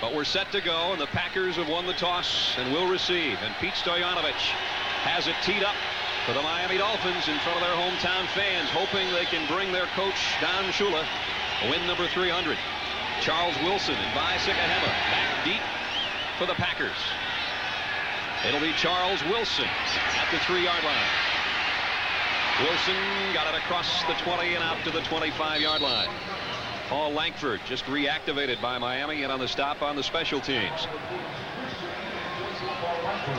But we're set to go, and the Packers have won the toss and will receive. And Pete Stoyanovich has it teed up for the Miami Dolphins in front of their hometown fans, hoping they can bring their coach, Don Shula, win number 300. Charles Wilson and Vi Sikahema back deep for the Packers. It'll be Charles Wilson at the 3-yard line. Wilson got it across the 20 and out to the 25-yard line. Paul Langford just reactivated by Miami and on the stop on the special teams.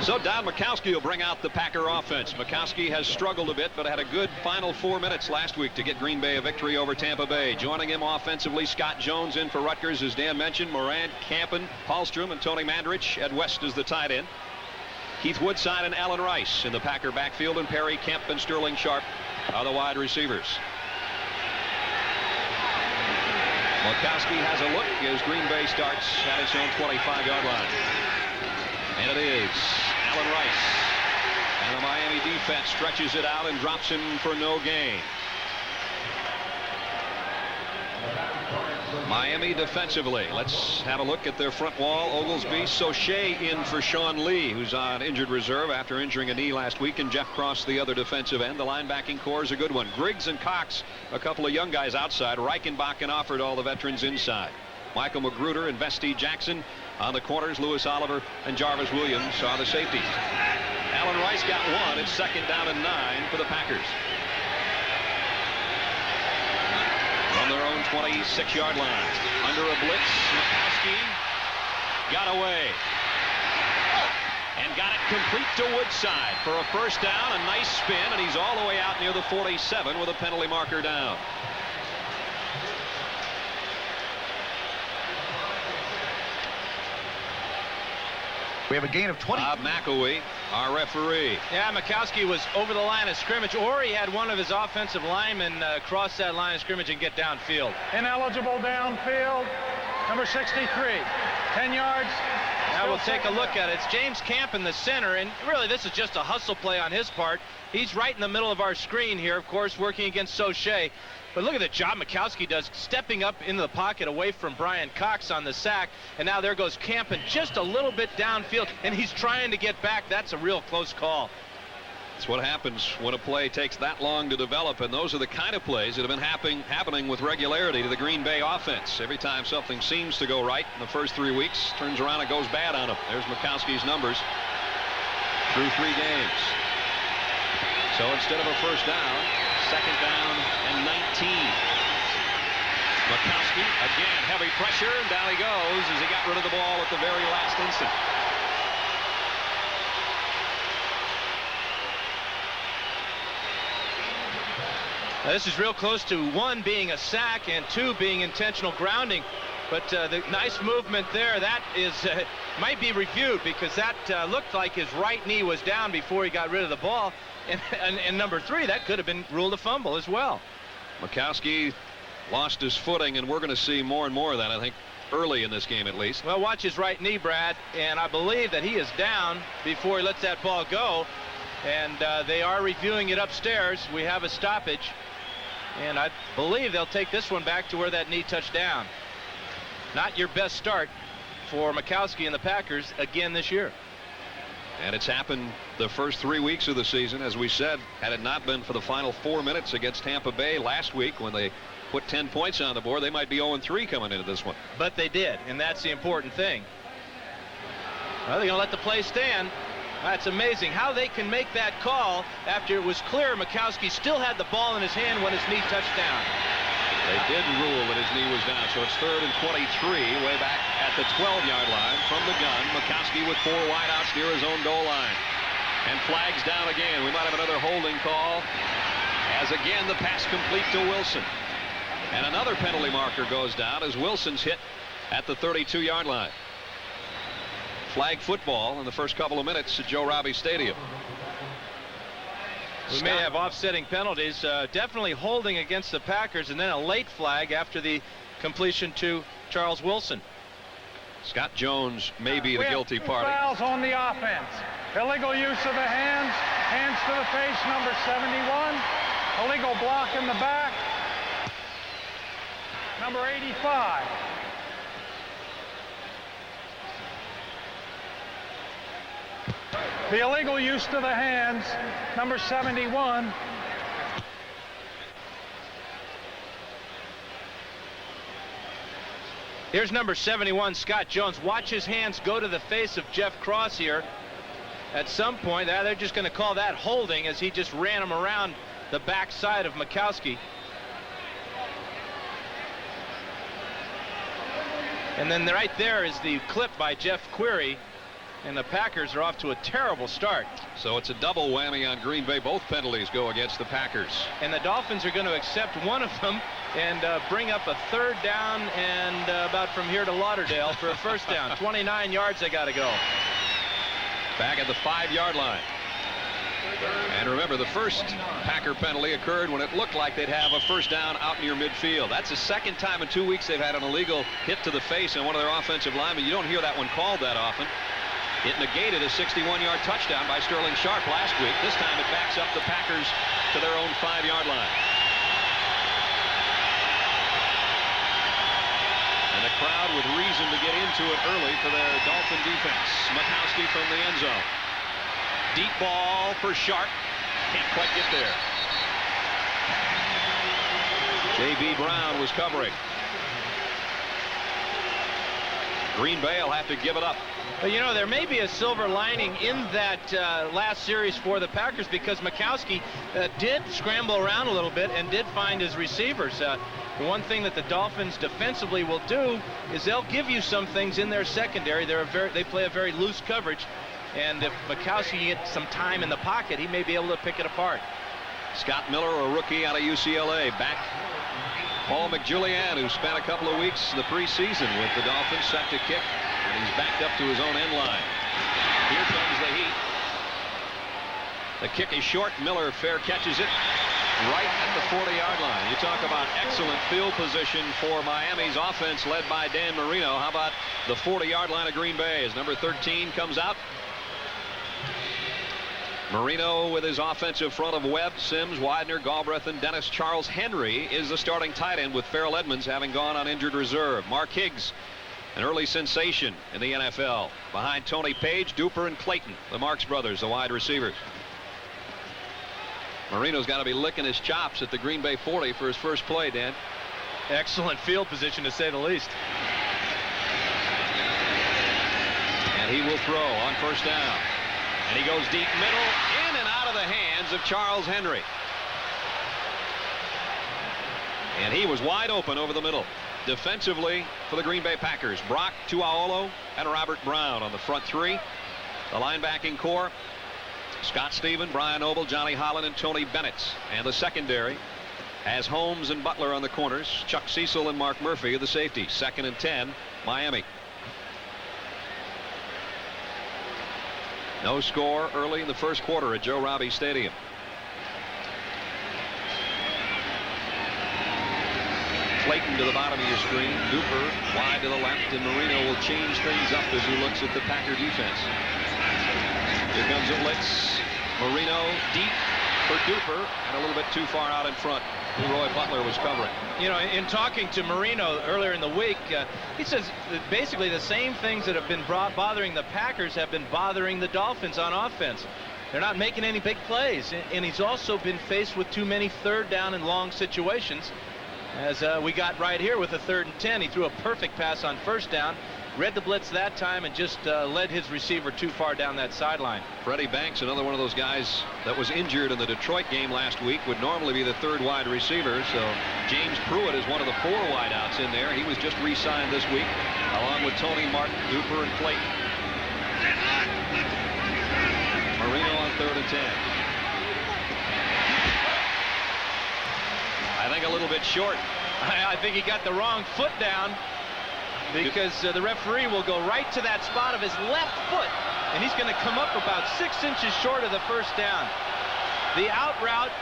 So Don Majkowski will bring out the Packer offense. Majkowski has struggled a bit, but had a good final 4 minutes last week to get Green Bay a victory over Tampa Bay. Joining him offensively, Scott Jones in for Rutgers, as Dan mentioned. Morant, Campen, Hallstrom, and Tony Mandrich. Ed West is the tight end. Keith Woodside and Alan Rice in the Packer backfield, and Perry Kemp and Sterling Sharp are the wide receivers. Majkowski has a look as Green Bay starts at its own 25-yard line. And it is Alan Rice. And the Miami defense stretches it out and drops him for no gain. Miami defensively. Let's have a look at their front wall. Oglesby, Sauché in for Sean Lee, who's on injured reserve after injuring a knee last week, and Jeff Cross, the other defensive end. The linebacking core is a good one. Griggs and Cox, a couple of young guys outside. Reichenbach and Offord, all the veterans inside. Michael Magruder and Vesti Jackson on the corners. Lewis Oliver and Jarvis Williams are the safeties. Alan Rice got one. It's 2nd down and 9 for the Packers. From their own 26-yard line. Under a blitz, Majkowski got away. And got it complete to Woodside for a first down. A nice spin, and he's all the way out near the 47 with a penalty marker down. We have a gain of 20. Bob McElwee, our referee. Yeah, Majkowski was over the line of scrimmage, or he had one of his offensive linemen cross that line of scrimmage and get downfield. Ineligible downfield, number 63, 10 yards. Now we'll take a look at it. It's James Camp in the center, and really this is just a hustle play on his part. He's right in the middle of our screen here, of course, working against Sauché. But look at the job Majkowski does, stepping up into the pocket away from Brian Cox on the sack. And now there goes Campen just a little bit downfield, and he's trying to get back. That's a real close call. That's what happens when a play takes that long to develop, and those are the kind of plays that have been happening with regularity to the Green Bay offense. Every time something seems to go right in the first 3 weeks, turns around and goes bad on them. There's Majkowski's numbers through 3 games. So instead of a first down, 2nd down and 19. Majkowski again, heavy pressure, and down he goes as he got rid of the ball at the very last instant. Now, this is real close to 1 being a sack and 2 being intentional grounding. But the nice movement there, that is might be reviewed, because that looked like his right knee was down before he got rid of the ball. And number 3, that could have been ruled a fumble as well. Majkowski lost his footing, and we're going to see more and more of that, I think, early in this game at least. Well, watch his right knee, Brad, and I believe that he is down before he lets that ball go. And they are reviewing it upstairs. We have a stoppage, and I believe they'll take this one back to where that knee touched down. Not your best start for Majkowski and the Packers again this year. And it's happened the first 3 weeks of the season. As we said, had it not been for the final 4 minutes against Tampa Bay last week when they put 10 points on the board, they might be 0-3 coming into this one. But they did, and that's the important thing. Well, they're going to let the play stand. That's amazing how they can make that call after it was clear Majkowski still had the ball in his hand when his knee touched down. They did rule that his knee was down, so it's 3rd and 23, way back at the 12-yard line from the gun. Majkowski with 4 wideouts near his own goal line. And flags down again. We might have another holding call, as again the pass complete to Wilson. And another penalty marker goes down as Wilson's hit at the 32-yard line. Flag football in the first couple of minutes at Joe Robbie Stadium. We may have offsetting penalties. Definitely holding against the Packers, and then a late flag after the completion to Charles Wilson. Scott Jones may be the guilty party. Fouls on the offense. Illegal use of the hands. Hands to the face, number 71. Illegal block in the back, number 85. The illegal use to the hands, number 71. Here's number 71, Scott Jones. Watch his hands go to the face of Jeff Cross here. At some point, they're just going to call that holding as he just ran him around the backside of Mikowski. And then right there is the clip by Jeff Query, and the Packers are off to a terrible start. So it's a double whammy on Green Bay. Both penalties go against the Packers. And the Dolphins are going to accept one of them and bring up a third down and about from here to Lauderdale for a first down. 29 yards they got to go. Back at the 5-yard line. And remember, the first Packer penalty occurred when it looked like they'd have a first down out near midfield. That's the second time in 2 weeks they've had an illegal hit to the face on one of their offensive linemen. You don't hear that one called that often. It negated a 61-yard touchdown by Sterling Sharp last week. This time it backs up the Packers to their own 5-yard line. And the crowd with reason to get into it early for their Dolphin defense. Mikowski from the end zone. Deep ball for Sharp. Can't quite get there. J.B. Brown was covering. Green Bay will have to give it up. But you know, there may be a silver lining in that last series for the Packers, because Mikowski did scramble around a little bit and did find his receivers. The one thing that the Dolphins defensively will do is they'll give you some things in their secondary. They play a very loose coverage, and if Mikowski gets some time in the pocket, he may be able to pick it apart. Scott Miller, a rookie out of UCLA, back. Paul McJulian, who spent a couple of weeks in the preseason with the Dolphins, set to kick, and he's backed up to his own end line. Here comes the heat. The kick is short. Miller fair catches it right at the 40-yard line. You talk about excellent field position for Miami's offense led by Dan Marino. How about the 40-yard line of Green Bay as number 13 comes out? Marino with his offensive front of Webb, Sims, Widener, Galbraith, and Dennis. Charles Henry is the starting tight end, with Farrell Edmonds having gone on injured reserve. Mark Higgs, an early sensation in the NFL, behind Tony Page, Duper, and Clayton, the Marks brothers, the wide receivers. Marino's got to be licking his chops at the Green Bay 40 for his first play, Dan. Excellent field position, to say the least. And he will throw on first down. And he goes deep middle, in and out of the hands of Charles Henry. And he was wide open over the middle. Defensively for the Green Bay Packers, Brock, Tuaolo, and Robert Brown on the front three. The linebacking core, Scott Stephen, Brian Noble, Johnny Holland, and Tony Bennett. And the secondary has Holmes and Butler on the corners, Chuck Cecil and Mark Murphy are the safety. 2nd and 10, Miami. No score early in the first quarter at Joe Robbie Stadium. Clayton to the bottom of your screen. Duper wide to the left, and Marino will change things up as he looks at the Packer defense. Here comes a blitz. Marino deep for Duper, and a little bit too far out in front. Leroy Butler was covering. You know, in talking to Marino earlier in the week, he says that basically the same things that have been bothering the Packers have been bothering the Dolphins on offense. They're not making any big plays, and he's also been faced with too many third down and long situations, as we got right here with a 3rd and 10. He threw a perfect pass on first down, read the blitz that time, and just led his receiver too far down that sideline. Freddie Banks, another one of those guys that was injured in the Detroit game last week, would normally be the 3rd wide receiver. So James Pruitt is one of the 4 wideouts in there. He was just re-signed this week, along with Tony Martin, Duper, and Clayton. Marino on 3rd and 10. I think a little bit short. I think he got the wrong foot down, because the referee will go right to that spot of his left foot, and he's going to come up about 6 inches short of the first down. The out route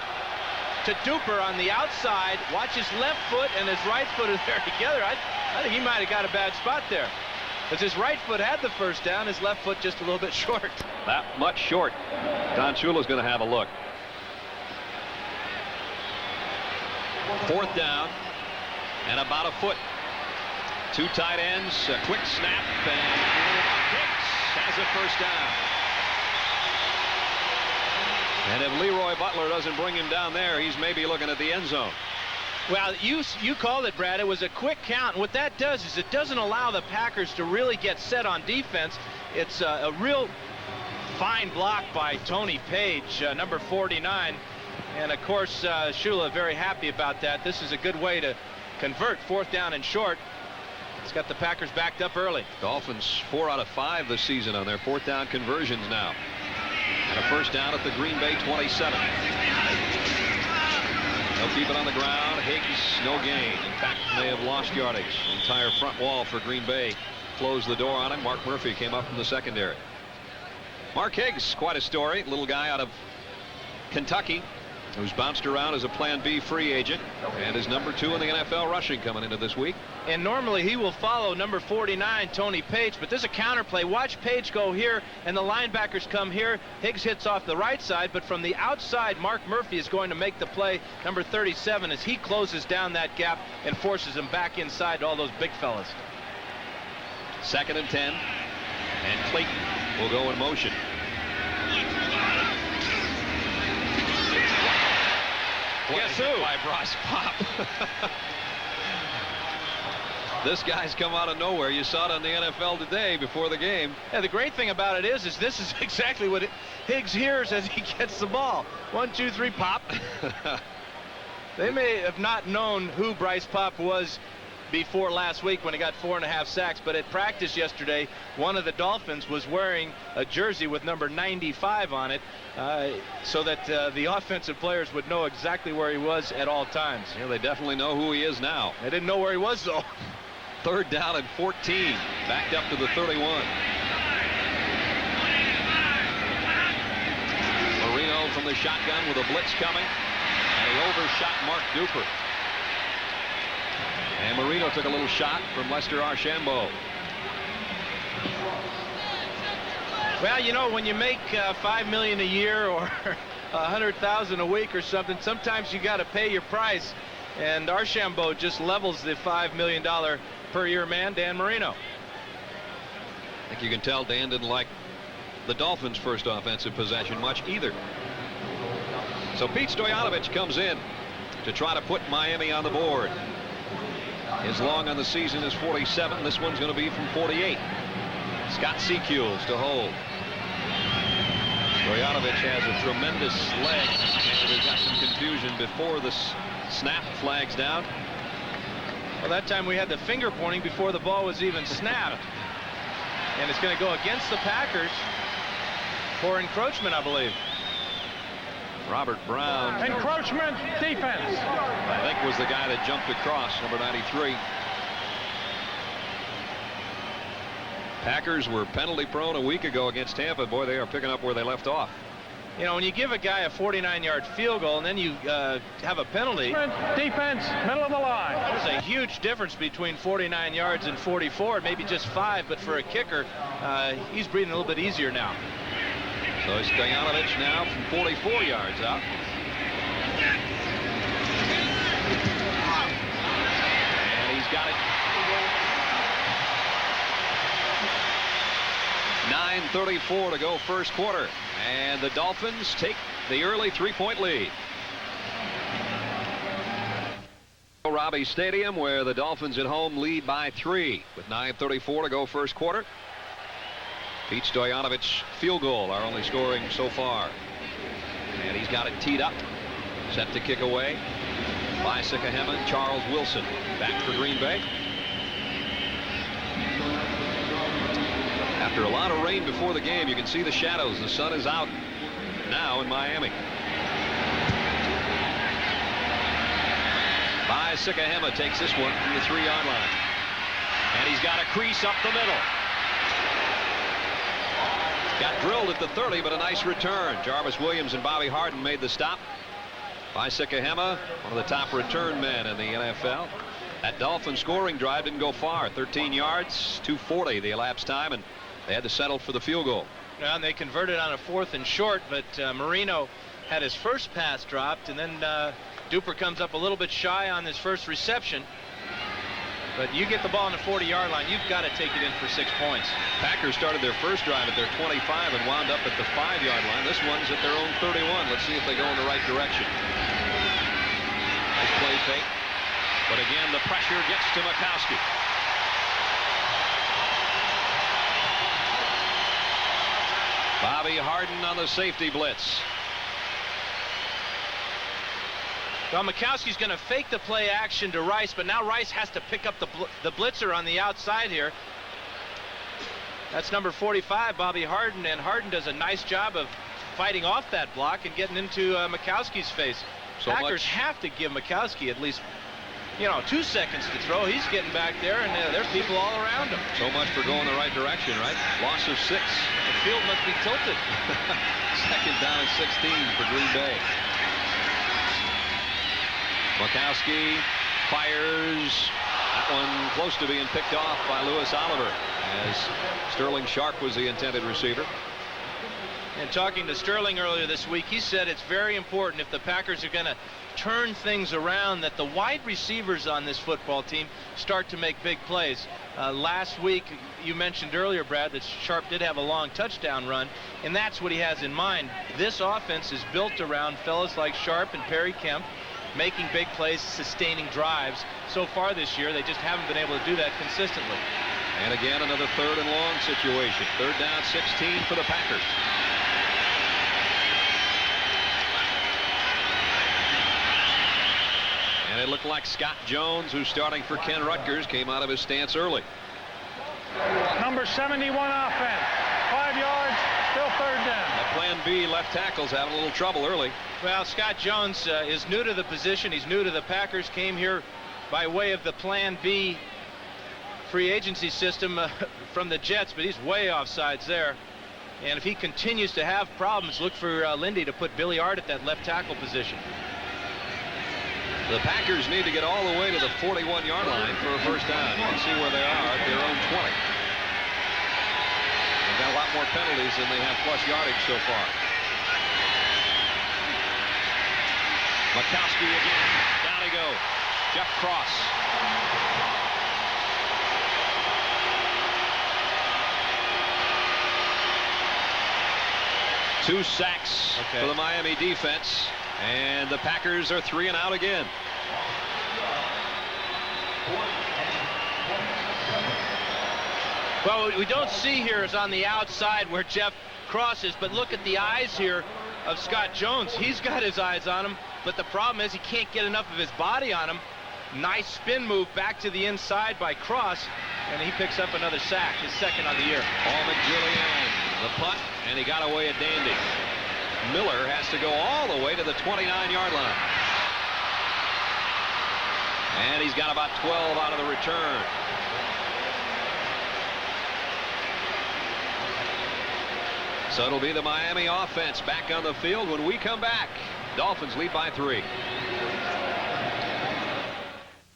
to Duper on the outside. Watch his left foot and his right foot are there together. I think he might have got a bad spot there, because his right foot had the first down, his left foot just a little bit short. That much short. Don Shula's going to have a look. 4th down and about a foot. 2 tight ends, a quick snap, and Hicks has a first down. And if Leroy Butler doesn't bring him down there, he's maybe looking at the end zone. Well, you called it, Brad. It was a quick count. And what that does is it doesn't allow the Packers to really get set on defense. It's a real fine block by Tony Page, number 49. And, of course, Shula very happy about that. This is a good way to convert 4th down and short. It's got the Packers backed up early. Dolphins 4 out of 5 this season on their 4th down conversions now. And a first down at the Green Bay 27. They'll keep it on the ground. Higgs, no gain. In fact, they have lost yardage. The entire front wall for Green Bay closed the door on him. Mark Murphy came up from the secondary. Mark Higgs, quite a story. Little guy out of Kentucky who's bounced around as a Plan B free agent and is number 2 in the NFL rushing coming into this week. And normally he will follow number 49, Tony Page, but there's a counter play. Watch Page go here, and the linebackers come here. Higgs hits off the right side, but from the outside, Mark Murphy is going to make the play, number 37, as he closes down that gap and forces him back inside to all those big fellas. 2nd and 10, and Clayton will go in motion. Guess who? By Bryce Pop. This guy's come out of nowhere. You saw it on the NFL Today before the game. Yeah, the great thing about it is this is exactly what Higgs hears as he gets the ball. 1, 2, 3, pop. They may have not known who Bryce Pop was before last week when he got 4.5 sacks, but at practice yesterday, one of the Dolphins was wearing a jersey with number 95 on it, so that the offensive players would know exactly where he was at all times. Yeah, they definitely know who he is now. They didn't know where he was, though. 3rd down and 14, backed up to the 31. Marino from the shotgun with a blitz coming, and he overshot Mark Duper. And Marino took a little shot from Lester Archambault. Well, you know, when you make $5 million a year or $100,000 a week or something, sometimes you got to pay your price. And Archambault just levels the $5 million per year man, Dan Marino. I think you can tell Dan didn't like the Dolphins' first offensive possession much either. So Pete Stoyanovich comes in to try to put Miami on the board. His long on the season is 47. This one's going to be from 48. Scott Secules to hold. Stoyanovich has a tremendous leg, and there's got some confusion before the snap flags down. Well, that time we had the finger pointing before the ball was even snapped. And it's going to go against the Packers for encroachment, I believe. Robert Brown. Encroachment defense. I think was the guy that jumped across, number 93. Packers were penalty prone a week ago against Tampa. Boy, they are picking up where they left off. You know, when you give a guy a 49-yard field goal and then you have a penalty. Defense, middle of the line. There's a huge difference between 49 yards and 44, maybe just 5, but for a kicker, he's breathing a little bit easier now. So Stoyanovich now from 44 yards out. And he's got it. 9:34 to go first quarter. And the Dolphins take the early 3-point lead. Robbie Stadium, where the Dolphins at home lead by 3 with 9:34 to go first quarter. Pete Stoyanovich field goal, our only scoring so far. And he's got it teed up, set to kick away by Sikahema and Charles Wilson. Back for Green Bay. After a lot of rain before the game, you can see the shadows. The sun is out now in Miami. By Sikahema takes this one from the 3-yard line. And he's got a crease up the middle. Got drilled at the 30, but a nice return. Jarvis Williams and Bobby Harden made the stop. By Sikahema, one of the top return men in the NFL. That Dolphin scoring drive didn't go far. 13 yards, 2:40 the elapsed time, and they had to settle for the field goal. Yeah, and they converted on a 4th and short, but Marino had his first pass dropped, and then Duper comes up a little bit shy on his first reception. But you get the ball on the 40-yard line, you've got to take it in for 6 points. Packers started their first drive at their 25 and wound up at the 5-yard line. This one's at their own 31. Let's see if they go in the right direction. Nice play fake. But again, the pressure gets to Mikowski. Bobby Harden on the safety blitz. Well, Mikowski's going to fake the play action to Rice, but now Rice has to pick up the blitzer on the outside here. That's number 45, Bobby Harden, and Harden does a nice job of fighting off that block and getting into Mikowski's face. So Packers have to give Mikowski at least, 2 seconds to throw. He's getting back there, and there's people all around him. So much for going the right direction, right? Loss of 6. The field must be tilted. Second down and 16 for Green Bay. Mikowski fires. That one close to being picked off by Lewis Oliver, as Sterling Sharp was the intended receiver. And talking to Sterling earlier this week, he said it's very important if the Packers are going to turn things around that the wide receivers on this football team start to make big plays. Last week, you mentioned earlier, Brad, that Sharp did have a long touchdown run, and that's what he has in mind. This offense is built around fellas like Sharp and Perry Kemp, making big plays, sustaining drives. So far this year, they just haven't been able to do that consistently. And again, another 3rd and long situation. 3rd down, 16 for the Packers. And it looked like Scott Jones, who's starting for Ken Rutgers, came out of his stance early. Number 71 offense. 5 yards, still 3rd down. That plan B left tackle's having a little trouble early. Well, Scott Jones is new to the position. He's new to the Packers. Came here by way of the plan B free agency system from the Jets, but he's way offsides there. And if he continues to have problems, look for Lindy to put Billy Art at that left tackle position. The Packers need to get all the way to the 41-yard line for a first down. You can see where they are at their own 20. They've got a lot more penalties than they have plus yardage so far. Mikowski again. Down he goes. Jeff Cross. Two sacks for the Miami defense. And the Packers are 3 and out again. Well, what we don't see here is on the outside where Jeff Cross is, but look at the eyes here of Scott Jones. He's got his eyes on him, but the problem is he can't get enough of his body on him. Nice spin move back to the inside by Cross, and he picks up another sack, his 2nd on the year. Paul McJulian, the punt, and he got away a dandy. Miller has to go all the way to the 29-yard line. And he's got about 12 out of the return. So it'll be the Miami offense back on the field when we come back. Dolphins lead by 3.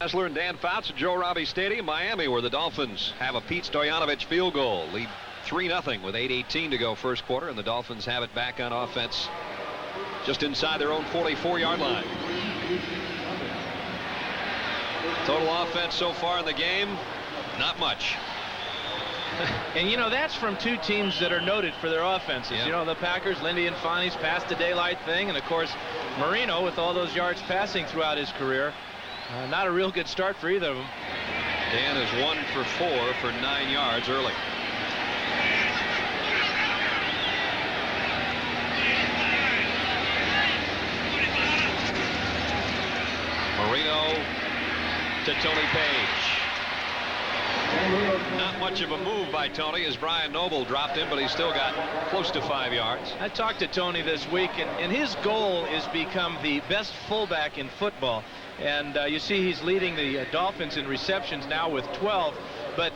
Kessler and Dan Fouts at Joe Robbie Stadium, Miami, where the Dolphins have a Pete Stoyanovich field goal. Lead 3-0 with 8:18 to go first quarter, and the Dolphins have it back on offense just inside their own 44-yard line. Total offense so far in the game, not much. And that's from two teams that are noted for their offenses. Yeah. The Packers, Lindy and Fonnie's past the daylight thing, and of course Marino with all those yards passing throughout his career. Not a real good start for either of them. Dan is 1 for 4 for 9 yards early. Marino to Tony Page. Not much of a move by Tony as Brian Noble dropped him, but he's still got close to 5 yards. I talked to Tony this week, and his goal is become the best fullback in football. And you see he's leading the Dolphins in receptions now with 12. But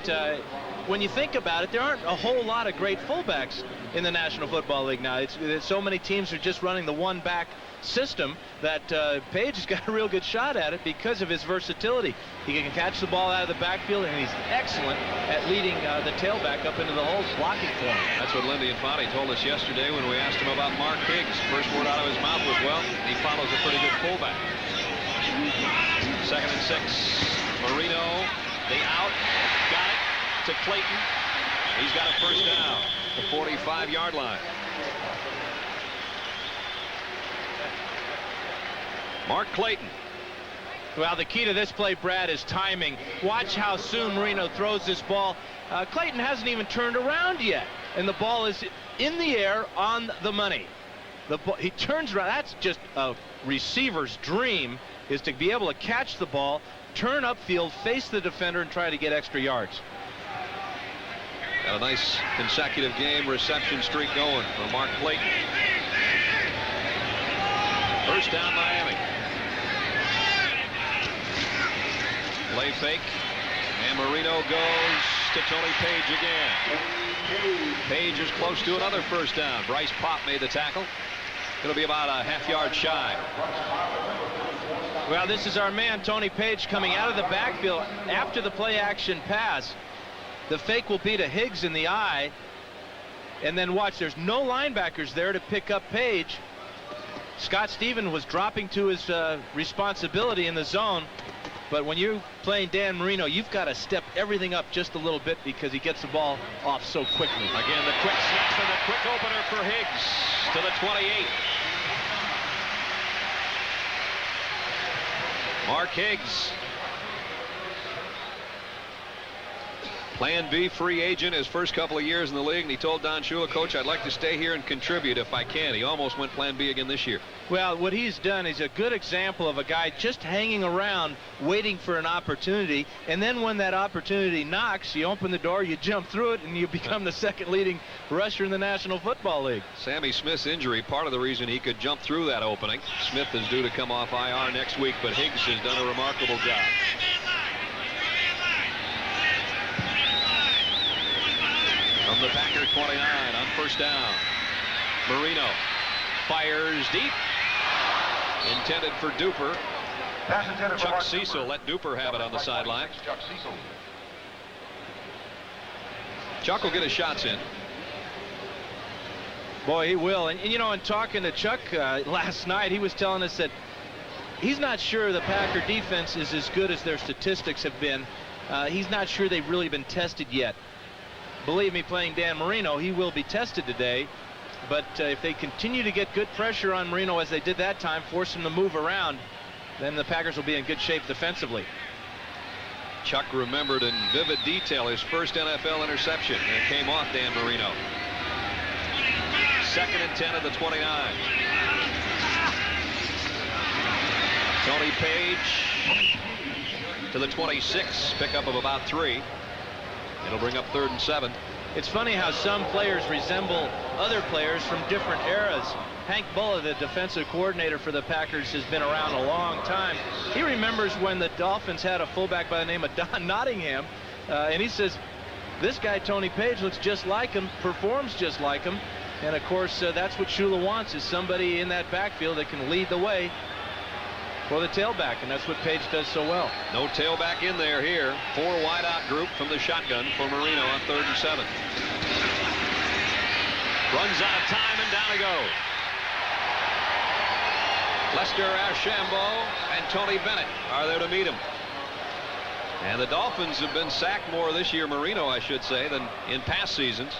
when you think about it, there aren't a whole lot of great fullbacks in the National Football League now. It's so many teams are just running the one-back system that Page has got a real good shot at it because of his versatility. He can catch the ball out of the backfield, and he's excellent at leading the tailback up into the holes, blocking for him. That's what Lindy and Fonnie told us yesterday when we asked him about Mark Higgs. First word out of his mouth was, well, he follows a pretty good fullback. 2nd and 6. Marino The out. Got it to Clayton. He's got a first down. The 45-yard line. Mark Clayton. Well, the key to this play, Brad, is timing. Watch how soon Marino throws this ball. Clayton hasn't even turned around yet, and the ball is in the air on the money. He turns around. That's just a receiver's dream, is to be able to catch the ball, turn upfield, face the defender, and try to get extra yards. Got a nice consecutive game reception streak going for Mark Clayton. First down, Miami. Play fake, and Marino goes to Tony Page again. Page is close to another first down. Bryce Pop made the tackle. It'll be about a half-yard shy. Well, this is our man, Tony Page, coming out of the backfield after the play-action pass. The fake will be to Higgs in the eye. And then watch, there's no linebackers there to pick up Page. Scott Stevens was dropping to his responsibility in the zone. But when you're playing Dan Marino, you've got to step everything up just a little bit because he gets the ball off so quickly. Again, the quick snap and the quick opener for Higgs to the 28. Mark Higgs. Plan B free agent his first couple of years in the league, and he told Don Shula, Coach, I'd like to stay here and contribute if I can. He almost went Plan B again this year. Well, what he's done is a good example of a guy just hanging around waiting for an opportunity, and then when that opportunity knocks, you open the door, you jump through it, and you become the second leading rusher in the National Football League. Sammy Smith's injury, part of the reason he could jump through that opening. Smith is due to come off IR next week, but Higgs has done a remarkable job. From the Packer 29 on first down. Marino fires deep. Intended for Duper. Chuck Cecil let Duper have it on the sideline. Chuck will get his shots in. Boy, he will. And you know, in talking to Chuck last night, he was telling us that he's not sure the Packer defense is as good as their statistics have been. He's not sure they've really been tested yet. Believe me, playing Dan Marino, he will be tested today. But if they continue to get good pressure on Marino as they did that time, force him to move around, then the Packers will be in good shape defensively. Chuck remembered in vivid detail his first NFL interception, and it came off Dan Marino. 2nd and 10 at the 29. Tony Page to the 26, pickup of about 3. It'll bring up 3rd and 7. It's funny how some players resemble other players from different eras. Hank Bulla, the defensive coordinator for the Packers, has been around a long time. He remembers when the Dolphins had a fullback by the name of Don Nottingham, and he says, this guy, Tony Page, looks just like him, performs just like him. And, of course, that's what Shula wants, is somebody in that backfield that can lead the way for the tailback, and that's what Page does so well. No tailback in there here. 4 wide out group from the shotgun for Marino on 3rd and 7. Runs out of time, and down he goes. Lester Archambault and Tony Bennett are there to meet him. And the Dolphins have been sacked more this year, Marino, I should say, than in past seasons.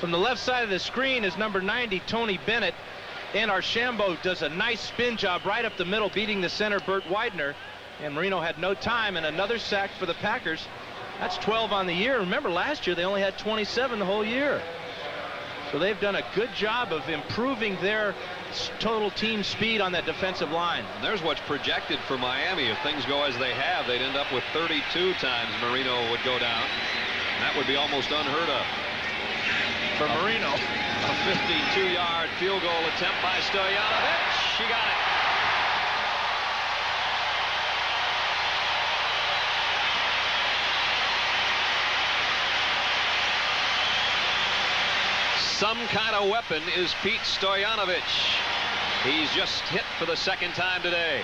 From the left side of the screen is number 90, Tony Bennett. And Archambault does a nice spin job right up the middle, beating the center, Burt Widener. And Marino had no time, and another sack for the Packers. That's 12 on the year. Remember, last year they only had 27 the whole year. So they've done a good job of improving their total team speed on that defensive line. And there's what's projected for Miami. If things go as they have, they'd end up with 32 times Marino would go down. And that would be almost unheard of. For Marino. A 52-yard field goal attempt by Stoyanovich. She got it. Some kind of weapon is Pete Stoyanovich. He's just hit for the 2nd time today.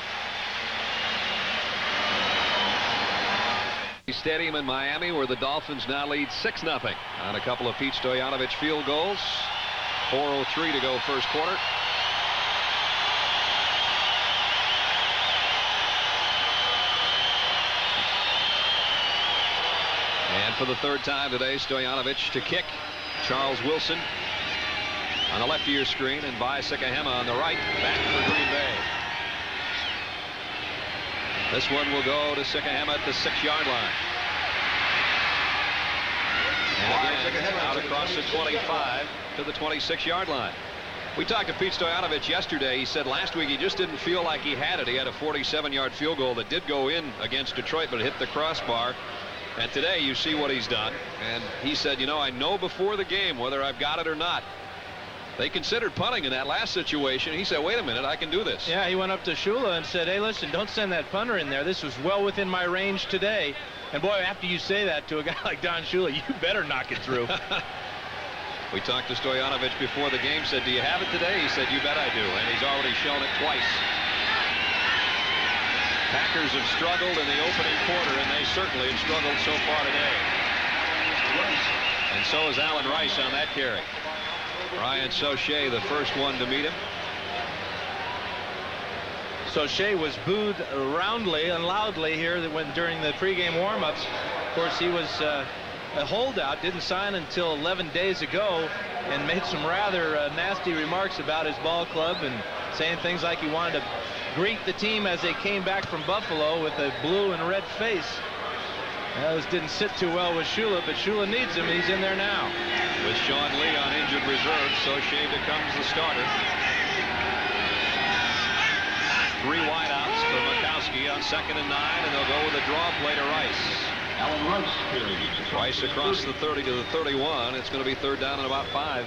Stadium in Miami, where the Dolphins now lead 6-0 on a couple of Pete Stoyanovich field goals. 4:03 to go first quarter. for the third time today, Stoyanovich to kick. Charles Wilson on the left of your screen, and Vi Sikahema on the right, back for Green Bay. This one will go to Sikahema at the 6-yard line. And again, out across the 25 to the 26-yard line. We talked to Pete Stoyanovich yesterday. He said last week he just didn't feel like he had it. He had a 47-yard field goal that did go in against Detroit, but it hit the crossbar. And today you see what he's done. And he said, you know, I know before the game whether I've got it or not. They considered punting in that last situation. He said, wait a minute, I can do this. Yeah, he went up to Shula and said, hey, listen, don't send that punter in there. This was well within my range today. And boy, after you say that to a guy like Don Shula, you better knock it through. We talked to Stoyanovich before the game, said, do you have it today? He said, you bet I do. And he's already shown it twice. Packers have struggled in the opening quarter, and they certainly have struggled so far today. And so is Alan Rice on that carry. Ryan Sauché, the first one to meet him. Sauché was booed roundly and loudly here during the pregame warmups. Of course, he was a holdout, didn't sign until 11 days ago, and made some rather nasty remarks about his ball club and saying things like he wanted to greet the team as they came back from Buffalo with a blue and red face. Those didn't sit too well with Shula, but Shula needs him. He's in there now. With Sean Lee on injured reserve, Sauché becomes the starter. 3 wideouts for Mikowski on 2nd and 9, and they'll go with a draw play to Rice. Alan Rice. Rice across the 30 to the 31. It's going to be 3rd down and about 5.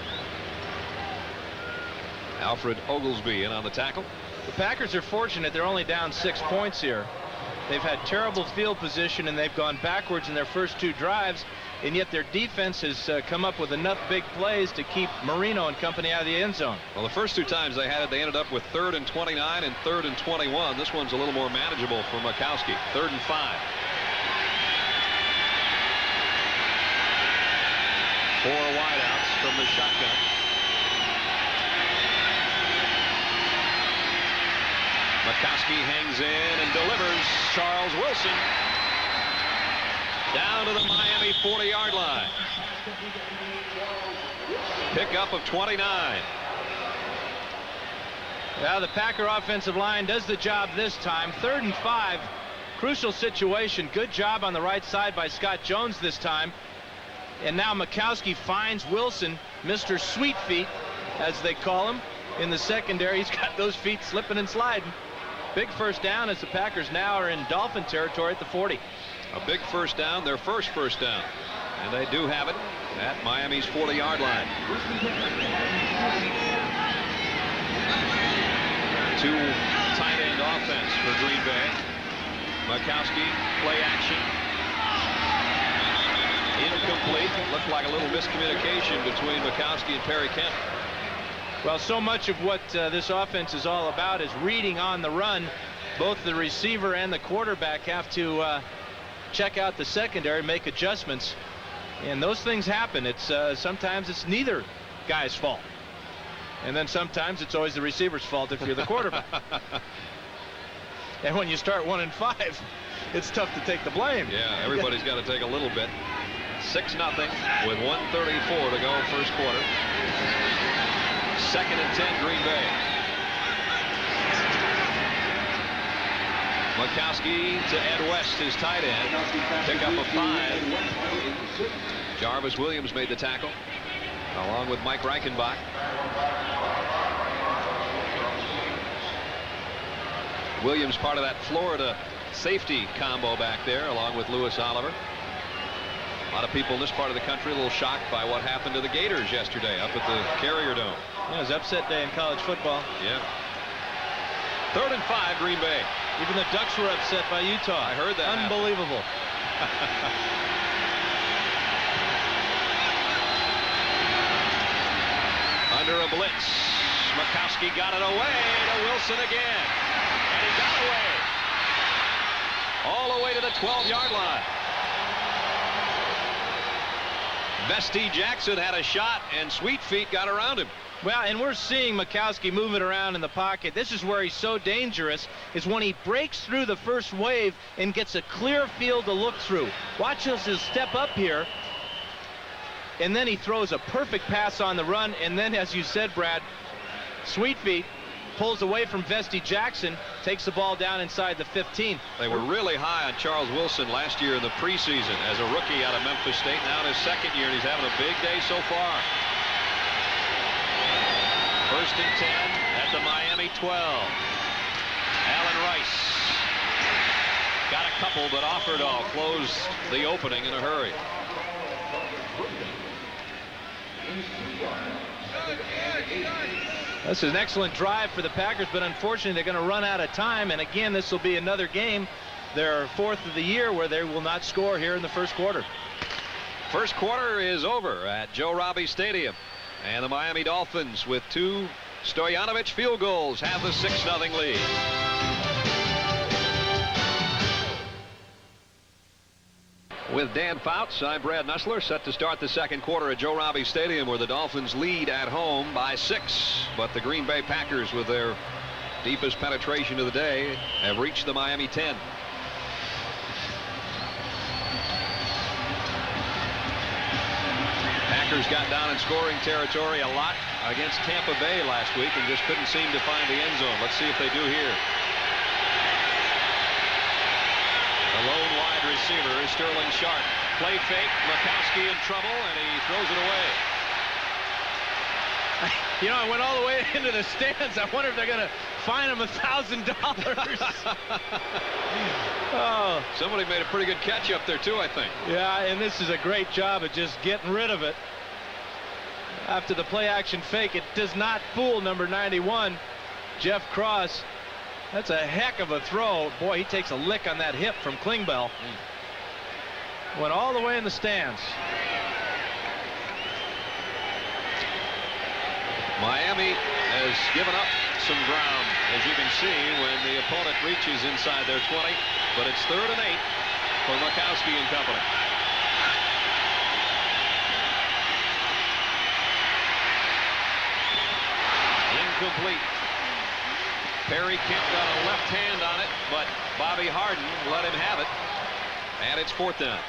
Alfred Oglesby in on the tackle. The Packers are fortunate they're only down 6 points here. They've had terrible field position, and they've gone backwards in their first 2 drives, and yet their defense has come up with enough big plays to keep Marino and company out of the end zone. Well, the first 2 times they had it, they ended up with 3rd and 29 and 3rd and 21. This one's a little more manageable for Mikowski. 3rd and 5. 4 wideouts from the shotgun. Mikowski hangs in and delivers. Charles Wilson down to the Miami 40-yard line. Pickup of 29. Yeah, the Packer offensive line does the job this time. 3rd and 5. Crucial situation. Good job on the right side by Scott Jones this time. And now Mikowski finds Wilson, Mr. Sweet Feet, as they call him, in the secondary. He's got those feet slipping and sliding. Big first down as the Packers now are in Dolphin territory at the 40. A big first down, their first first down. And they do have it at Miami's 40-yard line. 2 tight end offense for Green Bay. Mikowski, play action. Incomplete. Looked like a little miscommunication between Mikowski and Perry Kemp. Well, so much of what this offense is all about is reading on the run. Both the receiver and the quarterback have to check out the secondary, make adjustments, and those things happen. It's sometimes it's neither guy's fault, and then sometimes it's always the receiver's fault if you're the quarterback. And when you start 1 and 5, it's tough to take the blame. Yeah, everybody's got to take a little bit. 6-0 with 1:34 to go first quarter. 2nd and 10, Green Bay. Mikowski to Ed West, his tight end. Pick up a 5. Jarvis Williams made the tackle, along with Mike Reichenbach. Williams part of that Florida safety combo back there, along with Lewis Oliver. A lot of people in this part of the country a little shocked by what happened to the Gators yesterday up at the Carrier Dome. Yeah, it was upset day in college football. Yeah. 3rd and 5, Green Bay. Even the Ducks were upset by Utah. I heard that. Unbelievable. Under a blitz. Mikowski got it away to Wilson again. And he got away. All the way to the 12-yard line. Vesti Jackson had a shot, and Sweet Feet got around him. Well, and we're seeing Mikowski moving around in the pocket. This is where he's so dangerous, is when he breaks through the first wave and gets a clear field to look through. Watch us step up here, and then he throws a perfect pass on the run, and then, as you said, Brad, Sweet Feet pulls away from Vesti Jackson, takes the ball down inside the 15. They were really high on Charles Wilson last year in the preseason as a rookie out of Memphis State. Now in his second year, and he's having a big day so far. First and 10 at the Miami 12. Allen Rice got a couple, but Offerdahl closed the opening in a hurry. This is an excellent drive for the Packers, but unfortunately they're going to run out of time. And again, this will be another game, their fourth of the year, where they will not score here in the first quarter. First quarter is over at Joe Robbie Stadium. And the Miami Dolphins, with 2 Stoyanovich field goals, have the 6-0 lead. With Dan Fouts, I'm Brad Nussler, set to start the second quarter at Joe Robbie Stadium, where the Dolphins lead at home by 6. But the Green Bay Packers, with their deepest penetration of the day, have reached the Miami 10. Packers got down in scoring territory a lot against Tampa Bay last week and just couldn't seem to find the end zone. Let's see if they do here. The lone wide receiver is Sterling Sharp. Play fake, Mikowski in trouble, and he throws it away. You know, I went all the way into the stands. I wonder if they're going to fine him $1,000. Oh, somebody made a pretty good catch up there too, I think. Yeah, and this is a great job of just getting rid of it. After the play action fake, it does not fool number 91, Jeff Cross. That's a heck of a throw. Boy, he takes a lick on that hip from Klingbeil. Went all the way in the stands. Miami has given up some ground, as you can see, when the opponent reaches inside their 20. But it's 3rd and 8 for Mikowski and company. Incomplete. Perry Kemp got a left hand on it, but Bobby Harden let him have it. And it's 4th down.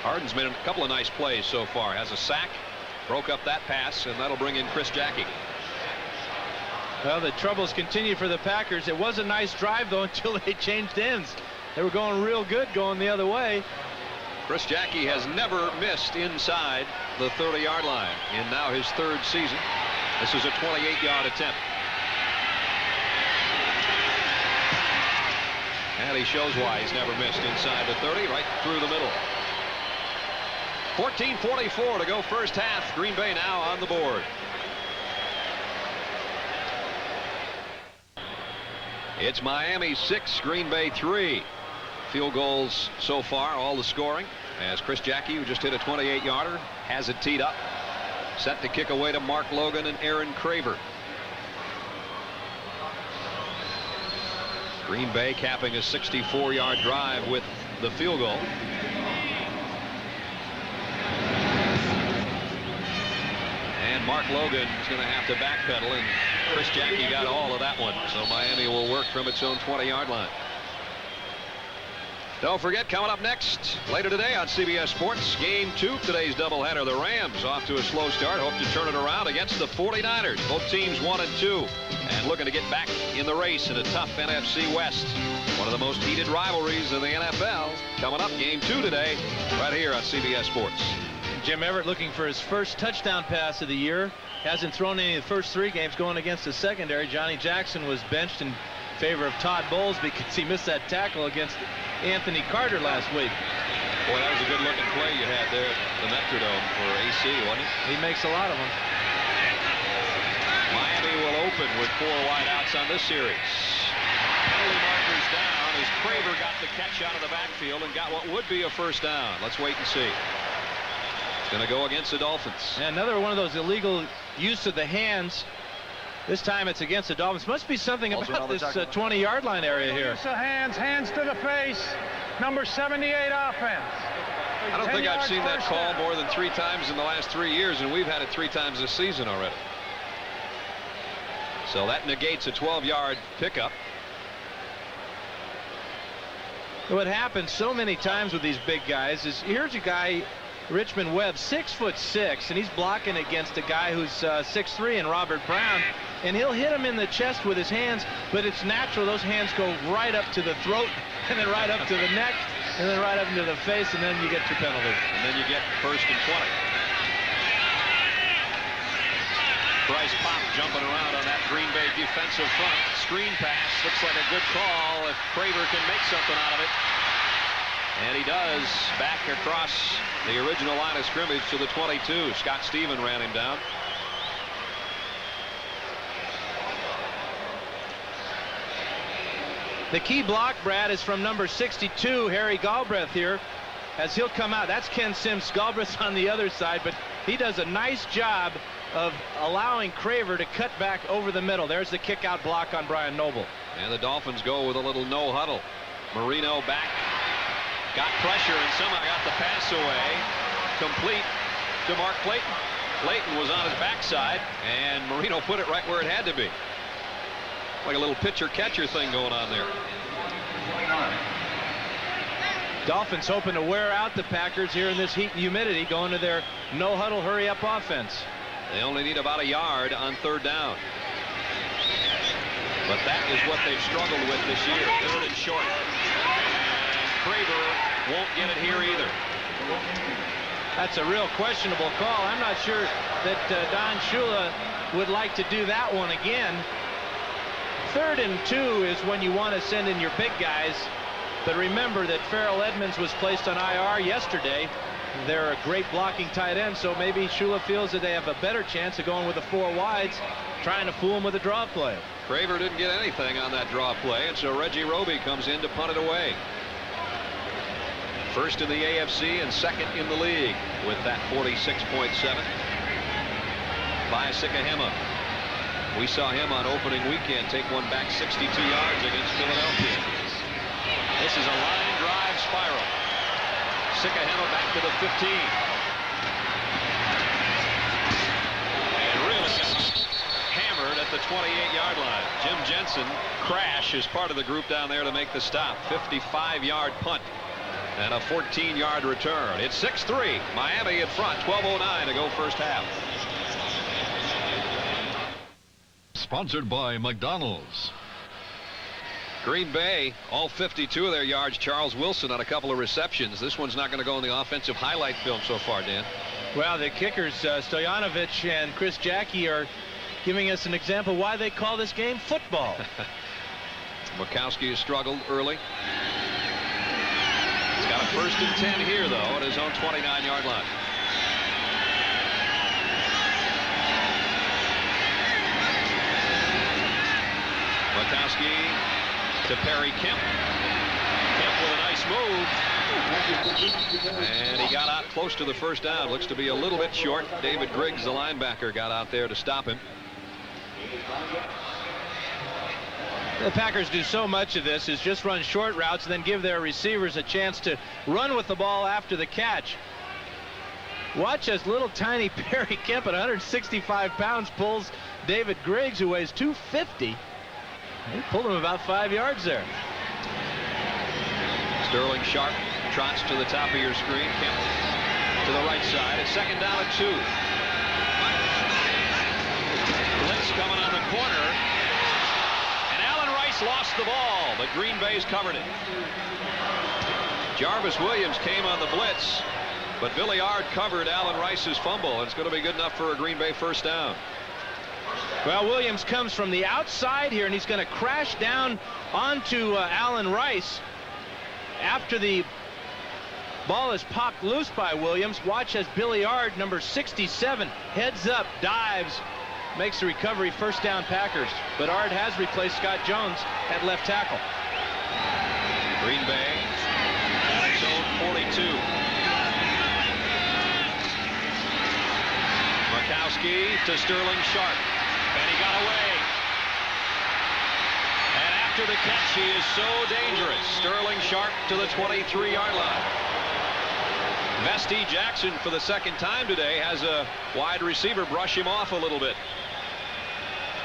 Harden's made a couple of nice plays so far. Has a sack, broke up that pass, and that'll bring in Chris Jackie. Well, the troubles continue for the Packers. It was a nice drive, though, until they changed ends. They were going real good going the other way. Chris Jackie has never missed inside the 30-yard line in now his 3rd season. This is a 28-yard attempt. And he shows why he's never missed inside the 30, right through the middle. 14:44 to go first half. Green Bay now on the board. It's Miami 6, Green Bay 3. Field goals so far, all the scoring, as Chris Jackie, who just hit a 28-yarder, has it teed up. Set to kick away to Mark Logan and Aaron Craver. Green Bay capping a 64-yard drive with the field goal. And Mark Logan is going to have to backpedal, and Chris Jackie got all of that one. So Miami will work from its own 20-yard line. Don't forget, coming up next, later today on CBS Sports, Game 2, today's doubleheader. The Rams off to a slow start, hope to turn it around against the 49ers. Both teams 1-2, and looking to get back in the race in a tough NFC West. One of the most heated rivalries in the NFL. Coming up, Game 2 today, right here on CBS Sports. Jim Everett looking for his first touchdown pass of the year. Hasn't thrown any of the first 3 games going against the secondary. Johnny Jackson was benched in favor of Todd Bowles because he missed that tackle against Anthony Carter last week. Boy, that was a good-looking play you had there at the Metrodome for AC, wasn't it? He makes a lot of them. Miami will open with 4 wideouts on this series. Penalty markers down as Craver got the catch out of the backfield and got what would be a first down. Let's wait and see. It's going to go against the Dolphins. And another one of those illegal use of the hands. This time it's against the Dolphins. Must be something about this 20-yard line area here. Use of hands to the face. number 78 offense. I don't 10 think I've yards seen that first call down. more than 3 times in the last 3 years, and we've had it 3 times this season already. So that negates a 12-yard pickup. What happens so many times with these big guys is here's a guy, Richmond Webb, 6'6", and he's blocking against a guy who's 6'3" and Robert Brown, and he'll hit him in the chest with his hands, but it's natural. Those hands go right up to the throat and then right up to the neck and then right up into the face, and then you get your penalty. And then you get 1st and 20. Bryce Pop jumping around on that Green Bay defensive front. Screen pass looks like a good call if Craver can make something out of it. And he does, back across the original line of scrimmage to the 22. Scott Stephen ran him down. The key block, Brad, is from number 62, Harry Galbraith here, as he'll come out. That's Ken Sims. Galbraith's on the other side, but he does a nice job of allowing Craver to cut back over the middle. There's the kick out block on Brian Noble. And the Dolphins go with a little no huddle. Marino back, got pressure and somehow got the pass away. Complete to Mark Clayton. Clayton was on his backside and Marino put it right where it had to be. Like a little pitcher-catcher thing going on there. Dolphins hoping to wear out the Packers here in this heat and humidity, going to their no huddle hurry up offense. They only need about a yard on 3rd down. But that is what they've struggled with this year. 3rd and short. And Craver won't get it here either. That's a real questionable call. I'm not sure that Don Shula would like to do that one again. 3rd and 2 is when you want to send in your big guys. But remember that Farrell Edmonds was placed on IR yesterday. They're a great blocking tight end, so maybe Shula feels that they have a better chance of going with the 4 wides, trying to fool him with a draw play. Craver didn't get anything on that draw play, and so Reggie Roby comes in to punt it away. 1st in the AFC and 2nd in the league with that 46.7 by Sikahema. We saw him on opening weekend take one back 62 yards against Philadelphia. This is a line drive spiral. Sikahema back to the 15. And really hammered at the 28-yard line. Jim Jensen crash is part of the group down there to make the stop. 55-yard punt and a 14-yard return. It's 6-3. Miami in front. 12:09 to go first half. Sponsored by McDonald's. Green Bay, all 52 of their yards. Charles Wilson on a couple of receptions. This one's not going to go in the offensive highlight film so far, Dan. Well, the kickers, Stoyanovich and Chris Jackie, are giving us an example why they call this game football. Mikowski has struggled early. He's got a 1st and 10 here, though, at his own 29-yard line. Mikowski to Perry Kemp. Kemp with a nice move. And he got out close to the 1st down. Looks to be a little bit short. David Griggs, the linebacker, got out there to stop him. The Packers do so much of this is just run short routes and then give their receivers a chance to run with the ball after the catch. Watch as little tiny Perry Kemp at 165 pounds pulls David Griggs, who weighs 250. He pulled him about 5 yards there. Sterling Sharp trots to the top of your screen. Kemp to the right side. It's 2nd down and 2. Blitz coming on the corner. And Allen Rice lost the ball, but Green Bay's covered it. Jarvis Williams came on the blitz, but Villiard covered Allen Rice's fumble, and it's going to be good enough for a Green Bay 1st down. Well, Williams comes from the outside here, and he's going to crash down onto Allen Rice. After the ball is popped loose by Williams, watch as Villiard, number 67, heads up, dives, makes the recovery. 1st down Packers. But Ard has replaced Scott Jones at left tackle. Green Bay at its own 42. Mikowski to Sterling Sharp. And he got away. And after the catch. He is so dangerous. Sterling Sharp to the 23-yard line. Vesty Jackson, for the second time today, has a wide receiver brush him off a little bit.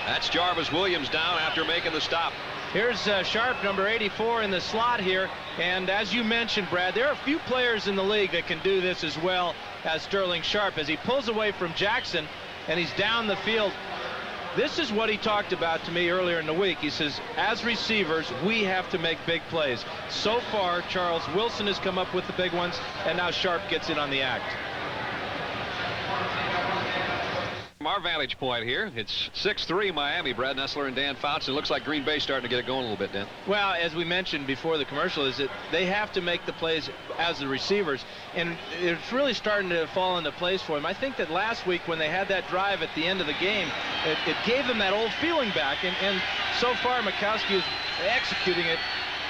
That's Jarvis Williams down after making the stop. Here's Sharp, number 84, in the slot here. And as you mentioned, Brad, there are a few players in the league that can do this as well as Sterling Sharp. As he pulls away from Jackson and he's down the field, this is what he talked about to me earlier in the week. He says, as receivers, we have to make big plays. So far, Charles Wilson has come up with the big ones, and now Sharp gets in on the act. From our vantage point here, it's 6-3 Miami. Brad Nessler and Dan Fouts. It looks like Green Bay starting to get it going a little bit, Dan. Well, as we mentioned before the commercial, is that they have to make the plays as the receivers, and it's really starting to fall into place for them. I think that last week when they had that drive at the end of the game, it gave them that old feeling back, and so far Mikowski is executing it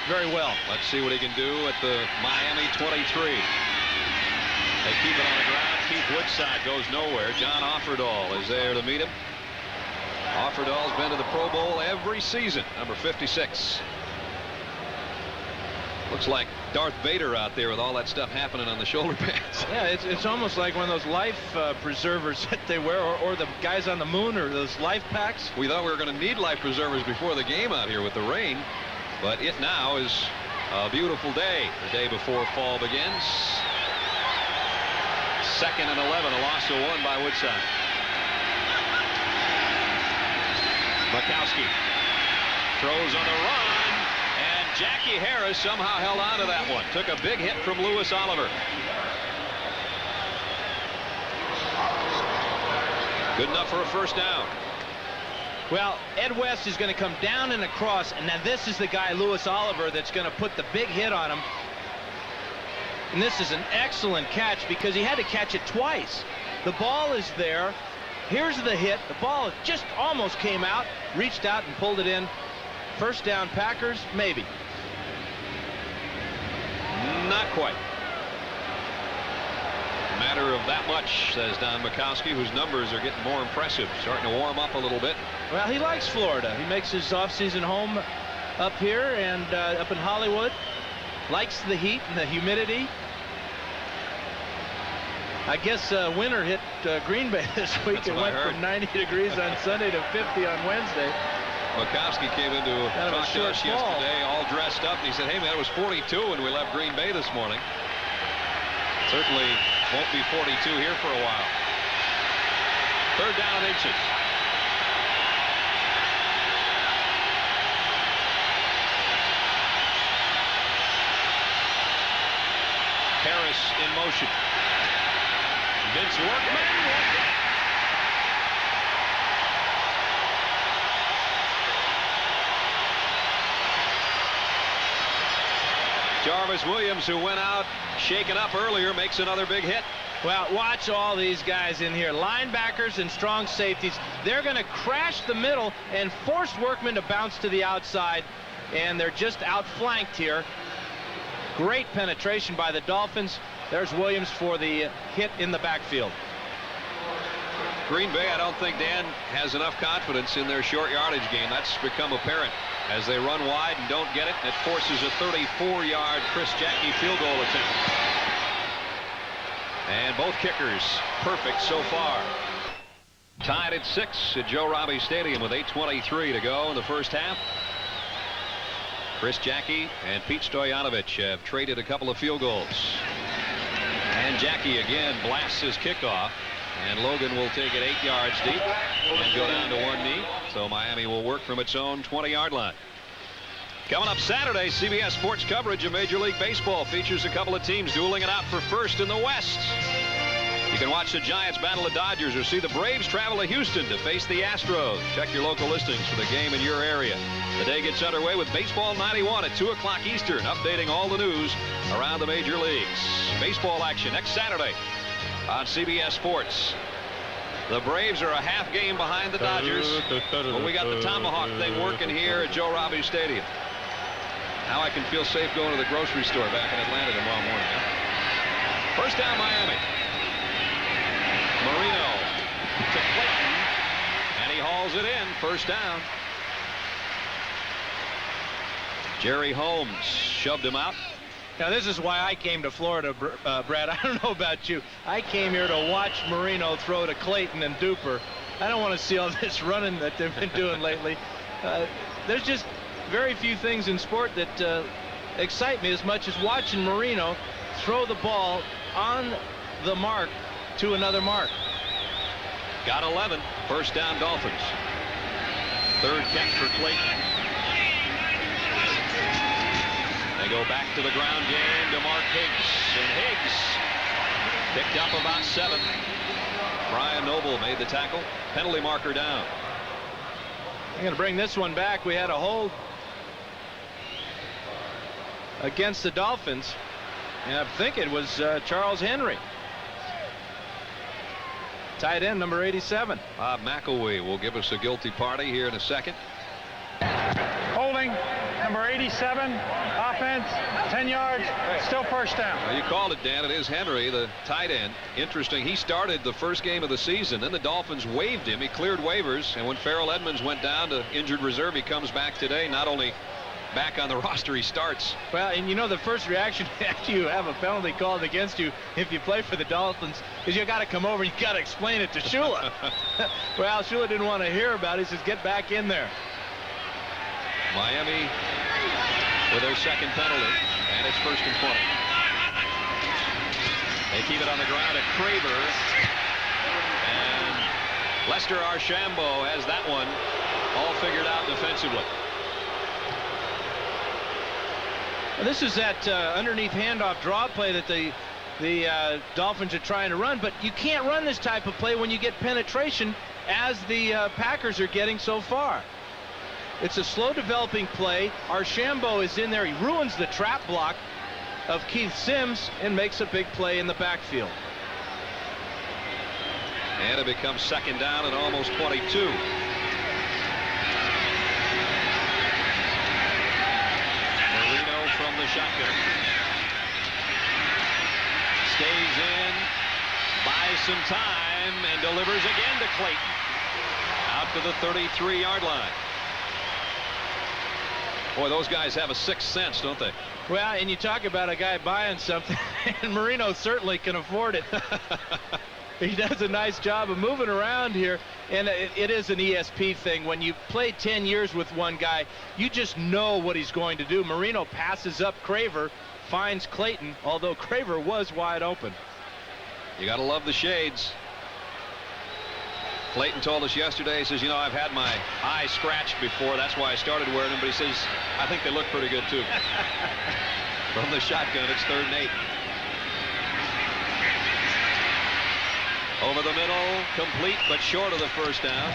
very well. Let's see what he can do at the Miami 23. They keep it on the ground. Keith Woodside goes nowhere. John Offerdahl is there to meet him. Offerdahl's been to the Pro Bowl every season, number 56. Looks like Darth Vader out there with all that stuff happening on the shoulder pads. Yeah, it's almost like one of those life preservers that they wear, or the guys on the moon, or those life packs. We thought we were going to need life preservers before the game out here with the rain, but it now is a beautiful day, the day before fall begins. 2nd and 11, a loss of 1 by Woodside. Mikowski throws on the run, and Jackie Harris somehow held on to that one. Took a big hit from Lewis Oliver. Good enough for a first down. Well, Ed West is going to come down and across, and now this is the guy, Lewis Oliver, that's going to put the big hit on him. And this is an excellent catch because he had to catch it twice. The ball is there. Here's the hit. The ball just almost came out, reached out and pulled it in. First down Packers, maybe. Not quite. Matter of that much, says Don Mikowski, whose numbers are getting more impressive, starting to warm up a little bit. Well, he likes Florida. He makes his offseason home up here and up in Hollywood. Likes the heat and the humidity. I guess winter hit Green Bay this week. It went from 90 degrees on Sunday to 50 on Wednesday. Mikowski came into talk to us yesterday all dressed up, and he said, hey, man, it was 42 when we left Green Bay this morning. Certainly won't be 42 here for a while. 3rd down and inches. Harris in motion. Vince Workman. Jarvis Williams, who went out shaken up earlier, makes another big hit. Well, watch all these guys in here. Linebackers and strong safeties. They're going to crash the middle and force Workman to bounce to the outside, and they're just outflanked here. Great penetration by the Dolphins. There's Williams for the hit in the backfield. Green Bay, I don't think, Dan, has enough confidence in their short yardage game. That's become apparent as they run wide and don't get it. It forces a 34-yard Chris Jackie field goal attempt. And both kickers perfect so far. Tied at 6 at Joe Robbie Stadium with 8:23 to go in the first half. Chris Jackie and Pete Stoyanovich have traded a couple of field goals. And Jackie again blasts his kickoff. And Logan will take it 8 yards deep and go down to one knee. So Miami will work from its own 20-yard line. Coming up Saturday, CBS Sports coverage of Major League Baseball features a couple of teams dueling it out for first in the West. You can watch the Giants battle the Dodgers or see the Braves travel to Houston to face the Astros. Check your local listings for the game in your area. The day gets underway with Baseball 91 at 2 o'clock Eastern, updating all the news around the major leagues. Baseball action next Saturday on CBS Sports. The Braves are a half game behind the Dodgers, but we got the Tomahawk thing working here at Joe Robbie Stadium. Now I can feel safe going to the grocery store back in Atlanta tomorrow morning. Huh? First down, Miami. Marino to Clayton, and he hauls it in. First down. Jerry Holmes shoved him out. Now this is why I came to Florida, Brad. I don't know about you. I came here to watch Marino throw to Clayton and Duper. I don't want to see all this running that they've been doing lately. There's just very few things in sport that excite me as much as watching Marino throw the ball on the mark to another mark. Got 11. First down, Dolphins. Third catch for Clayton. They go back to the ground game to Mark Higgs. And Higgs picked up about 7. Brian Noble made the tackle. Penalty marker down. I'm going to bring this one back. We had a hold against the Dolphins. And I think it was Charles Henry. Tight end number 87. Bob McElwee will give us a guilty party here in a second. Holding, number 87, offense, 10 yards, still first down. Well, you called it, Dan. It is Henry, the tight end. Interesting. He started the first game of the season. Then the Dolphins waived him. He cleared waivers. And when Farrell Edmonds went down to injured reserve, he comes back today. Not only back on the roster, he starts. Well, and you know the first reaction after you have a penalty called against you if you play for the Dolphins is you got to come over and you got to explain it to Shula. Well, Shula didn't want to hear about it. He says, get back in there. Miami with their second penalty, and it's 1st and 20. They keep it on the ground at Craver, and Lester Archambault has that one all figured out defensively. This is that underneath handoff draw play that the Dolphins are trying to run, but you can't run this type of play when you get penetration as the Packers are getting so far. It's a slow developing play. Archambault is in there. He ruins the trap block of Keith Sims and makes a big play in the backfield. And it becomes second down and almost 22. From the shotgun. Stays in, buys some time, and delivers again to Clayton. Out to the 33-yard line. Boy, those guys have a sixth sense, don't they? Well, and you talk about a guy buying something, and Marino certainly can afford it. He does a nice job of moving around here, and it is an ESP thing. When you play 10 years with one guy, you just know what he's going to do. Marino passes up Craver, finds Clayton, although Craver was wide open. You got to love the shades. Clayton told us yesterday, he says, you know, I've had my eye scratched before. That's why I started wearing them. But he says, I think they look pretty good, too. From the shotgun, it's 3rd and 8. Over the middle, complete, but short of the first down.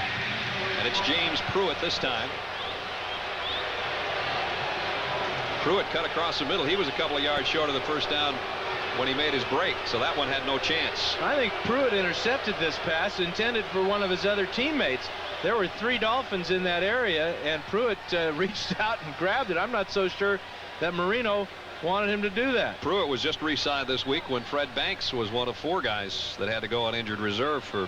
And it's James Pruitt this time. Pruitt cut across the middle. He was a couple of yards short of the first down when he made his break, so that one had no chance. I think Pruitt intercepted this pass intended for one of his other teammates. There were 3 Dolphins in that area, and Pruitt reached out and grabbed it. I'm not so sure that Marino wanted him to do that. Pruitt was just re-signed this week when Fred Banks was one of 4 guys that had to go on injured reserve for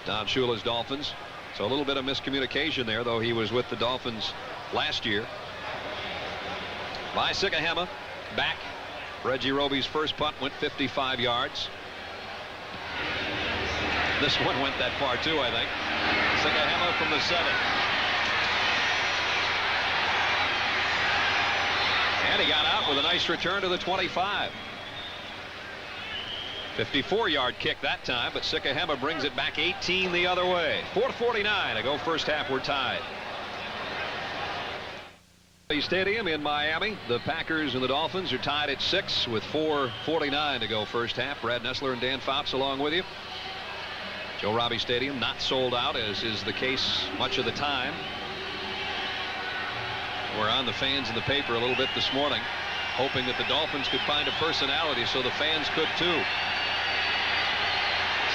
Don Shula's Dolphins. So a little bit of miscommunication there, though he was with the Dolphins last year. By Sikahema, back. Reggie Roby's first punt went 55 yards. This one went that far too, I think. Sikahema from the 7. And he got out with a nice return to the 25. 54-yard kick that time, but Sikahema brings it back 18 the other way. 4:49 to go first half. We're tied. Stadium in Miami. The Packers and the Dolphins are tied at 6 with 4:49 to go first half. Brad Nessler and Dan Fouts along with you. Joe Robbie Stadium not sold out, as is the case much of the time. We're on the fans in the paper a little bit this morning, hoping that the Dolphins could find a personality so the fans could too.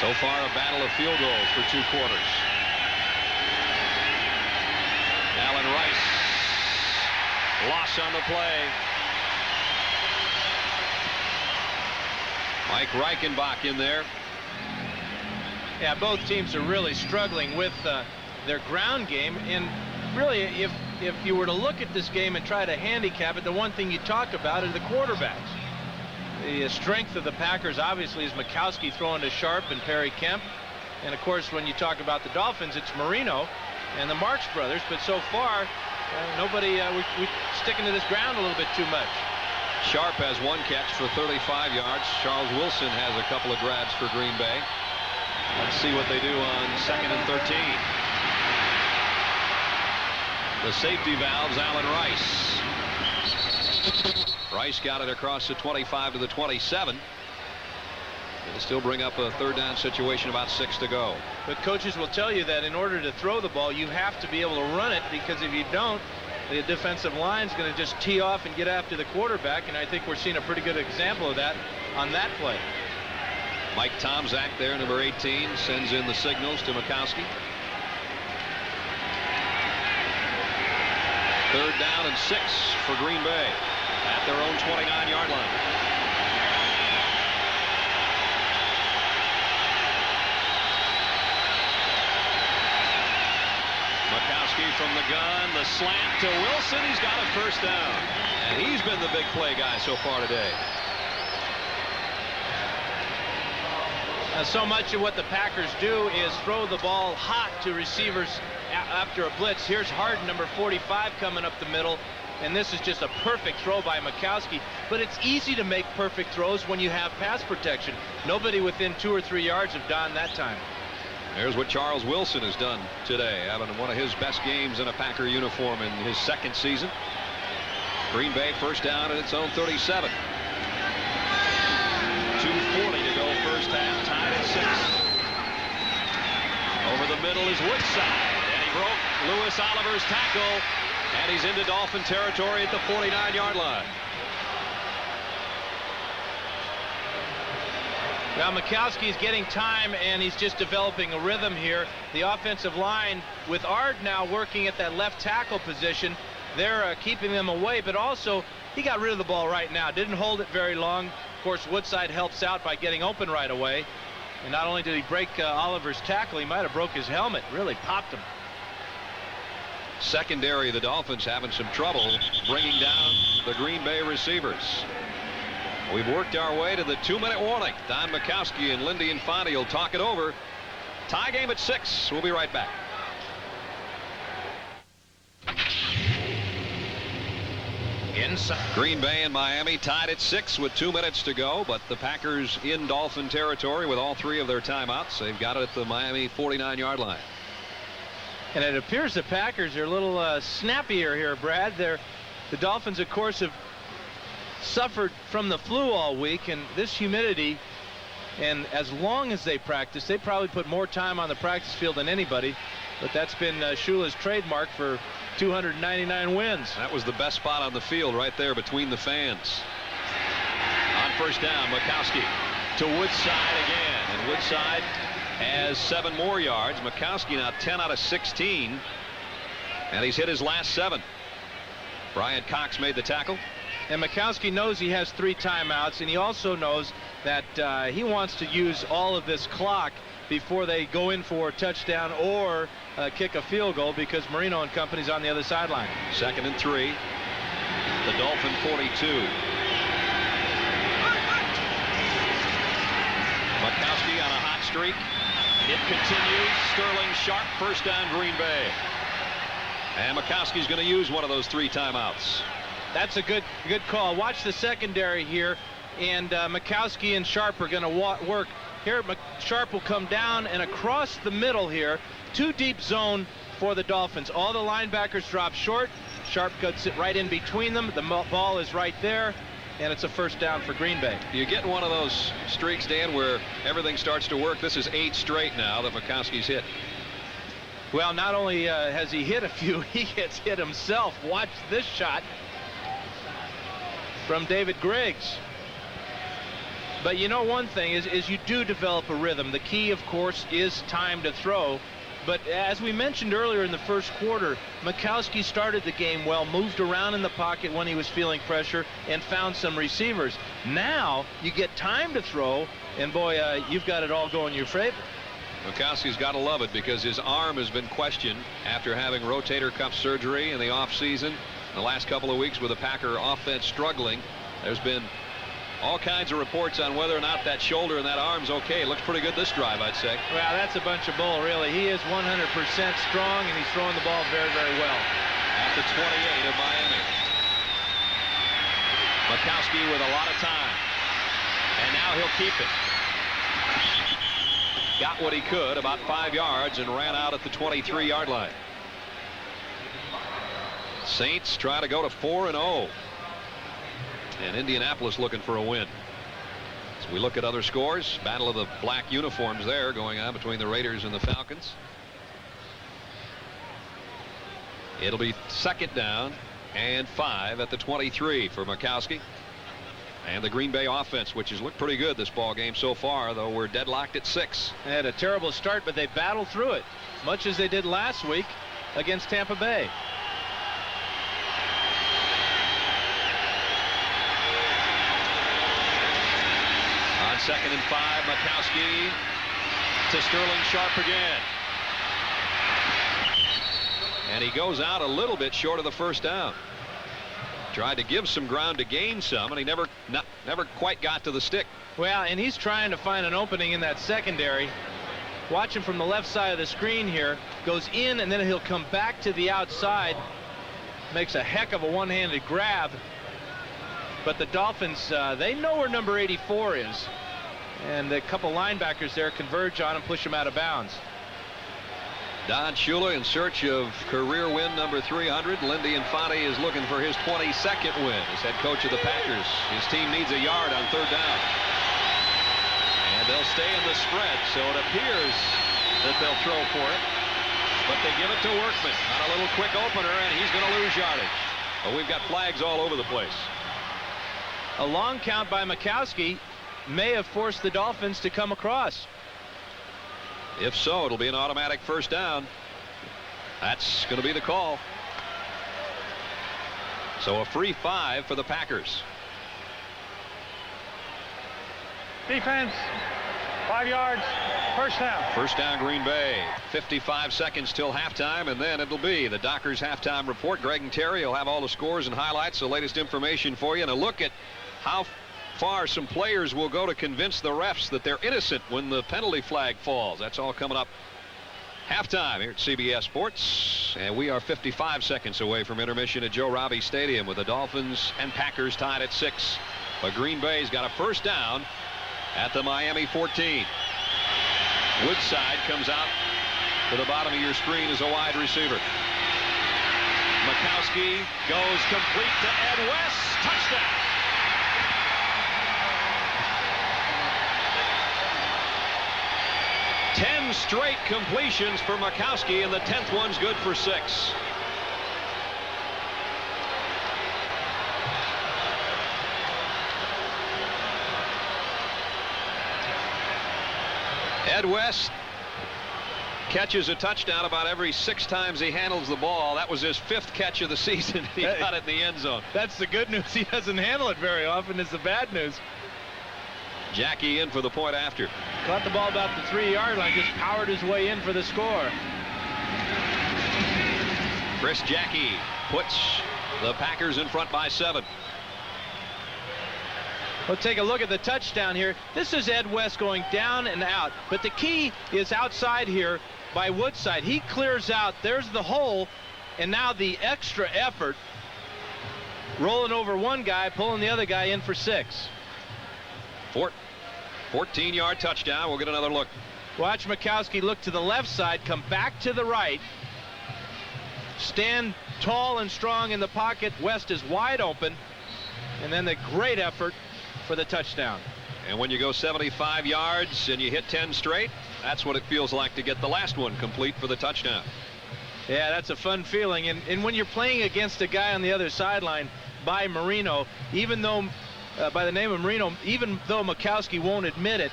So far, a battle of field goals for 2 quarters. Allen Rice, loss on the play. Mike Reichenbach in there. Yeah, both teams are really struggling with their ground game, and really, if you were to look at this game and try to handicap it, the one thing you talk about is the quarterbacks. The strength of the Packers obviously is Mikowski throwing to Sharp and Perry Kemp. And of course, when you talk about the Dolphins, it's Marino and the Marks brothers. But so far, nobody, we're sticking to this ground a little bit too much. Sharp has one catch for 35 yards. Charles Wilson has a couple of grabs for Green Bay. Let's see what they do on 2nd and 13. The safety valves, Allen Rice. Rice got it across the 25 to the 27. It'll still bring up a 3rd down situation, about 6 to go. But coaches will tell you that in order to throw the ball, you have to be able to run it, because if you don't, the defensive line is going to just tee off and get after the quarterback, and I think we're seeing a pretty good example of that on that play. Mike Tomczak there, number 18, sends in the signals to Mikowski. 3rd down and 6 for Green Bay at their own 29-yard line. Mikowski from the gun, the slant to Wilson. He's got a 1st down, and he's been the big play guy so far today. So much of what the Packers do is throw the ball hot to receivers after a blitz. Here's Harden, number 45, coming up the middle, and this is just a perfect throw by Mikowski. But it's easy to make perfect throws when you have pass protection. Nobody within 2 or 3 yards of Don that time. There's what Charles Wilson has done today, having one of his best games in a Packer uniform in his 2nd season. Green Bay 1st down at its own 37. 2:40 to go 1st half, tied at 6. Over the middle is Woodside, and he broke Lewis Oliver's tackle, and he's into Dolphin territory at the 49-yard line. Now Mikowski's getting time, and he's just developing a rhythm here. The offensive line, with Ard now working at that left tackle position, they're keeping them away, but also he got rid of the ball right now. Didn't hold it very long. Of course, Woodside helps out by getting open right away. And not only did he break Oliver's tackle, he might have broke his helmet. Really popped him. Secondary, the Dolphins having some trouble bringing down the Green Bay receivers. We've worked our way to the 2-minute warning. Don Mikowski and Lindy Infante will talk it over. Tie game at 6. We'll be right back. Inside. Green Bay and Miami tied at 6 with 2 minutes to go, but the Packers in Dolphin territory with all 3 of their timeouts. They've got it at the Miami 49-yard line. And it appears the Packers are a little snappier here, Brad. The Dolphins, of course, have suffered from the flu all week, and this humidity, and as long as they practice, they probably put more time on the practice field than anybody. But that's been Shula's trademark for 299 wins. That was the best spot on the field right there between the fans. On 1st down, Mikowski to Woodside again, and Woodside has 7 more yards. Mikowski now 10 out of 16, and he's hit his last 7. Brian Cox made the tackle. And Mikowski knows he has 3 timeouts, and he also knows that he wants to use all of this clock before they go in for a touchdown or kick a field goal, because Marino and company's on the other sideline. 2nd and 3. The Dolphin 42. Mikowski on a hot streak. It continues. Sterling Sharp, 1st down, Green Bay. And Mikowski's going to use one of those 3 timeouts. That's a good call. Watch the secondary here, and Mikowski and Sharp are going to work. Here, Sharp will come down and across the middle here. 2 deep zone for the Dolphins. All the linebackers drop short. Sharp cuts it right in between them. The ball is right there, and it's a 1st down for Green Bay. You get one of those streaks, Dan, where everything starts to work. This is 8 straight now that Mikowski's hit. Well, not only has he hit a few, he gets hit himself. Watch this shot from David Griggs. But you know, one thing is you do develop a rhythm. The key, of course, is time to throw. But as we mentioned earlier in the 1st quarter, Mikowski started the game well, moved around in the pocket when he was feeling pressure, and found some receivers. Now you get time to throw, and boy, you've got it all going in your favor. Mikowski's got to love it because his arm has been questioned after having rotator cuff surgery in the offseason. The last couple of weeks with the Packer offense struggling, there's been all kinds of reports on whether or not that shoulder and that arm's okay. It looks pretty good this drive, I'd say. Well, that's a bunch of bull, really. He is 100% strong, and he's throwing the ball very, very well. At the 28 of Miami. Mikowski with a lot of time. And now he'll keep it. Got what he could, about 5 yards, and ran out at the 23-yard line. Saints try to go to 4-0. And Indianapolis looking for a win. As we look at other scores, battle of the black uniforms there going on between the Raiders and the Falcons. It'll be 2nd down and 5 at the 23 for Mikowski. And the Green Bay offense, which has looked pretty good this ball game so far, though we're deadlocked at 6. They had a terrible start, but they battled through it, much as they did last week against Tampa Bay. On 2nd and 5, Mikowski to Sterling Sharp again. And he goes out a little bit short of the 1st down. Tried to give some ground to gain some, and he never quite got to the stick. Well, and he's trying to find an opening in that secondary. Watch him from the left side of the screen here. Goes in, and then he'll come back to the outside. Makes a heck of a one-handed grab. But the Dolphins, they know where number 84 is. And a couple linebackers there converge on him, push him out of bounds. Don Shula in search of career win number 300. Lindy Infante is looking for his 22nd win as head coach of the Packers. His team needs a yard on 3rd down. And they'll stay in the spread, so it appears that they'll throw for it. But they give it to Workman on a little quick opener, and he's going to lose yardage. But we've got flags all over the place. A long count by Mikowski may have forced the Dolphins to come across. If so, it'll be an automatic 1st down. That's going to be the call. So a free 5 for the Packers. Defense, 5 yards, 1st down. 1st down, Green Bay. 55 seconds till halftime, and then it'll be the Dockers halftime report. Greg and Terry will have all the scores and highlights, the latest information for you, and a look at how far some players will go to convince the refs that they're innocent when the penalty flag falls. That's all coming up halftime here at CBS Sports, and we are 55 seconds away from intermission at Joe Robbie Stadium with the Dolphins and Packers tied at 6. But Green Bay's got a 1st down at the Miami 14. Woodside comes out to the bottom of your screen as a wide receiver. Mikowski goes complete to Ed West. Touchdown. Ten straight completions for Mikowski, and the 10th one's good for 6. Ed West catches a touchdown about every 6 times he handles the ball. That was his 5th catch of the season. He got it in the end zone. That's the good news. He doesn't handle it very often. It's the bad news. Jackie in for the point after. Caught the ball about the 3-yard line, just powered his way in for the score. Chris Jackie puts the Packers in front by 7. We'll take a look at the touchdown here. This is Ed West going down and out, but the key is outside here by Woodside. He clears out. There's the hole, and now the extra effort, rolling over one guy, pulling the other guy in for 6. 14-yard touchdown. We'll get another look. Watch Mikowski look to the left side, come back to the right, stand tall and strong in the pocket. West is wide open, and then the great effort for the touchdown. And when you go 75 yards and you hit 10 straight, that's what it feels like to get the last one complete for the touchdown. Yeah, that's a fun feeling. And when you're playing against a guy on the other sideline by Marino, even though by the name of Marino, even though Mikowski won't admit it,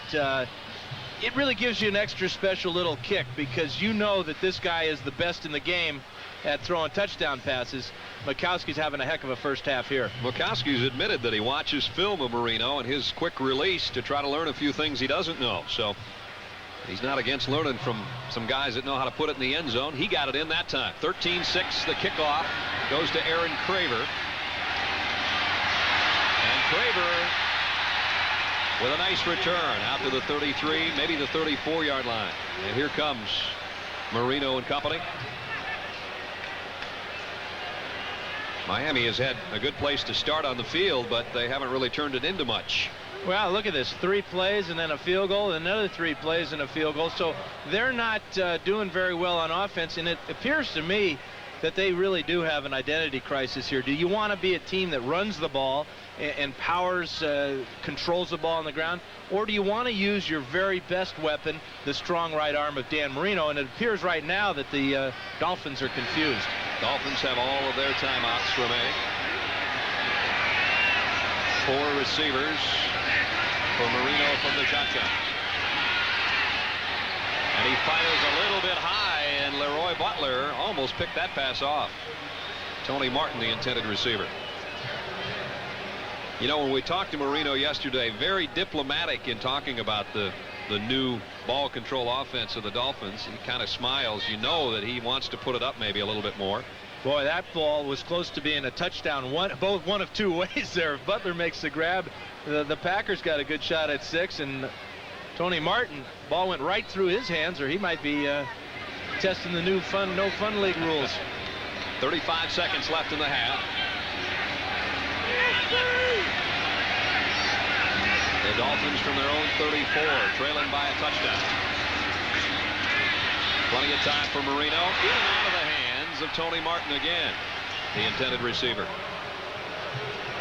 it really gives you an extra special little kick, because you know that this guy is the best in the game at throwing touchdown passes. Mikowski's having a heck of a first half here. Mikowski's admitted that he watches film of Marino and his quick release to try to learn a few things he doesn't know. So He's not against learning from some guys that know how to put it in the end zone. He got it in that time. 13-6 the kickoff goes to Aaron Craver. And Craver with a nice return out to the 33, maybe the 34-yard line. And here comes Marino and company. Miami has had a good place to start on the field, but they haven't really turned it into much. Well, look at this. 3 plays and then a field goal, and another 3 plays and a field goal. So they're not doing very well on offense, and it appears to me that they really do have an identity crisis here. Do you want to be a team that runs the ball and powers, controls the ball on the ground, or do you want to use your very best weapon, the strong right arm of Dan Marino? And it appears right now that the Dolphins are confused. Dolphins have all of their timeouts remaining. 4 receivers for Marino from the shotgun. And he fires a little bit high, and Leroy Butler almost picked that pass off. Tony Martin, the intended receiver. You know, when we talked to Marino yesterday, very diplomatic in talking about the new ball control offense of the Dolphins. He kind of smiles. You know that he wants to put it up maybe a little bit more. Boy, that ball was close to being a touchdown. One of 2 ways there. If Butler makes the grab, the Packers got a good shot at 6, and Tony Martin, ball went right through his hands, or he might be testing the new no fun league rules. 35 seconds left in the half. The Dolphins from their own 34, trailing by a touchdown. Plenty of time for Marino. In and out of the hands of Tony Martin again, the intended receiver.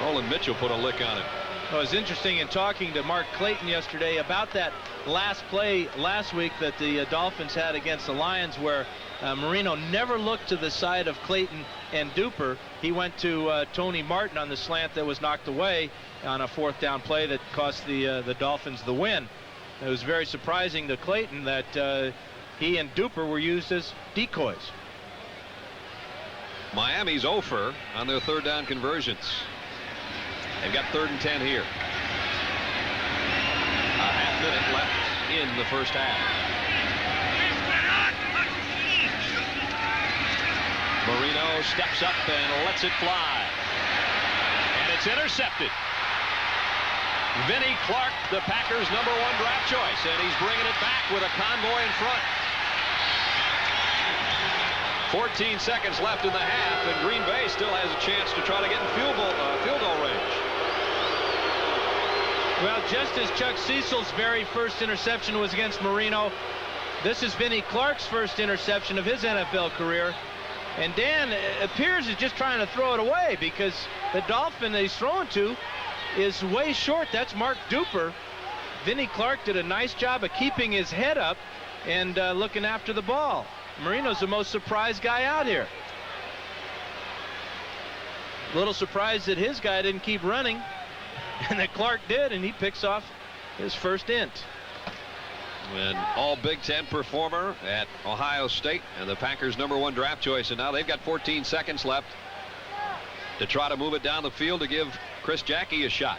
Roland Mitchell put a lick on it. Well, it was interesting in talking to Mark Clayton yesterday about that last play last week that the Dolphins had against the Lions, where Marino never looked to the side of Clayton and Duper. He went to Tony Martin on the slant that was knocked away on a 4th down play that cost the Dolphins the win. It was very surprising to Clayton that he and Duper were used as decoys. Miami's 0 on their 3rd down conversions. They've got 3rd and 10 here. A half minute left in the first half. Marino steps up and lets it fly. And it's intercepted. Vinnie Clark, the Packers' #1 draft choice, and he's bringing it back with a convoy in front. 14 seconds left in the half, and Green Bay still has a chance to try to get in field goal range. Well, just as Chuck Cecil's very first interception was against Marino, this is Vinnie Clark's first interception of his NFL career. And Dan appears is just trying to throw it away because the Dolphin that he's throwing to is way short. That's Mark Duper. Vinnie Clark did a nice job of keeping his head up and looking after the ball. Marino's the most surprised guy out here. A little surprised that his guy didn't keep running, and that Clark did, and he picks off his first int. An all Big Ten performer at Ohio State and the Packers' #1 draft choice, and now they've got 14 seconds left to try to move it down the field to give Chris Jackie a shot.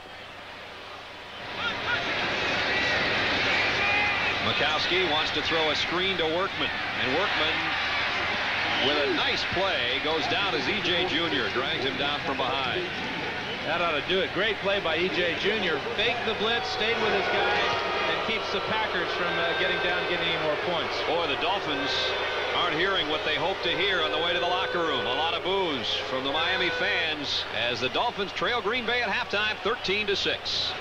Mikowski wants to throw a screen to Workman, and Workman, with a nice play, goes down as E.J. Jr. drags him down from behind. That ought to do it. Great play by E.J. Jr. Faked the blitz, stayed with his guy, and keeps the Packers from getting down and getting any more points. Boy, the Dolphins aren't hearing what they hope to hear on the way to the locker room. A lot of boos from the Miami fans as the Dolphins trail Green Bay at halftime, 13-6.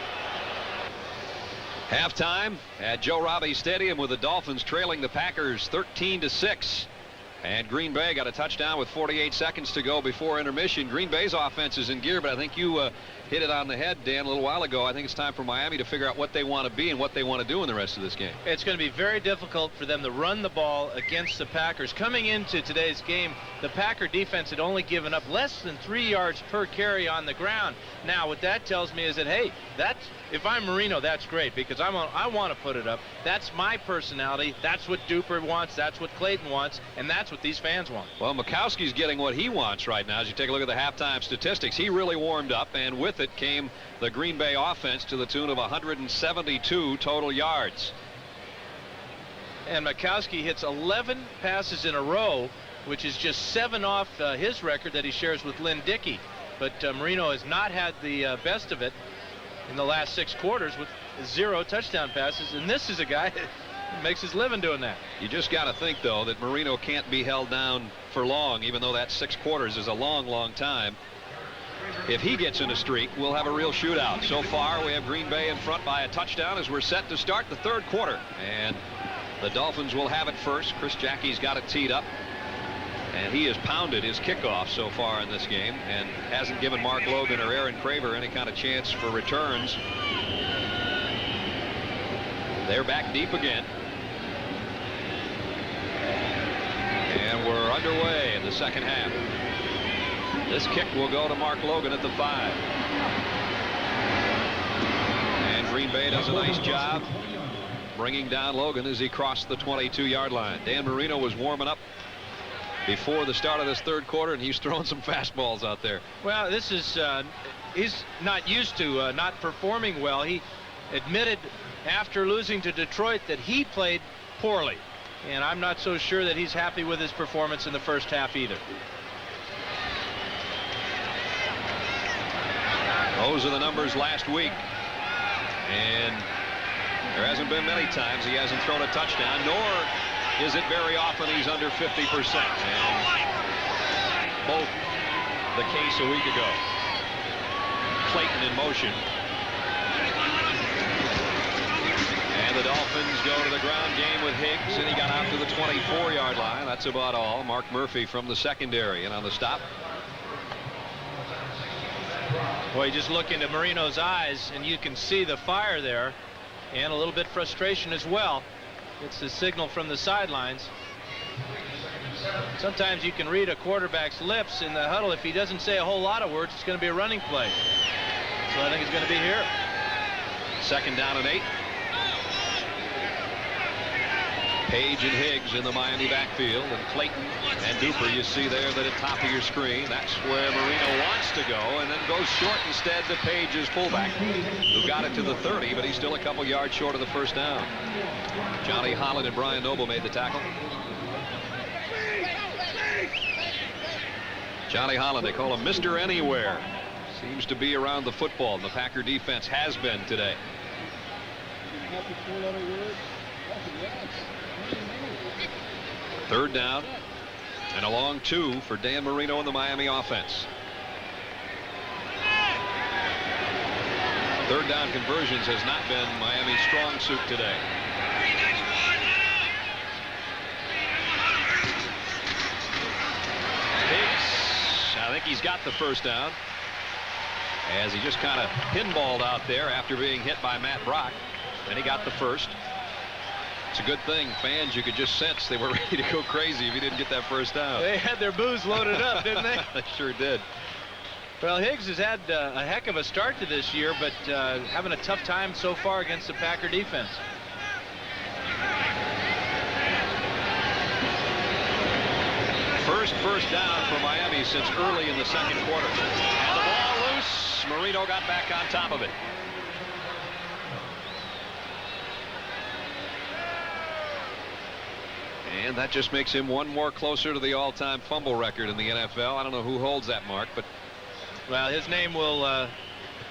Halftime at Joe Robbie Stadium with the Dolphins trailing the Packers 13-6. And Green Bay got a touchdown with 48 seconds to go before intermission. Green Bay's offense is in gear, but I think you hit it on the head, Dan, a little while ago. I think it's time for Miami to figure out what they want to be and what they want to do in the rest of this game. It's going to be very difficult for them to run the ball against the Packers. Coming into today's game, the Packer defense had only given up less than 3 yards per carry on the ground. Now, what that tells me is that, hey, if I'm Marino, that's great because I want to put it up. That's my personality. That's what Duper wants. That's what Clayton wants. And that's what these fans want. Well, Mikowski's getting what he wants right now. As you take a look at the halftime statistics, he really warmed up, and with it came the Green Bay offense to the tune of 172 total yards. And Mikowski hits 11 passes in a row, which is just 7 off his record that he shares with Lynn Dickey. But Marino has not had the best of it in the last 6 quarters with 0 touchdown passes. And this is a guy that makes his living doing that. You just got to think, though, that Marino can't be held down for long, even though that 6 quarters is a long, long time. If he gets in a streak, we'll have a real shootout. So far, we have Green Bay in front by a touchdown as we're set to start the 3rd quarter. And the Dolphins will have it first. Chris Jackie's got it teed up. And he has pounded his kickoff so far in this game and hasn't given Mark Logan or Aaron Craver any kind of chance for returns. They're back deep again. And we're underway in the 2nd half. This kick will go to Mark Logan at the 5. And Green Bay does a nice job bringing down Logan as he crossed the 22-yard line. Dan Marino was warming up before the start of this 3rd quarter, and he's throwing some fastballs out there. Well, this is he's not used to not performing well. He admitted after losing to Detroit that he played poorly, and I'm not so sure that he's happy with his performance in the 1st half either. Those are the numbers last week, and there hasn't been many times he hasn't thrown a touchdown, nor is it very often he's under 50%. And both the case a week ago. Clayton in motion. And the Dolphins go to the ground game with Higgs, and he got out to the 24-yard line. That's about all. Mark Murphy from the secondary, and on the stop. Well, you just look into Marino's eyes, and you can see the fire there, and a little bit frustration as well. It's the signal from the sidelines. Sometimes you can read a quarterback's lips in the huddle. If he doesn't say a whole lot of words, it's going to be a running play. So I think it's going to be here. 2nd down and 8. Page and Higgs in the Miami backfield, and Clayton and Duper, you see there that at top of your screen. That's where Marino wants to go, and then goes short instead to Page's fullback, who got it to the 30, but he's still a couple yards short of the 1st down. Johnny Holland and Brian Noble made the tackle. Johnny Holland, they call him Mr. Anywhere. Seems to be around the football, and the Packer defense has been today. 3rd down and a long 2 for Dan Marino and the Miami offense. 3rd down conversions has not been Miami's strong suit today. Higgs, I think he's got the 1st down, as he just kind of pinballed out there after being hit by Matt Brock. Then he got the 1st. It's a good thing. Fans, you could just sense they were ready to go crazy if he didn't get that 1st down. They had their booze loaded up, didn't they? They sure did. Well, Higgs has had a heck of a start to this year, but having a tough time so far against the Packer defense. First down for Miami since early in the 2nd quarter. And the ball loose. Marino got back on top of it. And that just makes him one more closer to the all-time fumble record in the NFL. I don't know who holds that mark, but well, his name will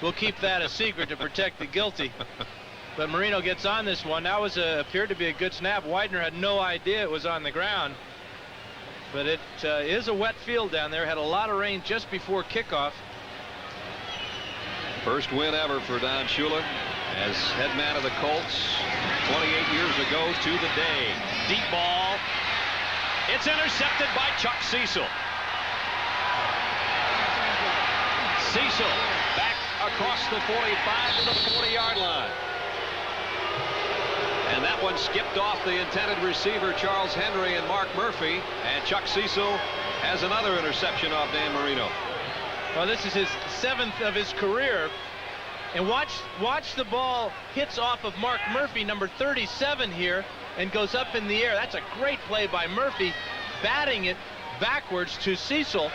we'll keep that a secret to protect the guilty. But Marino gets on this one. That was appeared to be a good snap. Widener had no idea it was on the ground. But it is a wet field down there. Had a lot of rain just before kickoff. First win ever for Don Shula as head man of the Colts 28 years ago to the day. Deep ball. It's intercepted by Chuck Cecil. Cecil back across the 45 to the 40-yard line. And that one skipped off the intended receiver, Charles Henry and Mark Murphy. And Chuck Cecil has another interception off Dan Marino. Well, this is his 7th of his career. And watch the ball hits off of Mark Murphy, number 37 here, and goes up in the air. That's a great play by Murphy, batting it backwards to Cecil.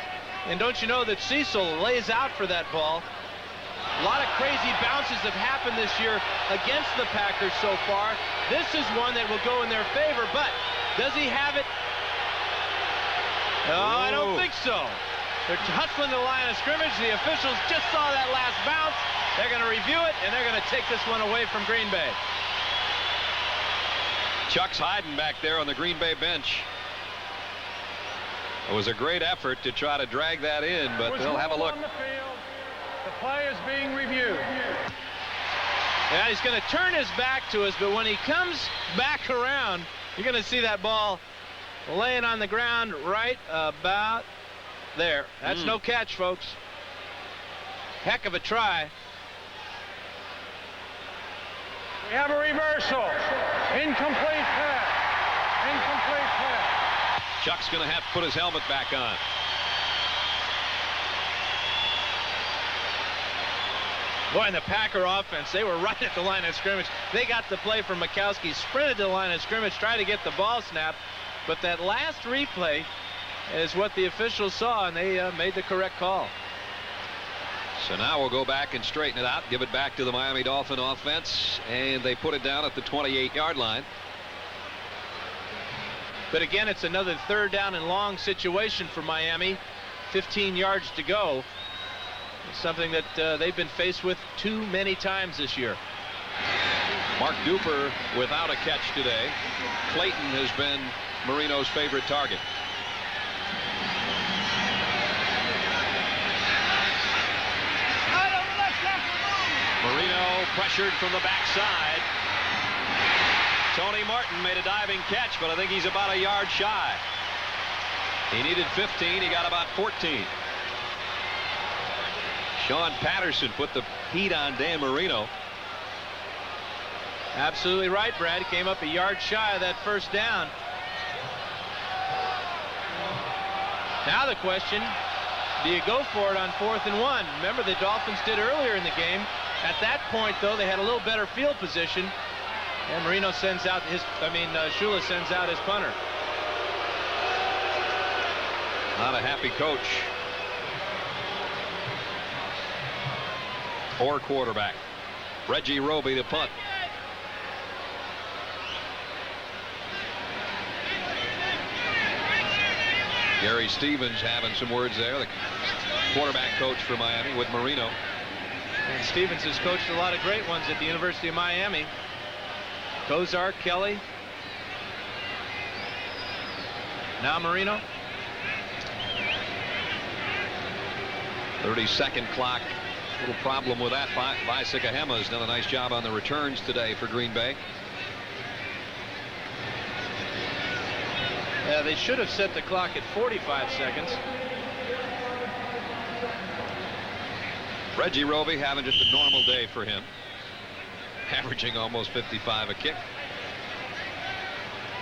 And don't you know that Cecil lays out for that ball A lot of crazy bounces have happened this year against the Packers so far. This is one that will go in their favor, but does he have it? No, I don't think so. They're hustling the line of scrimmage. The officials just saw that last bounce. They're going to review it, and they're going to take this one away from Green Bay. Chuck's hiding back there on the Green Bay bench. It was a great effort to try to drag that in, but they'll have a look. The play is being reviewed. Yeah, he's going to turn his back to us, but when he comes back around, you're going to see that ball laying on the ground right about there. That's no catch, folks. Heck of a try. We have a reversal. Incomplete pass. Incomplete pass. Chuck's going to have to put his helmet back on. Boy, in the Packer offense, they were right at the line of scrimmage. They got the play from Mikowski, sprinted to the line of scrimmage, tried to get the ball snapped. But that last replay is what the officials saw, and they made the correct call. So now we'll go back and straighten it out, give it back to the Miami Dolphin offense, and they put it down at the 28-yard line. But again, it's another third down and long situation for Miami. 15 yards to go. Something that they've been faced with too many times this year. Mark Duper without a catch today. Clayton has been Marino's favorite target. Marino pressured from the backside. Tony Martin made a diving catch, but I think he's about a yard shy. He needed 15. He got about 14. Sean Patterson put the heat on Dan Marino. Absolutely right, Brad. He came up a yard shy of that first down. Now the question, do you go for it on 4th and 1? Remember, the Dolphins did earlier in the game. At that point, though, they had a little better field position. And Marino sends out Shula sends out his punter. Not a happy coach or quarterback. Reggie Roby to punt. Gary Stevens having some words there, the quarterback coach for Miami, with Marino. And Stevens has coached a lot of great ones at the University of Miami. Kozar, Kelly. Now Marino. 30-second clock. Little problem with that. Visekahema has done a nice job on the returns today for Green Bay. Yeah, they should have set the clock at 45 seconds. Reggie Roby having just a normal day for him. Averaging almost 55 a kick.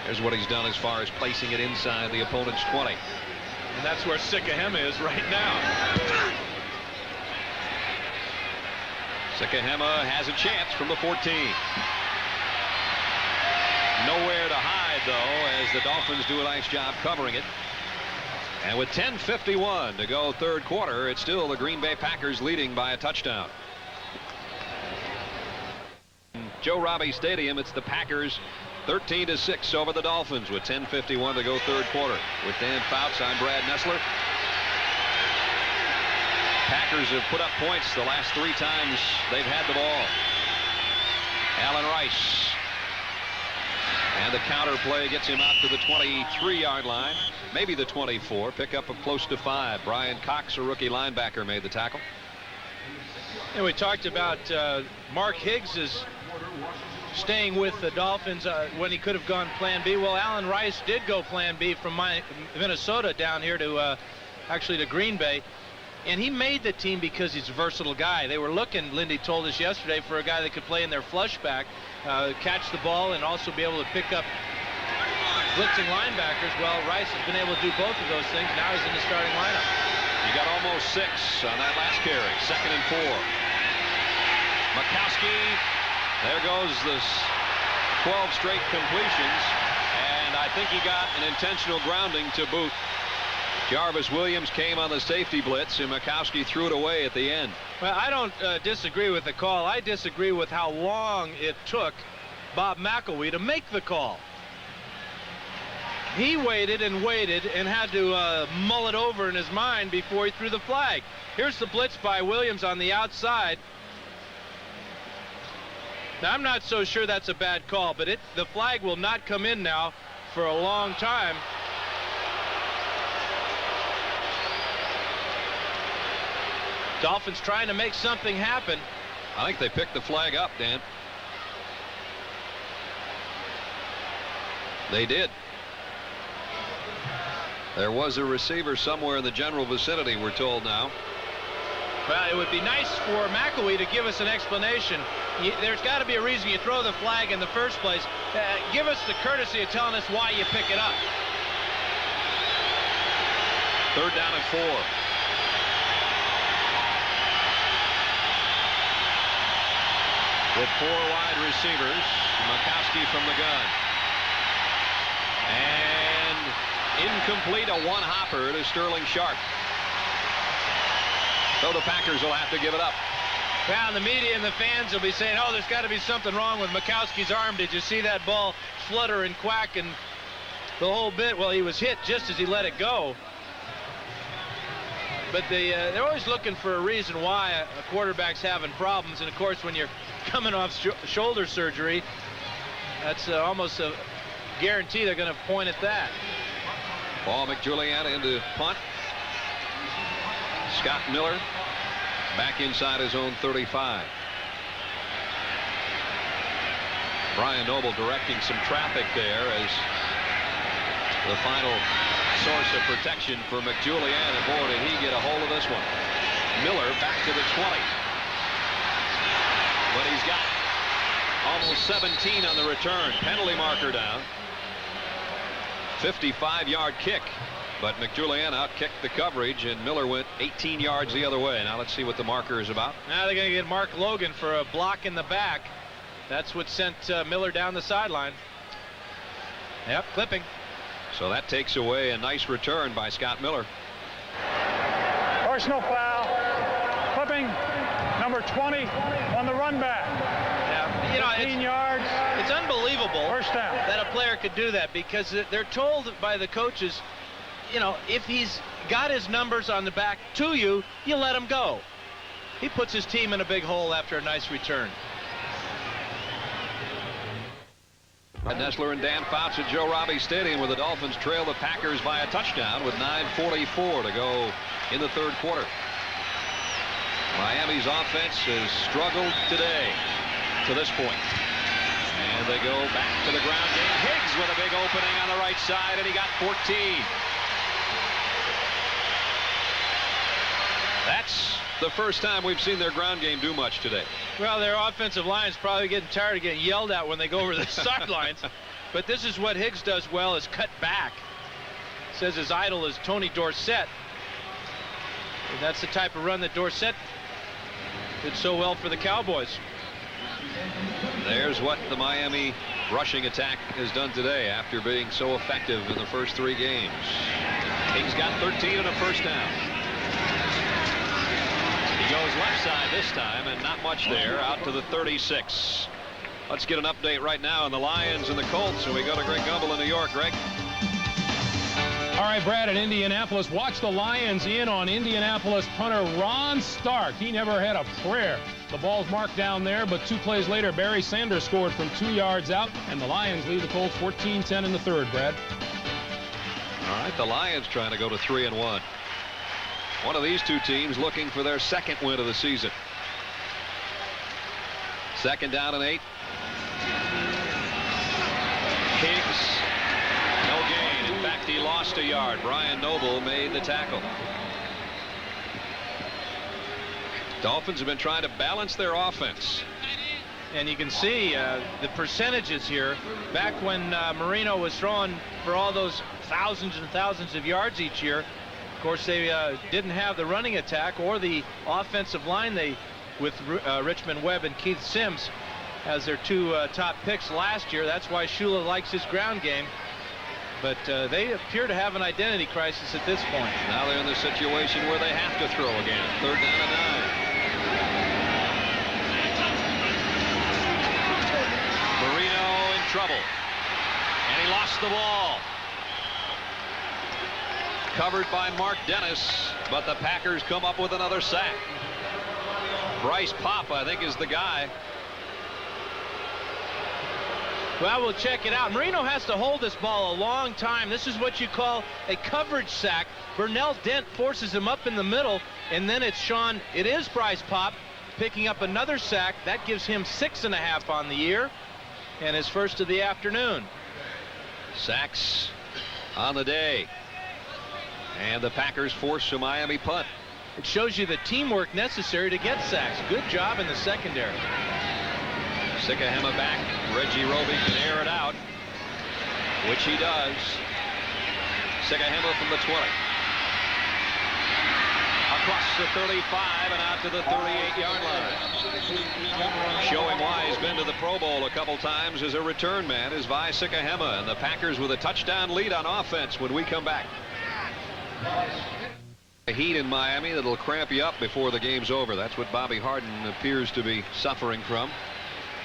Here's what he's done as far as placing it inside the opponent's 20. And that's where Sikahema is right now. Sikahema has a chance from the 14. Nowhere to hide, though, as the Dolphins do a nice job covering it. And with 10:51 to go third quarter, it's still the Green Bay Packers leading by a touchdown. Joe Robbie Stadium, it's the Packers 13-6 over the Dolphins with 10:51 to go third quarter. With Dan Fouts, I'm Brad Nessler. Packers have put up points the last 3 times they've had the ball. Allen Rice. And the counter play gets him out to the 23-yard line, maybe the 24. Pick up of close to 5. Brian Cox, a rookie linebacker, made the tackle. And we talked about Mark Higgs is staying with the Dolphins when he could have gone plan B. Well, Allen Rice did go plan B from Minnesota down here to actually to Green Bay. And he made the team because he's a versatile guy. They were looking, Lindy told us yesterday, for a guy that could play in their flushback, catch the ball, and also be able to pick up blitzing linebackers. Well, Rice has been able to do both of those things. Now he's in the starting lineup. He got almost 6 on that last carry. 2nd and 4. Mikowski. There goes this 12 straight completions. And I think he got an intentional grounding to boot. Jarvis Williams came on the safety blitz, and Mikowski threw it away at the end. Well, I don't disagree with the call. I disagree with how long it took Bob McElwee to make the call. He waited and waited and had to mull it over in his mind before he threw the flag. Here's the blitz by Williams on the outside. Now, I'm not so sure that's a bad call, but the flag will not come in now for a long time. Dolphins trying to make something happen. I think they picked the flag up, Dan. They did. There was a receiver somewhere in the general vicinity, we're told now. Well, it would be nice for McElwee to give us an explanation. There's got to be a reason you throw the flag in the first place. Give us the courtesy of telling us why you pick it up. 3rd down and 4. With 4 wide receivers, Mikowski from the gun. And incomplete, a one-hopper to Sterling Sharp. So the Packers will have to give it up. Well, the media and the fans will be saying, oh, there's got to be something wrong with Mikowski's arm. Did you see that ball flutter and quack and the whole bit? Well, he was hit just as he let it go. But they're always looking for a reason why a quarterback's having problems. And, of course, when you're coming off shoulder surgery, that's almost a guarantee they're going to point at that. Paul McJulian into punt. Scott Miller back inside his own 35. Brian Noble directing some traffic there as the final source of protection for McJulian, and boy, did he get a hold of this one. Miller back to the 20. But he's got almost 17 on the return. Penalty marker down. 55-yard kick. But McJulian outkicked the coverage, and Miller went 18 yards the other way. Now let's see what the marker is about. Now they're going to get Mark Logan for a block in the back. That's what sent Miller down the sideline. Yep, clipping. So that takes away a nice return by Scott Miller. Personal foul. Clipping. Number 20 on the run back. Yeah, you know, 15 yards. It's unbelievable First down. that a player could do that, because they're told by the coaches, you know, if he's got his numbers on the back to you, you let him go. He puts his team in a big hole after a nice return. Nessler and Dan Fouts at Joe Robbie Stadium, where the Dolphins trail the Packers by a touchdown with 9:44 to go in the 3rd quarter. Miami's offense has struggled today to this point. And they go back to the ground game. Higgs with a big opening on the right side, and he got 14. That's the first time we've seen their ground game do much today. Well, their offensive line's probably getting tired of getting yelled at when they go over the sidelines. But this is what Higgs does well, is cut back. Says his idol is Tony Dorsett. And that's the type of run that Dorsett did so well for the Cowboys. There's what the Miami rushing attack has done today after being so effective in the first 3 games. Higgs got 13 and a first down. He goes left side this time, and not much there, out to the 36. Let's get an update right now on the Lions and the Colts, so we go to Greg Gumbel in New York. Greg. All right, Brad, in Indianapolis, watch the Lions in on Indianapolis punter Ron Stark. He never had a prayer. The ball's marked down there, but 2 plays later, Barry Sanders scored from 2 yards out, and the Lions lead the Colts 14-10 in the 3rd, Brad. All right, the Lions trying to go to 3-1. One of these 2 teams looking for their 2nd win of the season. 2nd down and 8. Higgs, no gain. In fact, he lost a yard. Brian Noble made the tackle. Dolphins have been trying to balance their offense. And you can see the percentages here. Back when Marino was throwing for all those thousands and thousands of yards each year, of course, they didn't have the running attack or the offensive line with Richmond Webb and Keith Sims as their 2 top picks last year. That's why Shula likes his ground game. but they appear to have an identity crisis at this point. Now they're in the situation where they have to throw again. 3rd down and 9. Marino in trouble, and he lost the ball. Covered by Mark Dennis, but the Packers come up with another sack. Bryce Pop, I think, is the guy. Well, we'll check it out. Marino has to hold this ball a long time. This is what you call a coverage sack. Burnell Dent forces him up in the middle, and then it is Bryce Pop picking up another sack. That gives him 6.5 on the year, and his first of the afternoon. Sacks on the day, and the Packers force a Miami punt. It shows you the teamwork necessary to get sacks. Good job in the secondary. Sikahema back. Reggie Roby can air it out, which he does. Sikahema from the 20. Across the 35 and out to the 38-yard line. Showing why he's been to the Pro Bowl a couple times as a return man is Vi Sikahema, and the Packers with a touchdown lead on offense when we come back. A heat in Miami that'll cramp you up before the game's over. That's what Bobby Harden appears to be suffering from.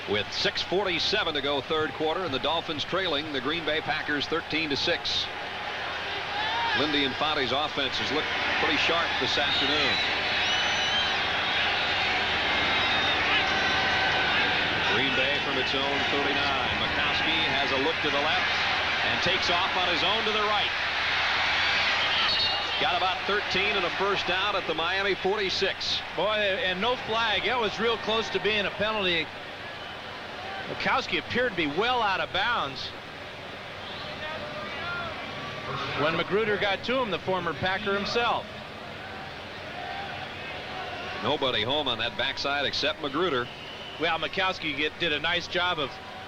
With 6:47 to go, 3rd quarter, and the Dolphins trailing the Green Bay Packers 13-6. Lindy Infante's offense has looked pretty sharp this afternoon. Green Bay from its own 39. Mikowski has a look to the left and takes off on his own to the right. Got about 13 and a first down at the Miami 46. Boy, and no flag. That was real close to being a penalty. Mikowski appeared to be well out of bounds when Magruder got to him, the former Packer himself. Nobody home on that backside except Magruder. Well, Mikowski did a nice job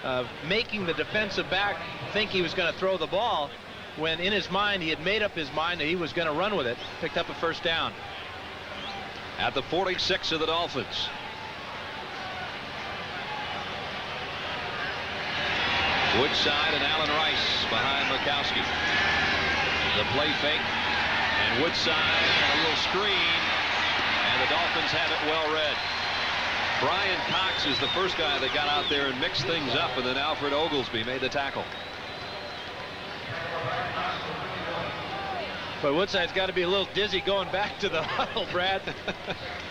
of making the defensive back think he was going to throw the ball, when in his mind he had made up his mind that he was going to run with it. Picked up a first down. At the 46 of the Dolphins. Woodside and Allen Rice behind Mikowski. The play fake, and Woodside and a little screen, and the Dolphins have it well read. Brian Cox is the first guy that got out there and mixed things up, and then Alfred Oglesby made the tackle. But Woodside's got to be a little dizzy going back to the huddle, Brad.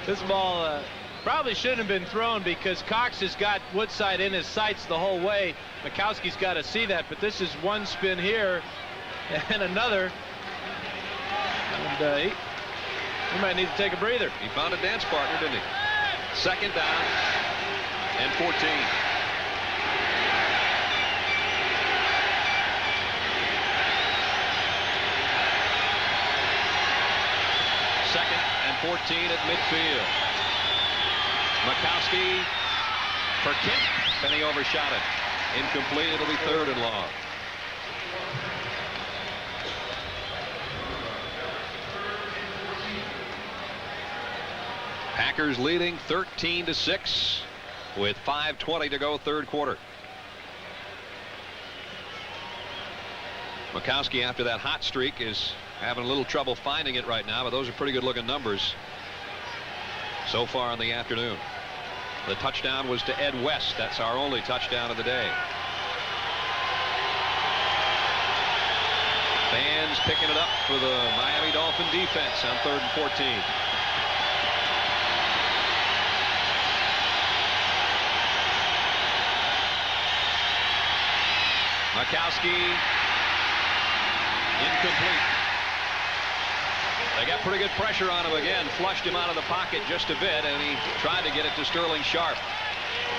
This ball probably shouldn't have been thrown because Cox has got Woodside in his sights the whole way. Mikowski's got to see that, but this is one spin here and another. And he might need to take a breather. He found a dance partner, didn't he? 2nd down and 14. Second and 14 at midfield. Mikowski for Kent, and he overshot it. Incomplete. It'll be 3rd and long. Packers leading 13-6 with 5:20 to go, 3rd quarter. Mikowski, after that hot streak, is having a little trouble finding it right now, but those are pretty good looking numbers so far in the afternoon. The touchdown was to Ed West. That's our only touchdown of the day. Fans picking it up for the Miami Dolphin defense on 3rd and 14. Mikowski incomplete. They got pretty good pressure on him again, flushed him out of the pocket just a bit, and he tried to get it to Sterling Sharp.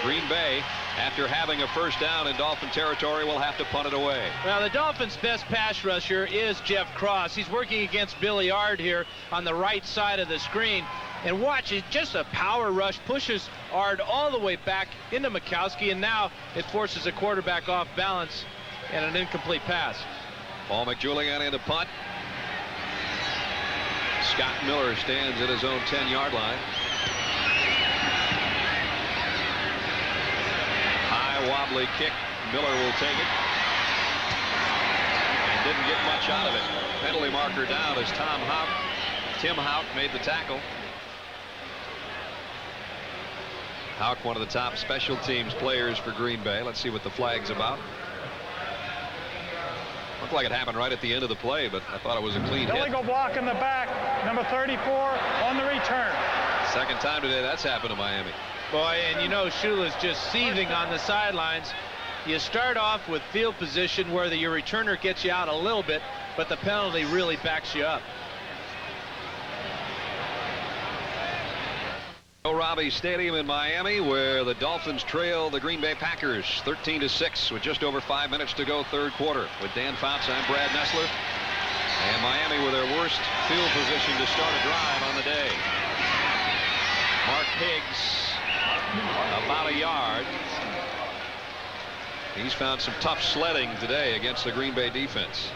Green Bay, after having a first down in Dolphin territory, will have to punt it away. Well, the Dolphins' best pass rusher is Jeff Cross. He's working against Billy Ard here on the right side of the screen. And watch, it's just a power rush, pushes Ard all the way back into Mikowski, and now it forces a quarterback off balance and an incomplete pass. Paul McJulian to punt. Scott Miller stands at his own 10-yard line. High wobbly kick. Miller will take it. And didn't get much out of it. Penalty marker down as Tim Houck made the tackle. Houck, one of the top special teams players for Green Bay. Let's see what the flag's about. Looked like it happened right at the end of the play, but I thought it was a clean hit. Illegal block in the back, number 34 on the return. Second time today that's happened to Miami. Boy, and you know Shula's just seething on the sidelines. You start off with field position where your returner gets you out a little bit, but the penalty really backs you up. Robbie Stadium in Miami, where the Dolphins trail the Green Bay Packers 13-6 with just over 5 minutes to go, third quarter. With Dan Fouts, I'm Brad Nessler. And Miami with their worst field position to start a drive on the day. Mark Higgs about a yard. He's found some tough sledding today against the Green Bay defense.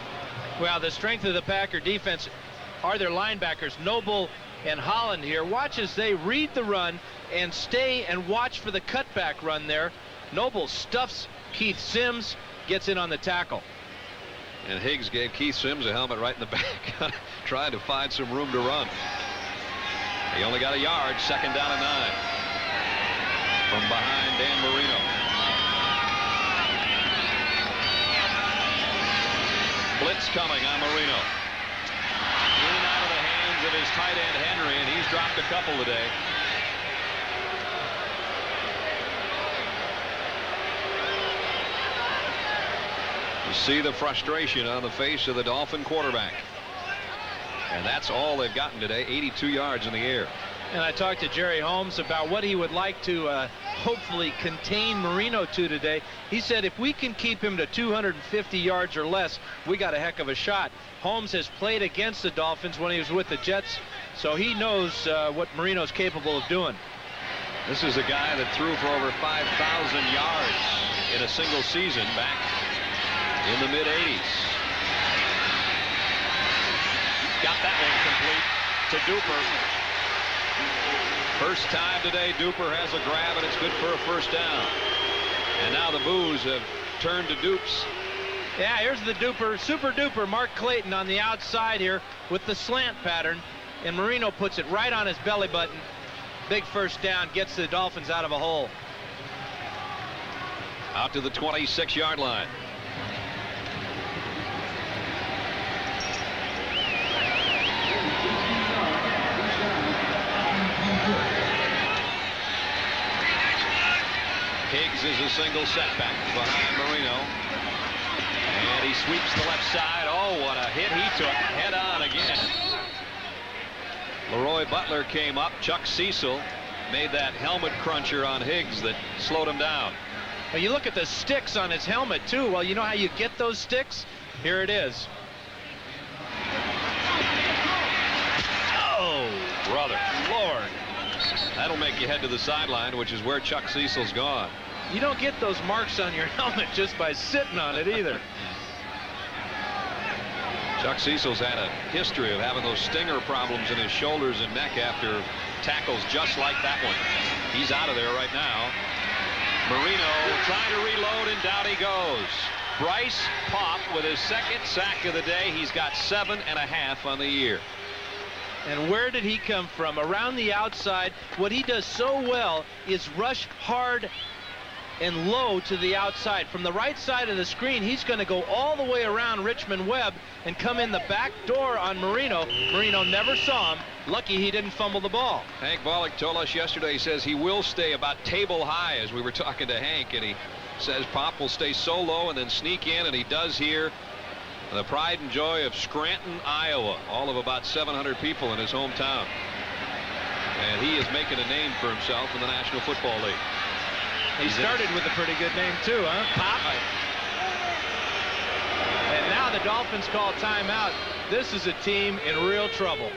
Well, the strength of the Packer defense are their linebackers, Noble and Holland here. Watch as they read the run and stay and watch for the cutback run there. Noble stuffs Keith Sims, gets in on the tackle. And Higgs gave Keith Sims a helmet right in the back, trying to find some room to run. He only got a yard, second down and 9. From behind Dan Marino. Blitz coming on Marino. In and out of the hands of his tight end Henry, and he's dropped a couple today. You see the frustration on the face of the Dolphin quarterback. And that's all they've gotten today, 82 yards in the air. And I talked to Jerry Holmes about what he would like to hopefully contain Marino to today. He said if we can keep him to 250 yards or less, we got a heck of a shot. Holmes has played against the Dolphins when he was with the Jets, so he knows what Marino's capable of doing. This is a guy that threw for over 5,000 yards in a single season back in the mid-80s. Got that one complete to Duper. First time today Duper has a grab, and it's good for a first down. And now the boos have turned to Dupes. Yeah, here's the Duper, super duper Mark Clayton on the outside here with the slant pattern, and Marino puts it right on his belly button. Big first down, gets the Dolphins out of a hole. Out to the 26-yard line. Higgs is a single setback behind Marino. And he sweeps the left side. Oh, what a hit he took. Head on again. Leroy Butler came up. Chuck Cecil made that helmet cruncher on Higgs that slowed him down. Well, you look at the sticks on his helmet, too. Well, you know how you get those sticks? Here it is. Oh, brother. Lord. That'll make you head to the sideline, which is where Chuck Cecil's gone. You don't get those marks on your helmet just by sitting on it either. Chuck Cecil's had a history of having those stinger problems in his shoulders and neck after tackles just like that one. He's out of there right now. Marino trying to reload, and down he goes. Bryce Paup with his second sack of the day. He's got 7.5 on the year. And where did he come from? Around the outside. What he does so well is rush hard and low to the outside. From the right side of the screen, he's going to go all the way around Richmond Webb and come in the back door on Marino. Marino never saw him. Lucky he didn't fumble the ball. Hank Bollock told us yesterday, he says he will stay about table high, as we were talking to Hank, and he says Pop will stay so low and then sneak in, and he does here. The pride and joy of Scranton, Iowa, all of about 700 people in his hometown. And he is making a name for himself in the National Football League. He started with a pretty good name, too, huh? Pop. And now the Dolphins call timeout. This is a team in real trouble.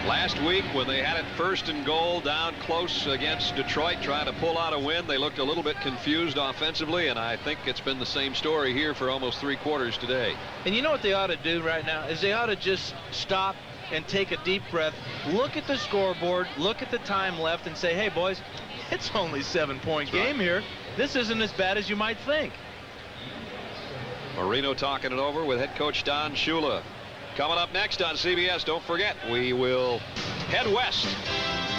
Last week, when they had it first and goal down close against Detroit, trying to pull out a win, they looked a little bit confused offensively, and I think it's been the same story here for almost 3 quarters today. And you know what they ought to do right now is they ought to just stop and take a deep breath, look at the scoreboard, look at the time left, and say, hey, boys, it's only a 7-point game here. This isn't as bad as you might think. Marino talking it over with head coach Don Shula. Coming up next on CBS, don't forget, we will head west.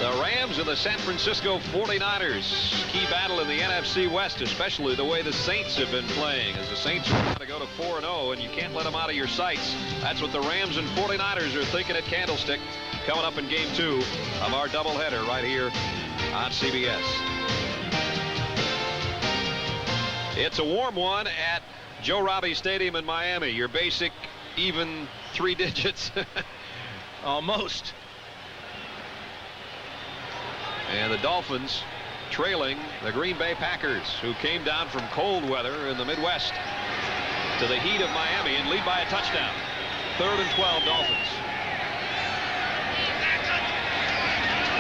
The Rams and the San Francisco 49ers. Key battle in the NFC West, especially the way the Saints have been playing, as the Saints are going to go to 4-0, and you can't let them out of your sights. That's what the Rams and 49ers are thinking at Candlestick, coming up in Game 2 of our doubleheader right here on CBS. It's a warm one at Joe Robbie Stadium in Miami. Your basic even 3 digits. Almost. And the Dolphins trailing the Green Bay Packers, who came down from cold weather in the Midwest to the heat of Miami and lead by a touchdown. 3rd and 12, Dolphins.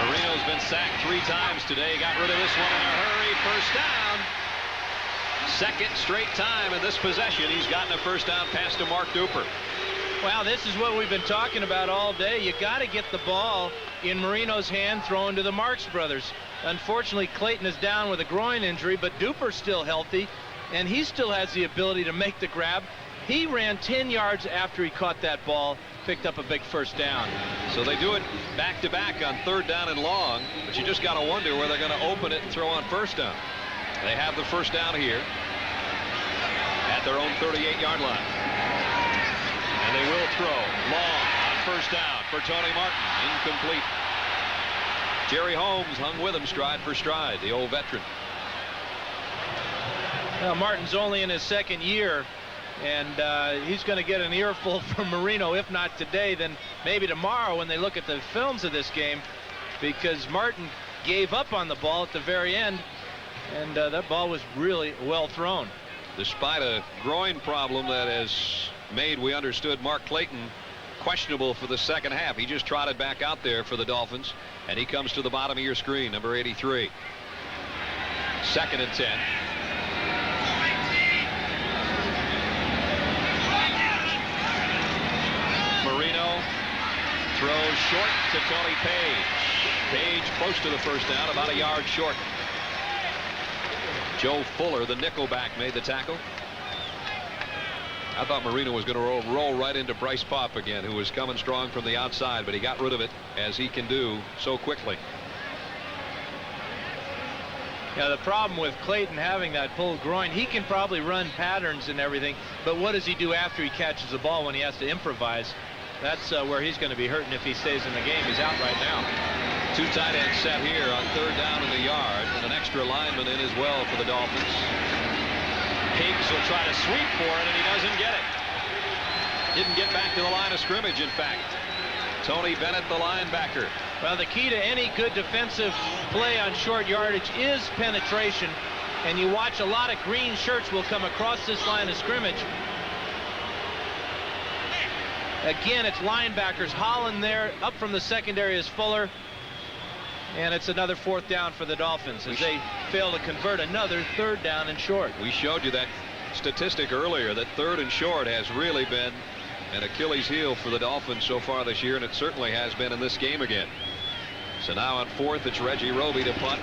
Marino's been sacked 3 times today. Got rid of this one in a hurry. First down. Second straight time in this possession he's gotten a first down pass to Mark Duper. Well, this is what we've been talking about all day. You got to get the ball in Marino's hand, thrown to the Marks brothers. Unfortunately, Clayton is down with a groin injury, but Duper's still healthy, and he still has the ability to make the grab. He ran 10 yards after he caught that ball, picked up a big first down. So they do it back-to-back on 3rd down and long, but you just got to wonder where they're going to open it and throw on first down. They have the first down here at their own 38-yard line. And they will throw long on first down for Tony Martin. Incomplete. Jerry Holmes hung with him stride for stride, the old veteran. Well, Martin's only in his 2nd year, and he's going to get an earful from Marino, if not today, then maybe tomorrow when they look at the films of this game, because Martin gave up on the ball at the very end, and that ball was really well thrown. Despite a groin problem that has made, we understood, Mark Clayton questionable for the second half. He just trotted back out there for the Dolphins, and he comes to the bottom of your screen, number 83. 2nd and 10. Marino throws short to Tony Page. Page close to the first down, about a yard short. Joe Fuller, the nickelback, made the tackle. I thought Marino was going to roll right into Bryce Popp again, who was coming strong from the outside, but he got rid of it, as he can do so quickly. Yeah, the problem with Clayton having that pulled groin, he can probably run patterns and everything, but what does he do after he catches the ball when he has to improvise? That's where he's going to be hurting if he stays in the game. He's out right now. 2 tight ends set here on 3rd down in the yard, and an extra lineman in as well for the Dolphins. Higgs will try to sweep for it, and he doesn't get it. Didn't get back to the line of scrimmage, in fact. Tony Bennett, the linebacker. Well, the key to any good defensive play on short yardage is penetration, and you watch a lot of green shirts will come across this line of scrimmage. Again, it's linebackers. Holland there, up from the secondary is Fuller. And it's another 4th down for the Dolphins as they fail to convert another 3rd down and short. We showed you that statistic earlier, that 3rd and short has really been an Achilles heel for the Dolphins so far this year, and it certainly has been in this game again. So now on 4th, it's Reggie Roby to punt.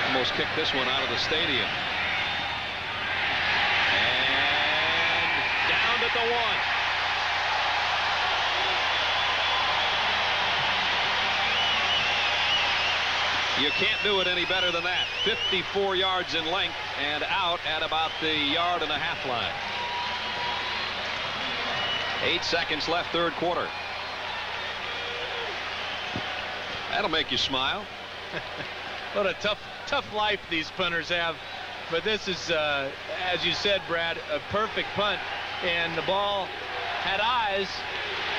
Almost kicked this one out of the stadium. And down at the 1. You can't do it any better than that. 54 yards in length and out at about the 1.5 yard line. 8 seconds left, 3rd quarter. That'll make you smile. What a tough life these punters have. But this is, as you said, Brad, a perfect punt. And the ball had eyes.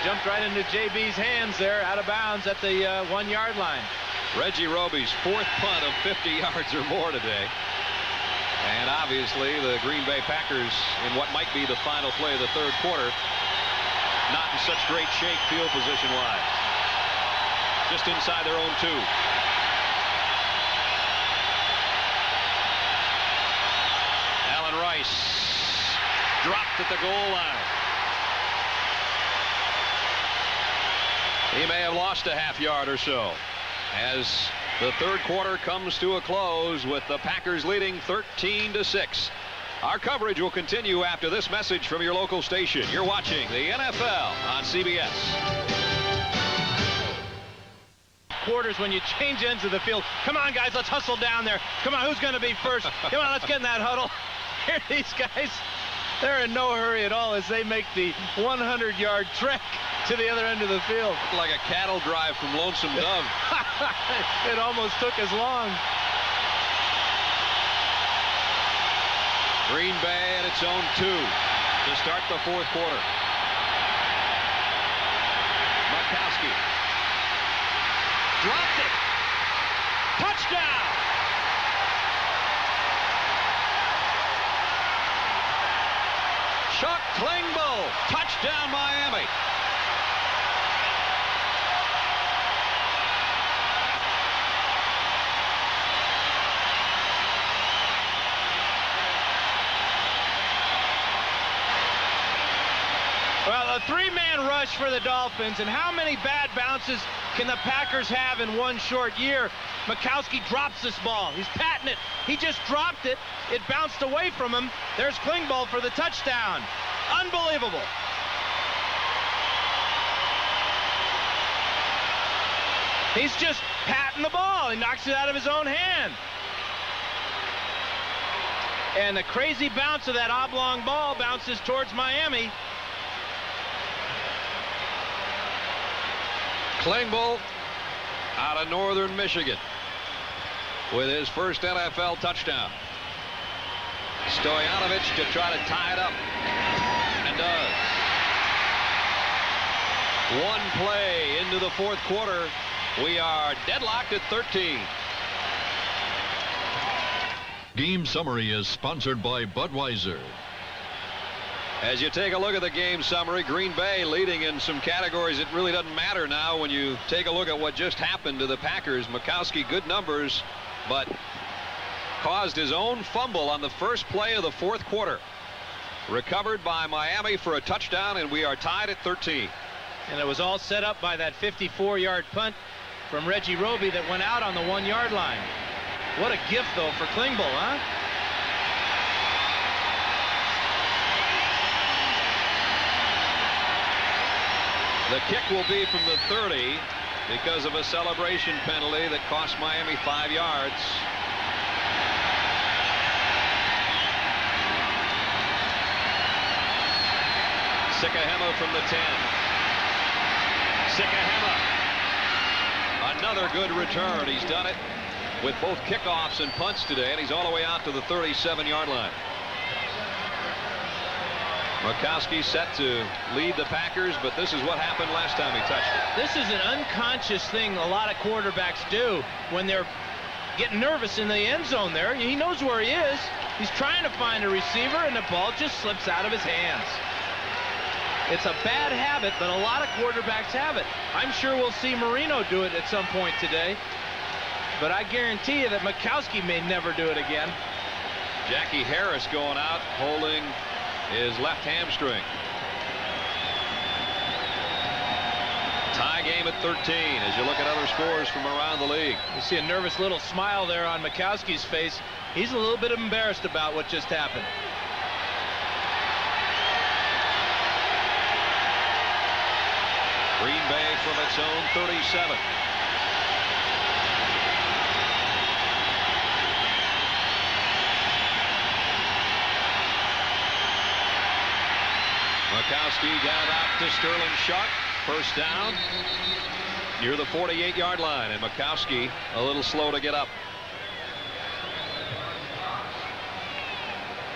Jumped right into JB's hands there, out of bounds at the 1 yard line. Reggie Roby's 4th punt of 50 yards or more today. And obviously the Green Bay Packers, in what might be the final play of the 3rd quarter, not in such great shape field position-wise. Just inside their own 2. Allen Rice dropped at the goal line. He may have lost a half yard or so, as The third quarter comes to a close with the Packers leading 13-6. Our coverage will continue after this message from your local station. You're watching the NFL on CBS. Quarters when you change ends of the field. Come on, guys, let's hustle down there. Come on, who's going to be first? Come on, let's get in that huddle. Here these guys, they're in no hurry at all as they make the 100-yard trek to the other end of the field. Like a cattle drive from Lonesome Dove. It almost took as long. Green Bay at its own 2 to start the fourth quarter. Markowski dropped it. Touchdown. Chuck Klingbeil. Touchdown Miami. Well, a 3-man rush for the Dolphins, and how many bad bounces can the Packers have in one short year? Mikowski drops this ball. He's patting it. He just dropped it. It bounced away from him. There's Klingbeil for the touchdown. Unbelievable. He's just patting the ball. He knocks it out of his own hand. And the crazy bounce of that oblong ball bounces towards Miami. Klingbeil out of Northern Michigan with his first NFL touchdown. Stoyanovich to try to tie it up, and does. One play into the fourth quarter. We are deadlocked at 13. Game summary is sponsored by Budweiser. As you take a look at the game summary, Green Bay leading in some categories. It really doesn't matter now when you take a look at what just happened to the Packers. Mikowski, good numbers, but caused his own fumble on the first play of the fourth quarter. Recovered by Miami for a touchdown, and we are tied at 13. And it was all set up by that 54-yard punt from Reggie Roby that went out on the 1-yard line. What a gift, though, for Klingbeil, huh? The kick will be from the 30 because of a celebration penalty that cost Miami 5 yards. Sikahema from the 10. Sikahema. Another good return. He's done it with both kickoffs and punts today, and he's all the way out to the 37-yard line. Mikowski set to lead the Packers, but this is what happened last time he touched it. This is an unconscious thing a lot of quarterbacks do when they're getting nervous in the end zone there. He knows where he is. He's trying to find a receiver, and the ball just slips out of his hands. It's a bad habit, but a lot of quarterbacks have it. I'm sure we'll see Marino do it at some point today, but I guarantee you that Mikowski may never do it again. Jackie Harris going out holding his left hamstring. Tie game at 13 as you look at other scores from around the league. You see a nervous little smile there on Mikowski's face. He's a little bit embarrassed about what just happened. Green Bay from its own 37. Mikowski got it out to Sterling Sharp. First down near the 48-yard line, and Mikowski a little slow to get up.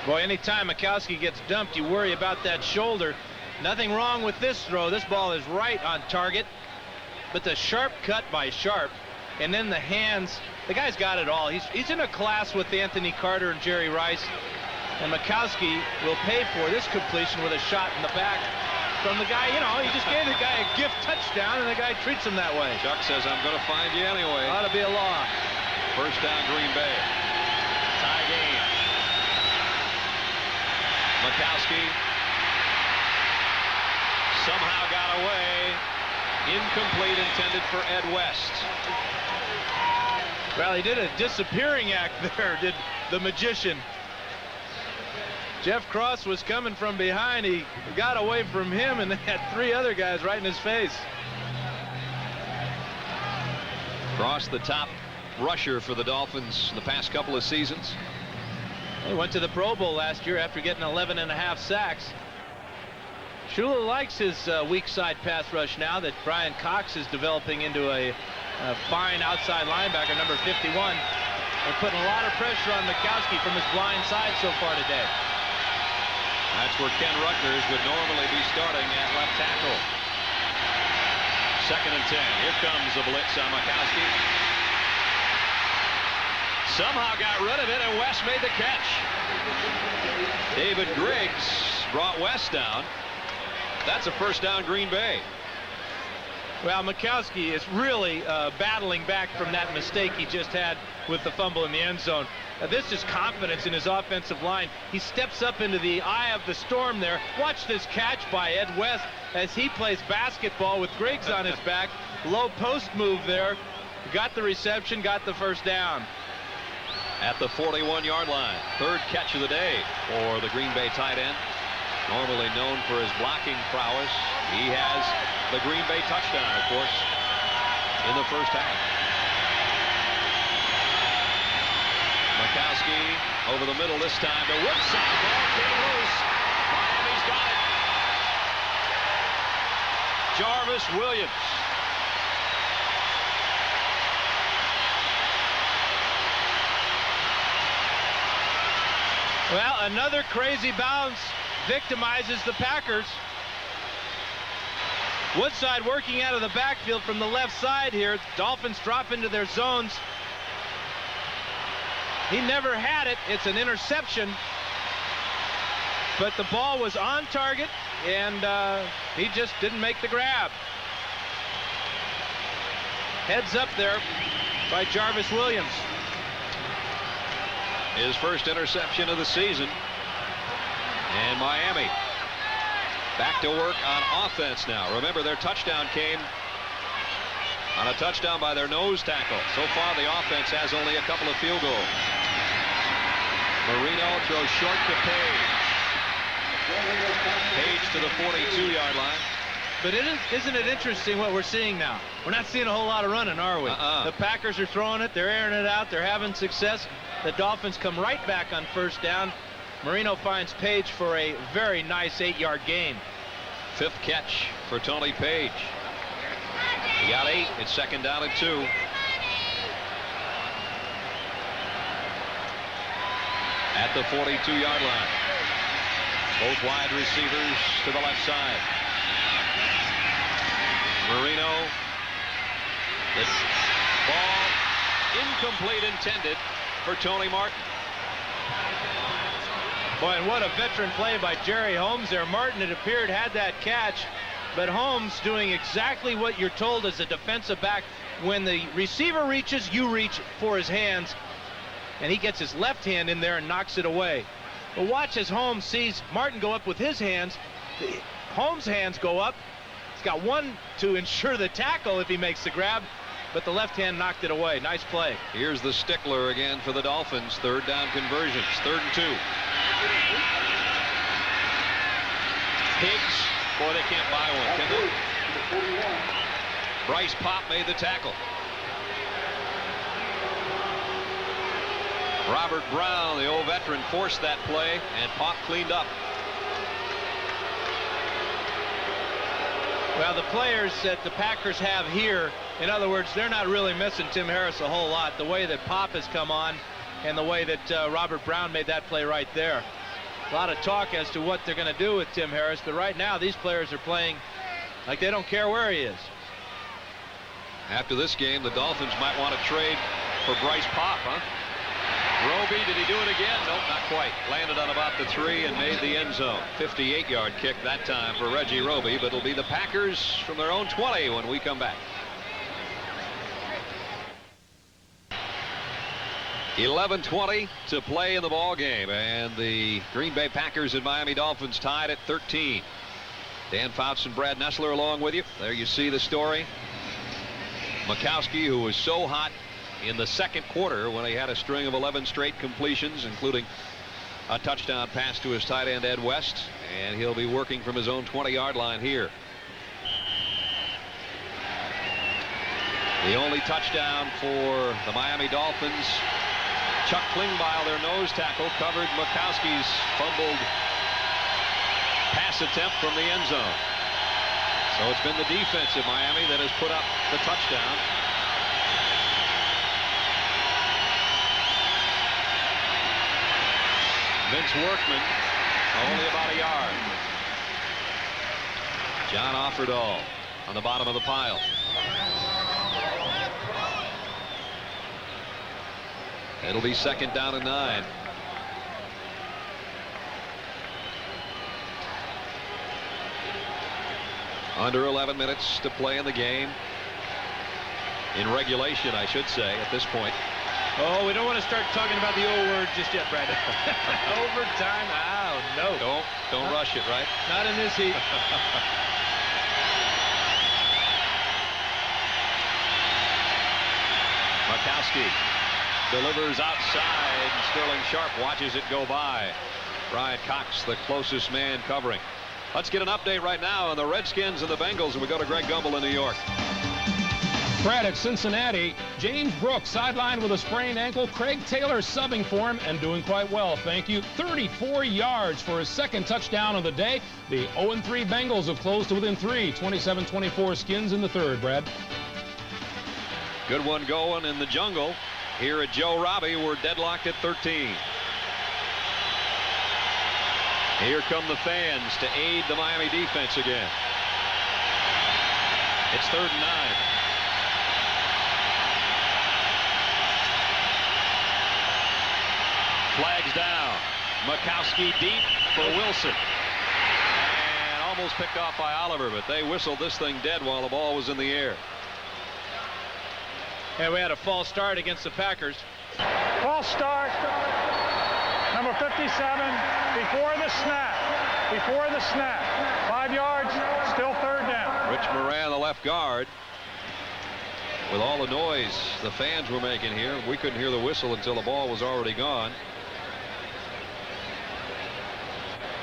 Boy, anytime Mikowski gets dumped, you worry about that shoulder. Nothing wrong with this throw. This ball is right on target, but the sharp cut by Sharp, and then the hands. The guy's got it all. He's in a class with Anthony Carter and Jerry Rice. And Mikowski will pay for this completion with a shot in the back from the guy. You know, he just gave the guy a gift touchdown, and the guy treats him that way. Chuck says, I'm going to find you anyway. Ought to be a law. First down, Green Bay. Tie game. Mikowski somehow got away. Incomplete, intended for Ed West. Well, he did a disappearing act there, did the magician. Jeff Cross was coming from behind. He got away from him and had 3 other guys right in his face. Cross, the top rusher for the Dolphins the past couple of seasons. He went to the Pro Bowl last year after getting 11.5 sacks. Shula likes his weak side pass rush now that Brian Cox is developing into a fine outside linebacker, number 51. They're putting a lot of pressure on Mikowski from his blind side so far today. That's where Ken Rutgers would normally be starting at left tackle. 2nd and 10. Here comes a blitz on Mikowski. Somehow got rid of it, and West made the catch. David Griggs brought West down. That's a first down, Green Bay. Well, Mikowski is really battling back from that mistake he just had with the fumble in the end zone. This is confidence in his offensive line. He steps up into the eye of the storm there. Watch this catch by Ed West as he plays basketball with Griggs on his back. Low post move there. Got the reception, got the first down. At the 41-yard line. 3rd catch of the day for the Green Bay tight end. Normally known for his blocking prowess. He has the Green Bay touchdown, of course, in the first half. Mikowski over the middle this time to Woodside. Ball came loose. Miami's got it. Jarvis Williams. Well, another crazy bounce victimizes the Packers. Woodside working out of the backfield from the left side here. Dolphins drop into their zones. He never had it. It's an interception. But the ball was on target, and he just didn't make the grab. Heads up there by Jarvis Williams. His first interception of the season. And Miami back to work on offense now. Remember, their touchdown came on a touchdown by their nose tackle. So far, the offense has only a couple of field goals. Marino throws short to Page. Page to the 42-yard line. But isn't it interesting what we're seeing now? We're not seeing a whole lot of running, are we? The Packers are throwing it. They're airing it out. They're having success. The Dolphins come right back on first down. Marino finds Page for a very nice 8-yard gain. 5th catch for Tony Page. He got 8. It's 2nd down and 2. At the 42-yard line. Both wide receivers to the left side. Marino. The ball incomplete, intended for Tony Martin. Boy, and what a veteran play by Jerry Holmes there. Martin, it appeared, had that catch, but Holmes doing exactly what you're told as a defensive back. When the receiver reaches, you reach for his hands, and he gets his left hand in there and knocks it away. But watch as Holmes sees Martin go up with his hands. Holmes' hands go up. He's got one to ensure the tackle if he makes the grab, but the left hand knocked it away. Nice play. Here's the stickler again for the Dolphins. 3rd down conversions. 3rd and 2. Higgs. Boy, they can't buy one, can they? Bryce Pop made the tackle. Robert Brown, the old veteran, forced that play, and Pop cleaned up. Well, the players that the Packers have here, in other words, they're not really missing Tim Harris a whole lot. The way that Pop has come on and the way that Robert Brown made that play right there. A lot of talk as to what they're going to do with Tim Harris, but right now these players are playing like they don't care where he is. After this game, the Dolphins might want to trade for Bryce Pop, huh? Roby, did he do it again? Nope, not quite. Landed on about the 3 and made the end zone. 58-yard kick that time for Reggie Roby, but it'll be the Packers from their own 20 when we come back. 11:20 to play in the ball game, and the Green Bay Packers and Miami Dolphins tied at 13. Dan Fouts and Brad Nessler along with you. There you see the story. Mikowski, who was so hot in the second quarter when he had a string of 11 straight completions, including a touchdown pass to his tight end Ed West, and he'll be working from his own 20-yard line here. The only touchdown for the Miami Dolphins. Chuck Klingbeil, their nose tackle, covered Mikowski's fumbled pass attempt from the end zone. So it's been the defense of Miami that has put up the touchdown. Vince Workman, only about a yard. John Offerdahl on the bottom of the pile. It'll be 2nd down and 9. Under 11 minutes to play in the game. In regulation, I should say, at this point. Oh, we don't want to start talking about the old word just yet, Brad. Overtime. Oh, no. Don't rush it, right? Not in this heat. Mikowski delivers outside. Sterling Sharp watches it go by. Brian Cox, the closest man covering. Let's get an update right now on the Redskins and the Bengals, and we go to Greg Gumbel in New York. Brad, at Cincinnati, James Brooks sidelined with a sprained ankle. Craig Taylor subbing for him and doing quite well, thank you. 34 yards for his 2nd touchdown of the day. The 0-3 Bengals have closed to within 3. 27-24 Skins in the 3rd, Brad. Good one going in the jungle. Here at Joe Robbie, we're deadlocked at 13. Here come the fans to aid the Miami defense again. It's 3rd and 9. Flags down. Mikowski deep for Wilson. And almost picked off by Oliver, but they whistled this thing dead while the ball was in the air. And we had a false start against the Packers. False start. Number 57, before the snap. Before the snap. 5 yards, still 3rd down. Rich Moran, the left guard. With all the noise the fans were making here, we couldn't hear the whistle until the ball was already gone.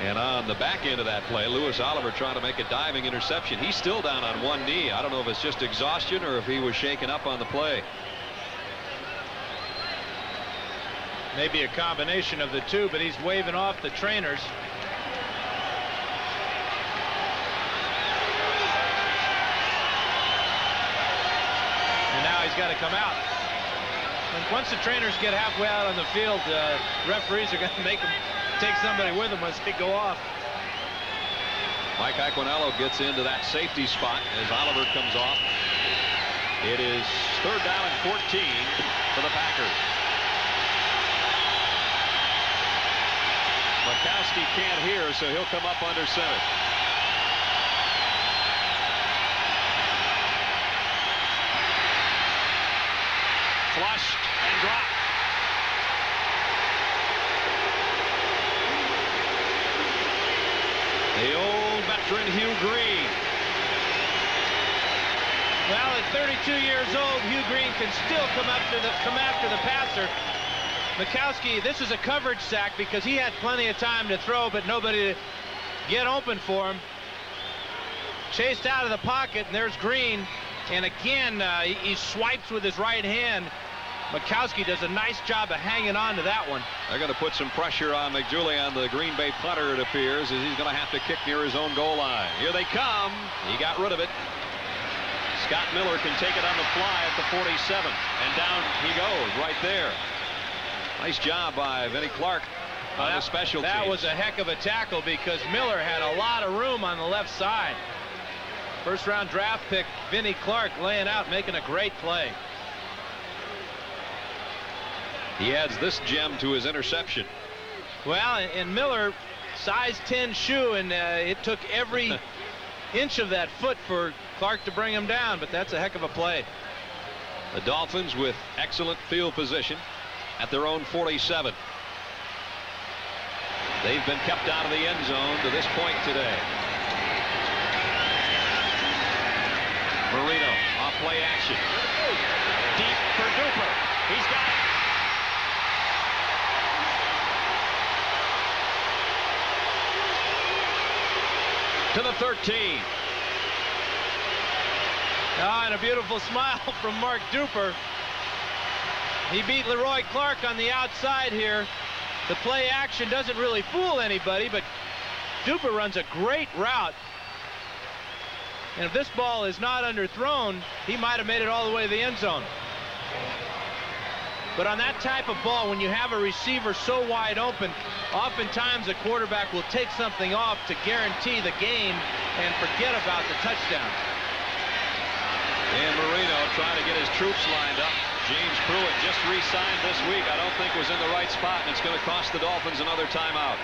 And on the back end of that play, Lewis Oliver trying to make a diving interception. He's still down on one knee. I don't know if it's just exhaustion or if he was shaken up on the play. Maybe a combination of the two, but he's waving off the trainers. And now he's got to come out. And once the trainers get halfway out on the field, referees are going to make them take somebody with them once they go off. Mike Aquinello gets into that safety spot as Oliver comes off. It is 3rd down and 14 for the Packers. Mikowski can't hear, so he'll come up under center. Flushed and dropped. The old veteran Hugh Green. Well, at 32 years old, Hugh Green can still come after the passer. Mikowski, this is a coverage sack because he had plenty of time to throw, but nobody to get open for him. Chased out of the pocket, and there's Green. And again, he swipes with his right hand. Mikowski does a nice job of hanging on to that one. They're going to put some pressure on McJulian, the Green Bay punter, it appears, as he's going to have to kick near his own goal line. Here they come. He got rid of it. Scott Miller can take it on the fly at the 47. And down he goes right there. Nice job by Vinnie Clark on the special teams. That was a heck of a tackle because Miller had a lot of room on the left side. First round draft pick Vinnie Clark laying out, making a great play. He adds this gem to his interception. Well, and Miller, size 10 shoe, and it took every inch of that foot for Clark to bring him down, but that's a heck of a play. The Dolphins with excellent field position at their own 47. They've been kept out of the end zone to this point today. Marino off play action. Deep for Duper. He's got it. To the 13. And a beautiful smile from Mark Duper. He beat Leroy Clark on the outside here. The play action doesn't really fool anybody, but Duper runs a great route. And if this ball is not underthrown, he might have made it all the way to the end zone. But on that type of ball, when you have a receiver so wide open, oftentimes a quarterback will take something off to guarantee the game and forget about the touchdown. And Marino trying to get his troops lined up. James Pruitt just re-signed this week. I don't think was in the right spot, and it's going to cost the Dolphins another timeout.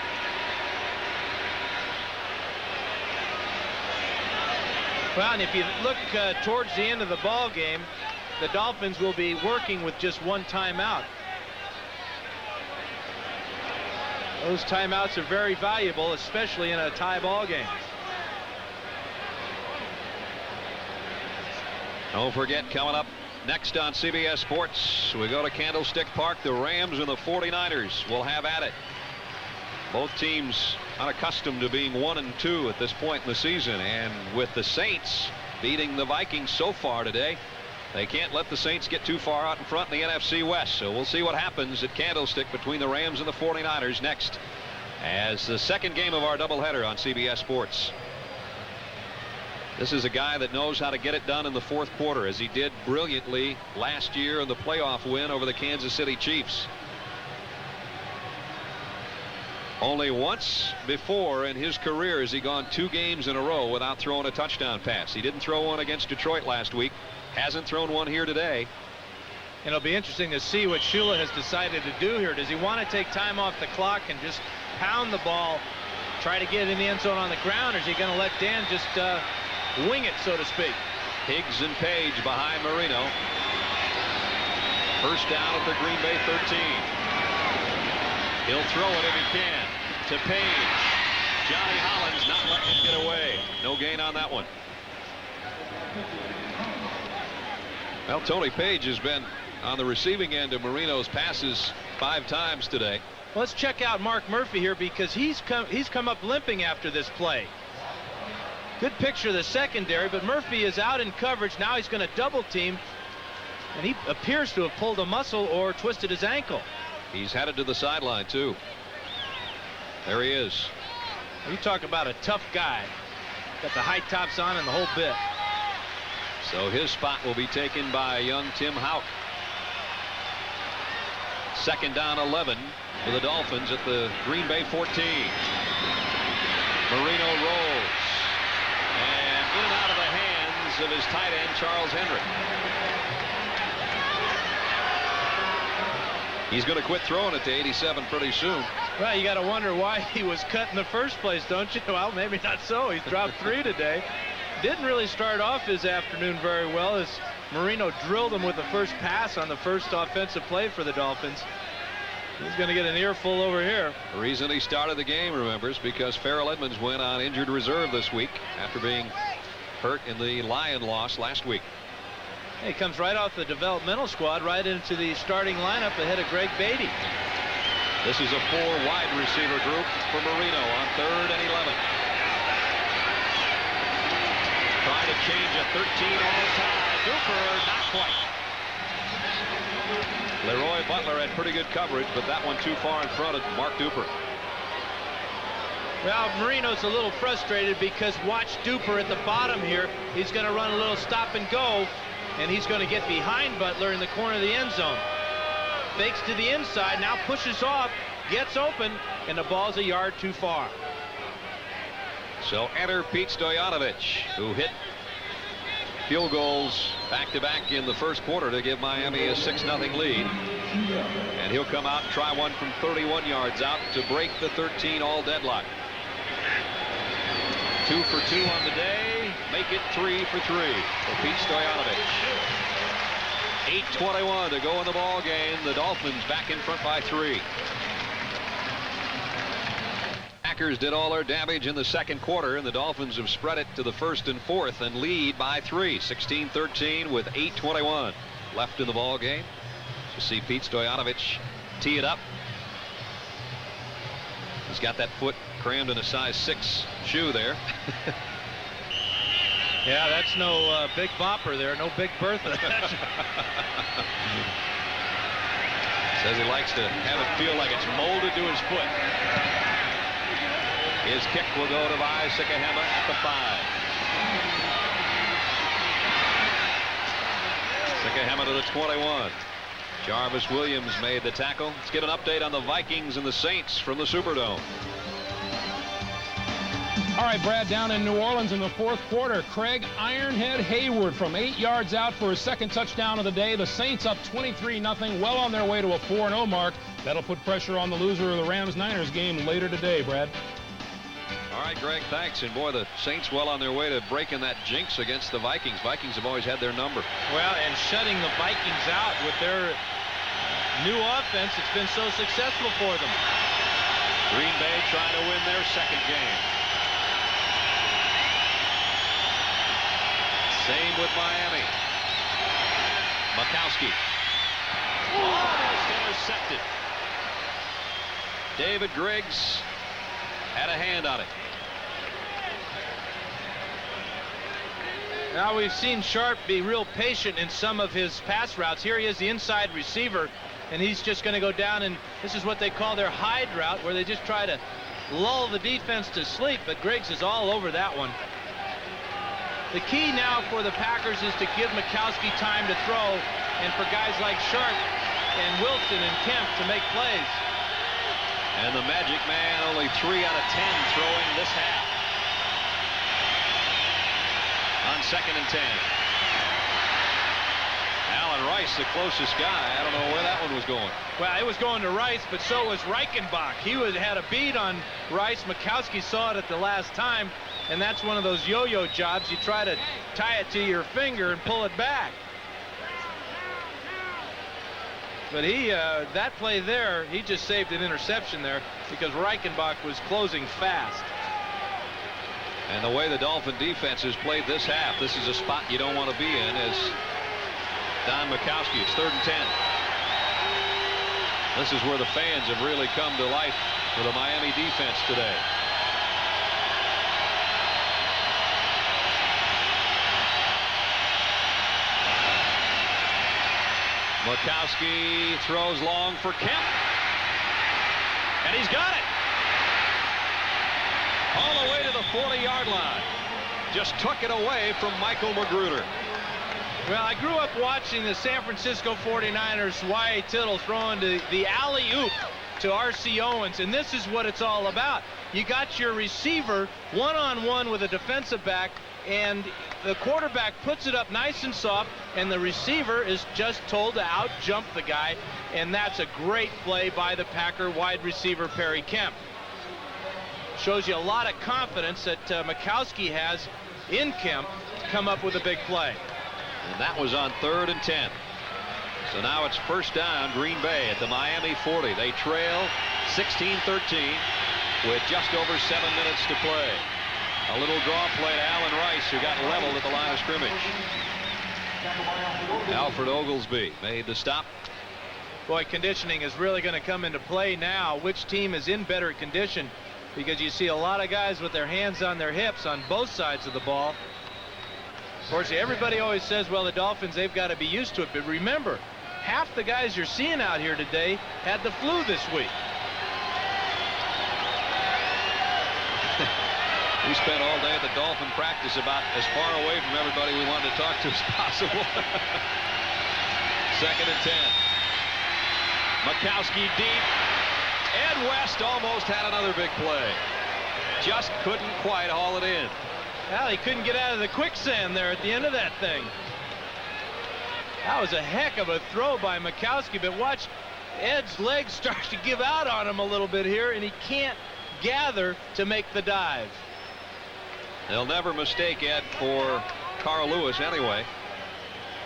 Well, and if you look towards the end of the ball game, the Dolphins will be working with just one timeout. Those timeouts are very valuable, especially in a tie ball game. Don't forget, coming up next on CBS Sports, we go to Candlestick Park. The Rams and the 49ers will have at it. Both teams unaccustomed to being 1-2 at this point in the season, and with the Saints beating the Vikings so far today, they can't let the Saints get too far out in front in the NFC West. So we'll see what happens at Candlestick between the Rams and the 49ers next, as the second game of our doubleheader on CBS Sports. This is a guy that knows how to get it done in the fourth quarter, as he did brilliantly last year in the playoff win over the Kansas City Chiefs. Only once before in his career has he gone 2 games in a row without throwing a touchdown pass. He didn't throw one against Detroit last week. Hasn't thrown one here today. And it'll be interesting to see what Shula has decided to do here. Does he want to take time off the clock and just pound the ball, try to get it in the end zone on the ground, or is he going to let Dan just wing it, so to speak? Higgs and Page behind Marino. First down at the Green Bay 13. He'll throw it if he can to Page. Johnny Hollins not letting him get away. No gain on that one. Well, Tony Page has been on the receiving end of Marino's passes 5 times today. Well, let's check out Mark Murphy here, because he's come up limping after this play. Good picture of the secondary, but Murphy is out in coverage. Now he's going to double team, and he appears to have pulled a muscle or twisted his ankle. He's headed to the sideline too. There he is. You talk about a tough guy. Got the high tops on and the whole bit. So his spot will be taken by young Tim Houck. Second down 11 for the Dolphins at the Green Bay 14. Marino rolls, and in and out of the hands of his tight end Charles Hendrick. He's going to quit throwing it to 87 pretty soon. Well, you got to wonder why he was cut in the first place, don't you? Well, maybe not so. He's dropped 3 today. Didn't really start off his afternoon very well, as Marino drilled him with the first pass on the first offensive play for the Dolphins. He's going to get an earful over here. The reason he started the game, remember, is because Farrell Edmonds went on injured reserve this week after being hurt in the Lion loss last week. He comes right off the developmental squad right into the starting lineup ahead of Greg Beatty. This is a 4 wide receiver group for Marino on 3rd and 11. Trying to change a 13 all time. Duper, not quite. Leroy Butler had pretty good coverage, but that one too far in front of Mark Duper. Well, Marino's a little frustrated because watch Duper at the bottom here. He's going to run a little stop and go, and he's going to get behind Butler in the corner of the end zone. Fakes to the inside, now pushes off, gets open, and the ball's a yard too far. So enter Pete Stoyanovich, who hit field goals back-to-back in the first quarter to give Miami a 6-0 lead. And he'll come out and try one from 31 yards out to break the 13 all deadlock. 2 for 2 on the day. Make it 3 for 3 for Pete Stoyanovich. 8:21 to go in the ball game. The Dolphins back in front by 3. Packers did all their damage in the second quarter, and the Dolphins have spread it to the first and fourth and lead by 3, 16-13 with 8:21 left in the ball game. You see Pete Stoyanovich tee it up. He's got that foot crammed in a size 6 shoe there. Yeah, that's no Big Bopper there, no Big Bertha. Says he likes to have it feel like it's molded to his foot. His kick will go to Vai Sikahema at the 5. Sikahema to the 21. Jarvis Williams made the tackle. Let's get an update on the Vikings and the Saints from the Superdome. All right, Brad, down in New Orleans in the fourth quarter, Craig Ironhead Hayward from 8 yards out for his second touchdown of the day. The Saints up 23-0, well on their way to a 4-0 mark. That'll put pressure on the loser of the Rams-Niners game later today, Brad. All right, Greg, thanks. And boy, the Saints well on their way to breaking that jinx against the Vikings. Vikings have always had their number. Well, and shutting the Vikings out with their new offense, it's been so successful for them. Green Bay trying to win their second game. Same with Miami. Mikowski. Almost intercepted. David Griggs had a hand on it. Now we've seen Sharp be real patient in some of his pass routes. Here he is, the inside receiver, and he's just going to go down, and this is what they call their hide route, where they just try to lull the defense to sleep, but Griggs is all over that one. The key now for the Packers is to give Mikowski time to throw, and for guys like Sharp and Wilson and Kemp to make plays. And the Magic Man only 3 out of 10 throwing this half. On 2nd and 10. Allen Rice, the closest guy. I don't know where that one was going. Well, it was going to Rice, but so was Reichenbach. He had a bead on Rice. Mikowski saw it at the last time, and that's one of those yo-yo jobs. You try to tie it to your finger and pull it back. But that play there, he just saved an interception there because Reichenbach was closing fast. And the way the Dolphin defense has played this half, this is a spot you don't want to be in as Don Mikowski. It's 3rd and 10. This is where the fans have really come to life for the Miami defense today. Mikowski throws long for Kemp. And he's got it. All the way to the 40-yard line. Just took it away from Michael Magruder. Well, I grew up watching the San Francisco 49ers, Y.A. Tittle throwing the alley-oop to R.C. Owens, and this is what it's all about. You got your receiver one-on-one with a defensive back, and the quarterback puts it up nice and soft, and the receiver is just told to out-jump the guy, and that's a great play by the Packer wide receiver Perry Kemp. Shows you a lot of confidence that Mikowski has in Kemp to come up with a big play. And that was on 3rd and 10. So now it's first down, Green Bay at the Miami 40. They trail 16-13 with just over 7 minutes to play. A little draw play to Allen Rice, who got leveled at the line of scrimmage. Alfred Oglesby made the stop. Boy, conditioning is really going to come into play now. Which team is in better condition? Because you see a lot of guys with their hands on their hips on both sides of the ball. Unfortunately, everybody always says, well, the Dolphins, they've got to be used to it. But remember, half the guys you're seeing out here today had the flu this week. We spent all day at the Dolphin practice about as far away from everybody we wanted to talk to as possible. 2nd and 10. Mikowski deep. Ed West almost had another big play. Just couldn't quite haul it in. Well, he couldn't get out of the quicksand there at the end of that thing. That was a heck of a throw by Mikowski, but watch Ed's legs start to give out on him a little bit here, and he can't gather to make the dive. They'll never mistake Ed for Carl Lewis anyway.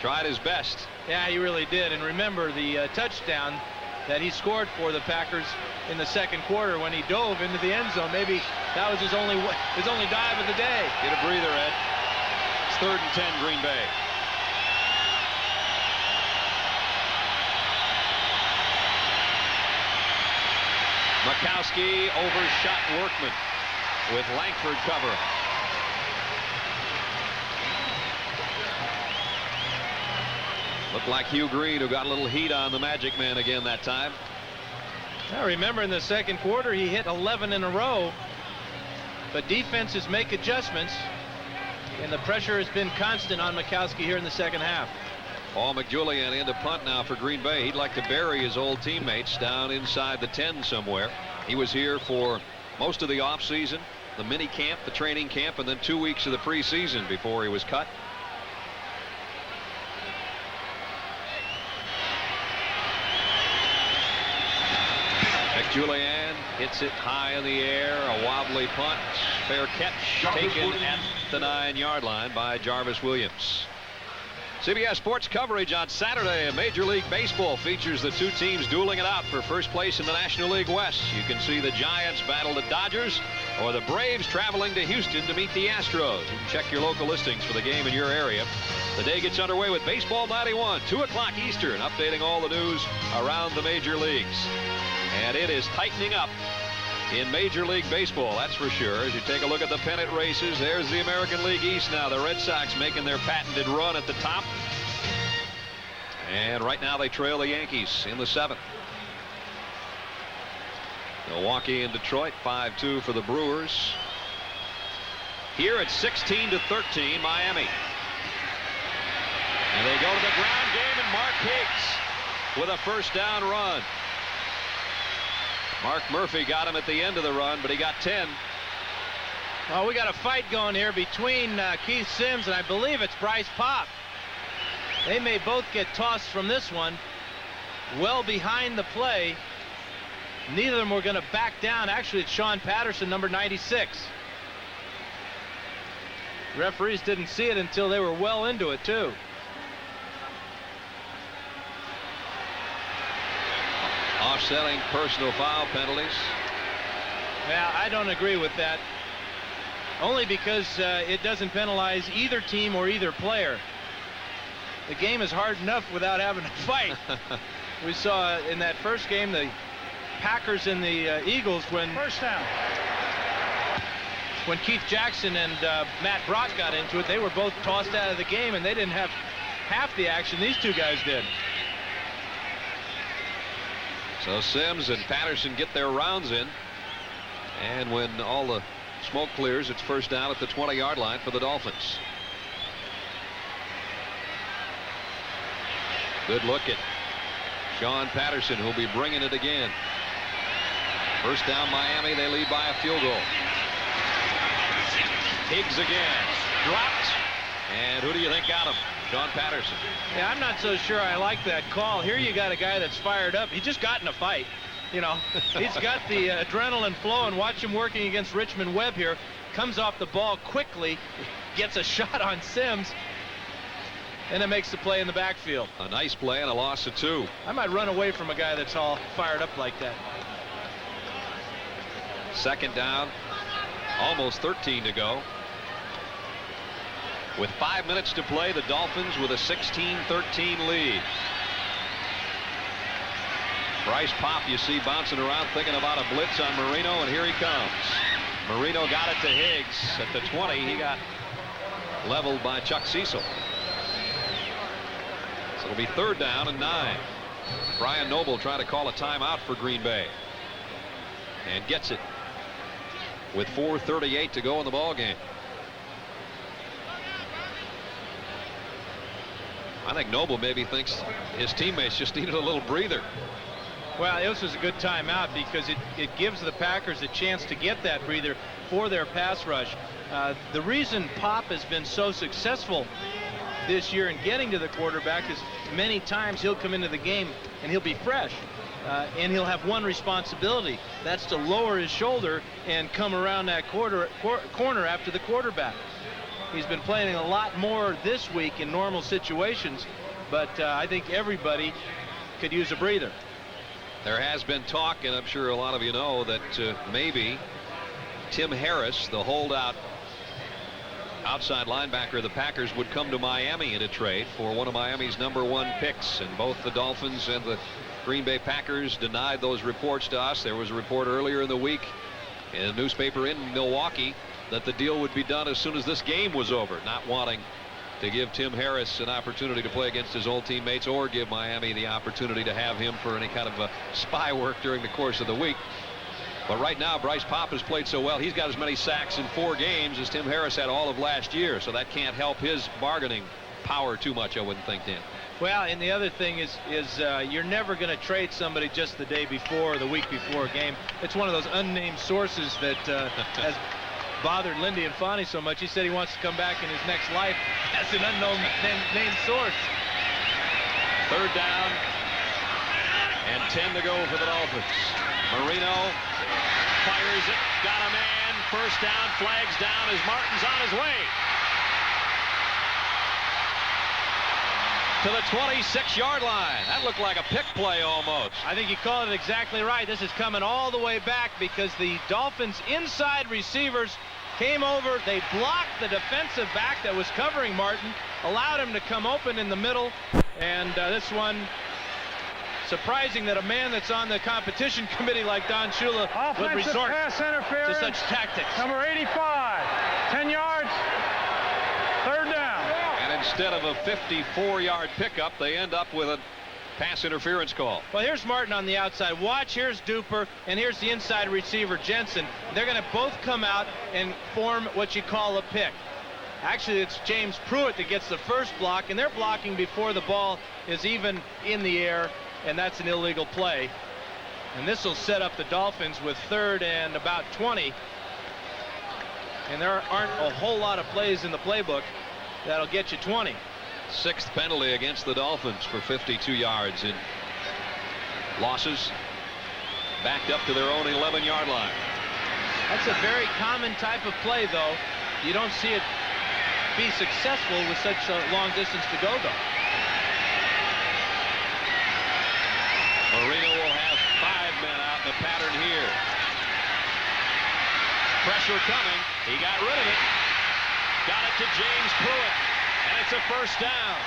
Tried his best. Yeah, he really did. And remember, the touchdown that he scored for the Packers in the second quarter when he dove into the end zone. Maybe that was his only dive of the day. Get a breather, Ed. It's 3rd and 10, Green Bay. Mikowski overshot Workman with Langford covering. Looked like Hugh Green, who got a little heat on the Magic Man again that time. I remember in the second quarter he hit 11 in a row, but defenses make adjustments, and the pressure has been constant on Mikowski here in the second half. Paul McJulian into punt now for Green Bay. He'd like to bury his old teammates down inside the 10 somewhere. He was here for most of the offseason, the mini camp, the training camp, and then 2 weeks of the preseason before he was cut. McJulian hits it high in the air, a wobbly punt, fair catch taken at the 9-yard line by Jarvis Williams. CBS Sports coverage on Saturday in Major League Baseball features the two teams dueling it out for first place in the National League West. You can see the Giants battle the Dodgers, or the Braves traveling to Houston to meet the Astros. You can check your local listings for the game in your area. The day gets underway with Baseball 91, 2 o'clock Eastern, updating all the news around the major leagues. And it is tightening up in Major League Baseball, that's for sure. As you take a look at the pennant races, there's the American League East now. The Red Sox making their patented run at the top. And right now they trail the Yankees in the 7th. Milwaukee and Detroit 5-2 for the Brewers. Here it's 16-13 Miami. And they go to the ground game, and Mark Higgs with a first down run. Mark Murphy got him at the end of the run, but he got 10. Well, we got a fight going here between Keith Sims and I believe it's Bryce Pop. They may both get tossed from this one. Well behind the play. Neither of them were going to back down. Actually, it's Sean Patterson, number 96. Referees didn't see it until they were well into it, too. Offsetting personal foul penalties. Yeah, I don't agree with that. Only because it doesn't penalize either team or either player. The game is hard enough without having to fight. We saw in that first game the Packers and the Eagles when First down. When Keith Jackson and Matt Brock got into it, they were both tossed out of the game, and they didn't have half the action these two guys did. So Sims and Patterson get their rounds in, and when all the smoke clears, it's first down at the 20-yard line for the Dolphins. Good look at Sean Patterson, who'll be bringing it again. First down Miami, they lead by a field goal. Higgs again, dropped, and who do you think got him? Sean Patterson. Yeah, I'm not so sure I like that call. Here you got a guy that's fired up. He just got in a fight. You know, he's got the adrenaline flowing. Watch him working against Richmond Webb here. Comes off the ball quickly, gets a shot on Sims, and it makes the play in the backfield. A nice play and a loss of 2. I might run away from a guy that's all fired up like that. Second down, almost 13 to go. With 5 minutes to play, the Dolphins with a 16-13 lead. Bryce Pop, you see, bouncing around thinking about a blitz on Marino, and here he comes. Marino got it to Higgs at the 20. He got leveled by Chuck Cecil. So it'll be third down and 9. Brian Noble trying to call a timeout for Green Bay, and gets it with 4:38 to go in the ball game. I think Noble maybe thinks his teammates just needed a little breather. Well, this was a good timeout because it gives the Packers a chance to get that breather for their pass rush. The reason Pop has been so successful this year in getting to the quarterback is many times he'll come into the game and he'll be fresh. And he'll have one responsibility. That's to lower his shoulder and come around that corner after the quarterback. He's been playing a lot more this week in normal situations, but I think everybody could use a breather. There has been talk, and I'm sure a lot of you know, that maybe Tim Harris, the holdout outside linebacker of the Packers, would come to Miami in a trade for one of Miami's #1 picks. And both the Dolphins and the Green Bay Packers denied those reports to us. There was a report earlier in the week in a newspaper in Milwaukee that the deal would be done as soon as this game was over, not wanting to give Tim Harris an opportunity to play against his old teammates or give Miami the opportunity to have him for any kind of spy work during the course of the week. But right now, Bryce Popp has played so well. He's got as many sacks in 4 games as Tim Harris had all of last year. So that can't help his bargaining power too much, I wouldn't think, Dan. Well, and the other thing is you're never going to trade somebody just the day before or the week before a game. It's one of those unnamed sources that has bothered Lindy and Fonnie so much. He said he wants to come back in his next life as an unknown named source. 3rd down and 10 to go for the Dolphins. Marino fires it, got a man, 1st down, flags down as Martin's on his way to the 26-yard line. That looked like a pick play almost. I think you called it exactly right. This is coming all the way back because the Dolphins inside receivers came over. They blocked the defensive back that was covering Martin, allowed him to come open in the middle, and this one, surprising that a man that's on the competition committee like Don Shula would resort pass interference to such tactics. Number 85, 10 yards, 3rd down. And instead of a 54-yard pickup, they end up with a pass interference call. Well, here's Martin on the outside. Watch, here's Duper, and here's the inside receiver, Jensen. They're going to both come out and form what you call a pick. Actually, it's James Pruitt that gets the first block, and they're blocking before the ball is even in the air, and that's an illegal play. And this will set up the Dolphins with 3rd and about 20. And there aren't a whole lot of plays in the playbook that'll get you 20. 6th penalty against the Dolphins for 52 yards in losses. Backed up to their own 11-yard line. That's a very common type of play, though. You don't see it be successful with such a long distance to go, though. Marino will have 5 men out in the pattern here. Pressure coming. He got rid of it. Got it to James Pruitt. And it's a 1st down.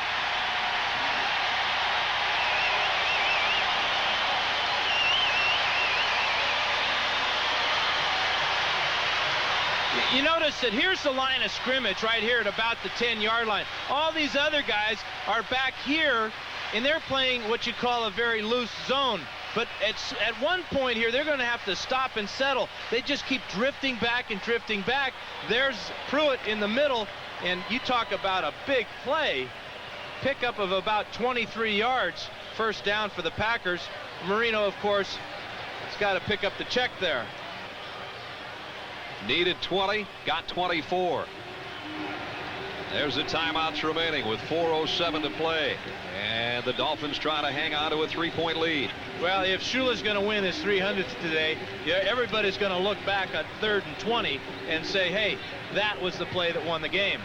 You notice that here's the line of scrimmage right here at about the 10-yard line. All these other guys are back here, and they're playing what you call a very loose zone. But at one point here, they're going to have to stop and settle. They just keep drifting back and drifting back. There's Pruitt in the middle, and you talk about a big play. Pickup of about 23 yards, 1st down for the Packers. Marino, of course, has got to pick up the check there. Needed 20, got 24. There's the timeouts remaining with 4:07 to play. And the Dolphins try to hang on to a 3-point lead. Well, if Shula's going to win his 300th today, everybody's going to look back on 3rd and 20 and say, hey, that was the play that won the game.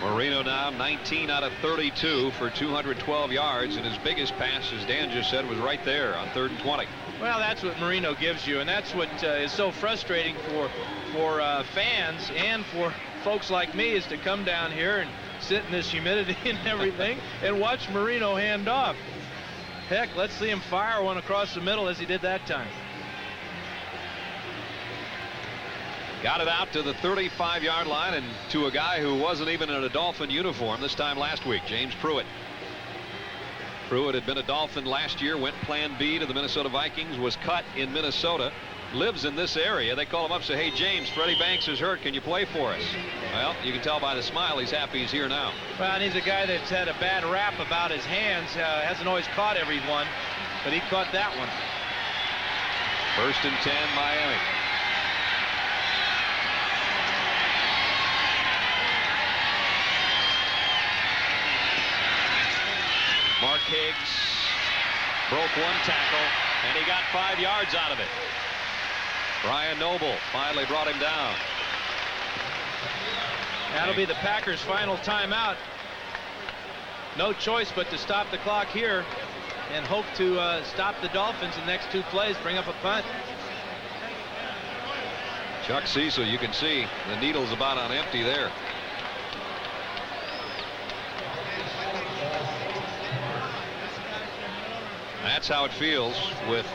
Marino now 19 out of 32 for 212 yards, and his biggest pass, as Dan just said, was right there on 3rd and 20. Well, that's what Marino gives you, and that's what is so frustrating for fans and for folks like me, is to come down here and sit in this humidity and everything and watch Marino hand off. Heck, let's see him fire one across the middle as he did that time. Got it out to the 35-yard line and to a guy who wasn't even in a Dolphin uniform this time last week, James Pruitt. Pruitt had been a Dolphin last year, went Plan B to the Minnesota Vikings, was cut in Minnesota, lives in this area. They call him up, say, hey, James, Freddie Banks is hurt. Can you play for us? Well, you can tell by the smile he's happy he's here now. Well, and he's a guy that's had a bad rap about his hands. Hasn't always caught everyone, but he caught that one. 1st and 10, Miami. Mark Higgs broke one tackle, and he got 5 yards out of it. Brian Noble finally brought him down. That'll be the Packers' final timeout. No choice but to stop the clock here. and hope to stop the Dolphins in the next 2 plays, bring up a punt. Chuck Cecil, you can see the needle's about on empty there. That's how it feels with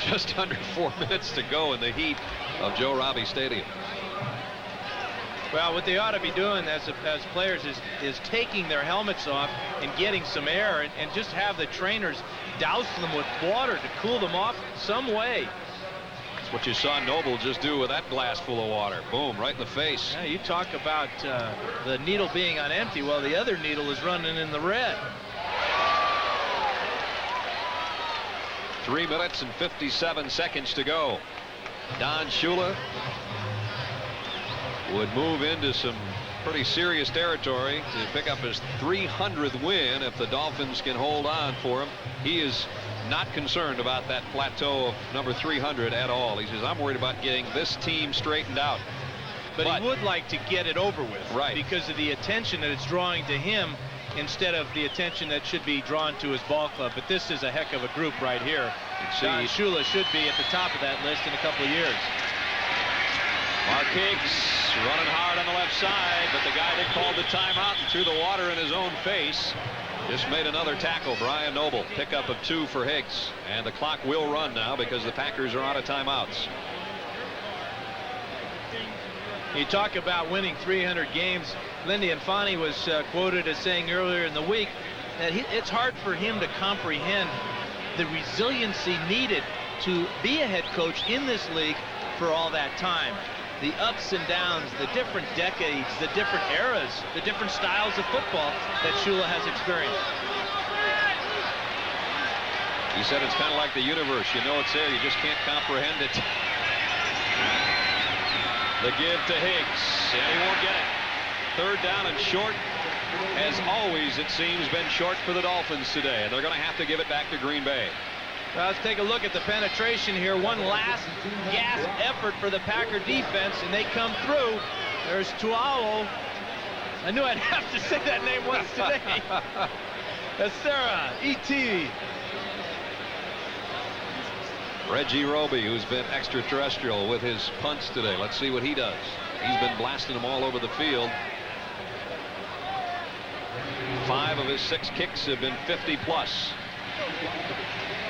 just under 4 minutes to go in the heat of Joe Robbie Stadium. Well, what they ought to be doing as players is taking their helmets off and getting some air, and just have the trainers douse them with water to cool them off some way. That's what you saw Noble just do with that glass full of water. Boom, right in the face. Yeah, you talk about the needle being on empty. Well, the other needle is running in the red. 3 minutes and 57 seconds to go. Don Shula would move into some pretty serious territory to pick up his 300th win if the Dolphins can hold on for him. He is not concerned about that plateau of number 300 at all. He says, I'm worried about getting this team straightened out. But he would like to get it over with, right, because of the attention that it's drawing to him instead of the attention that should be drawn to his ball club. But this is a heck of a group right here. Don Shula should be at the top of that list in a couple of years. Mark Higgs running hard on the left side, but the guy that called the timeout and threw the water in his own face just made another tackle. Brian Noble, pickup of 2 for Higgs, and the clock will run now because the Packers are out of timeouts. You talk about winning 300 games. Lindy Infante was quoted as saying earlier in the week that it's hard for him to comprehend the resiliency needed to be a head coach in this league for all that time. The ups and downs, the different decades, the different eras, the different styles of football that Shula has experienced. He said it's kind of like the universe. You know it's there, you just can't comprehend it. The give to Higgs, and he won't get it. 3rd down and short. As always, it seems, been short for the Dolphins today, and they're going to have to give it back to Green Bay. Well, let's take a look at the penetration here. One last gasp effort for the Packer defense, and they come through. There's Tualo. I knew I'd have to say that name once today. Sarah, E.T. Reggie Roby, who's been extraterrestrial with his punts today. Let's see what he does. He's been blasting them all over the field. 5 of his 6 kicks have been 50-plus.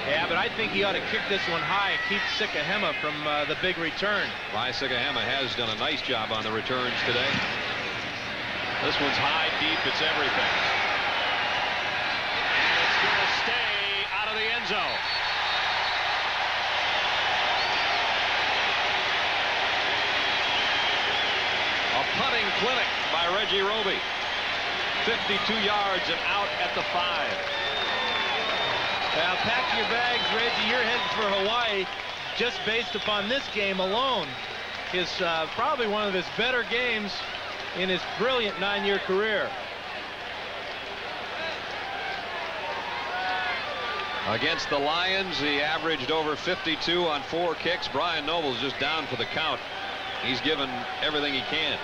Yeah, but I think he ought to kick this one high and keep Sikahema from the big return. Rye Sikahema has done a nice job on the returns today. This one's high, deep, it's everything. It's going to stay out of the end zone. A punting clinic by Reggie Roby. 52 yards and out at the 5. Now pack your bags, Reggie. You're headed for Hawaii just based upon this game alone. Is probably one of his better games in his brilliant 9-year career. Against the Lions, he averaged over 52 on 4 kicks. Brian Noble's just down for the count. He's given everything he can.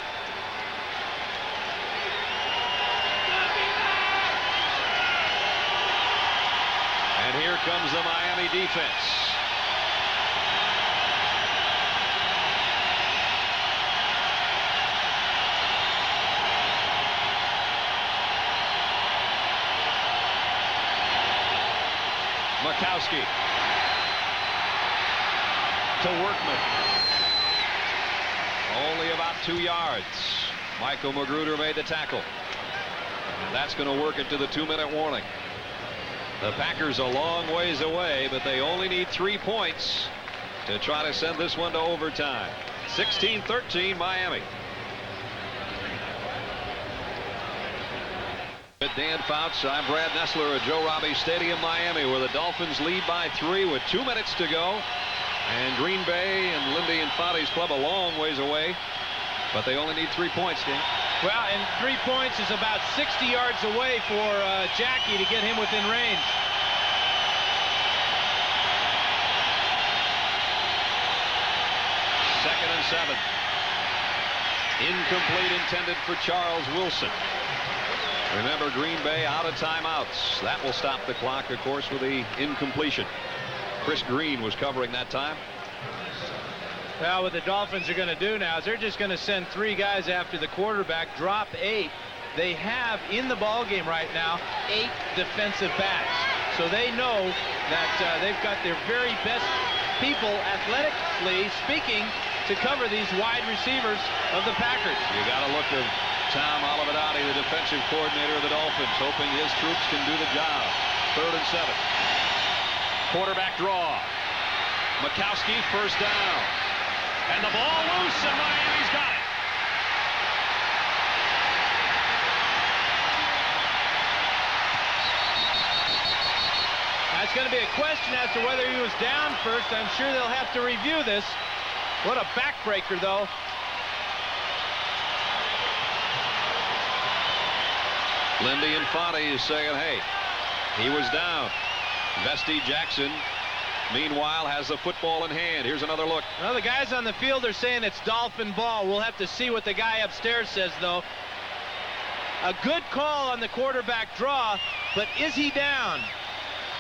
And here comes the Miami defense. Mikowski to Workman. Only about 2 yards. Michael Magruder made the tackle. And that's going to work into the 2-minute warning. The Packers a long ways away, but they only need 3 points to try to send this one to overtime. 16-13 Miami. Dan Fouts, I'm Brad Nessler at Joe Robbie Stadium, Miami, where the Dolphins lead by 3 with 2 minutes to go. And Green Bay and Lindy Infante's club a long ways away, but they only need 3 points, Dan. Well, and 3 points is about 60 yards away for Jackie to get him within range. Second and 7. Incomplete, intended for Charles Wilson. Remember, Green Bay out of timeouts. That will stop the clock, of course, with the incompletion. Chris Green was covering that time. Well, what the Dolphins are going to do now is they're just going to send 3 guys after the quarterback, drop 8. They have in the ball game right now 8 defensive backs. So they know that they've got their very best people, athletically speaking, to cover these wide receivers of the Packers. You got to look at Tom Olivedotti, the defensive coordinator of the Dolphins, hoping his troops can do the job. 3rd and 7. Quarterback draw. Mikowski, first down. And the ball loose, and Miami's got it. That's going to be a question as to whether he was down first. I'm sure they'll have to review this. What a backbreaker, though. Lindy Infante is saying, hey, he was down. Vesty Jackson, meanwhile, has the football in hand. Here's another look. Well, the guys on the field are saying it's Dolphin ball. We'll have to see what the guy upstairs says, though. A good call on the quarterback draw, but is he down?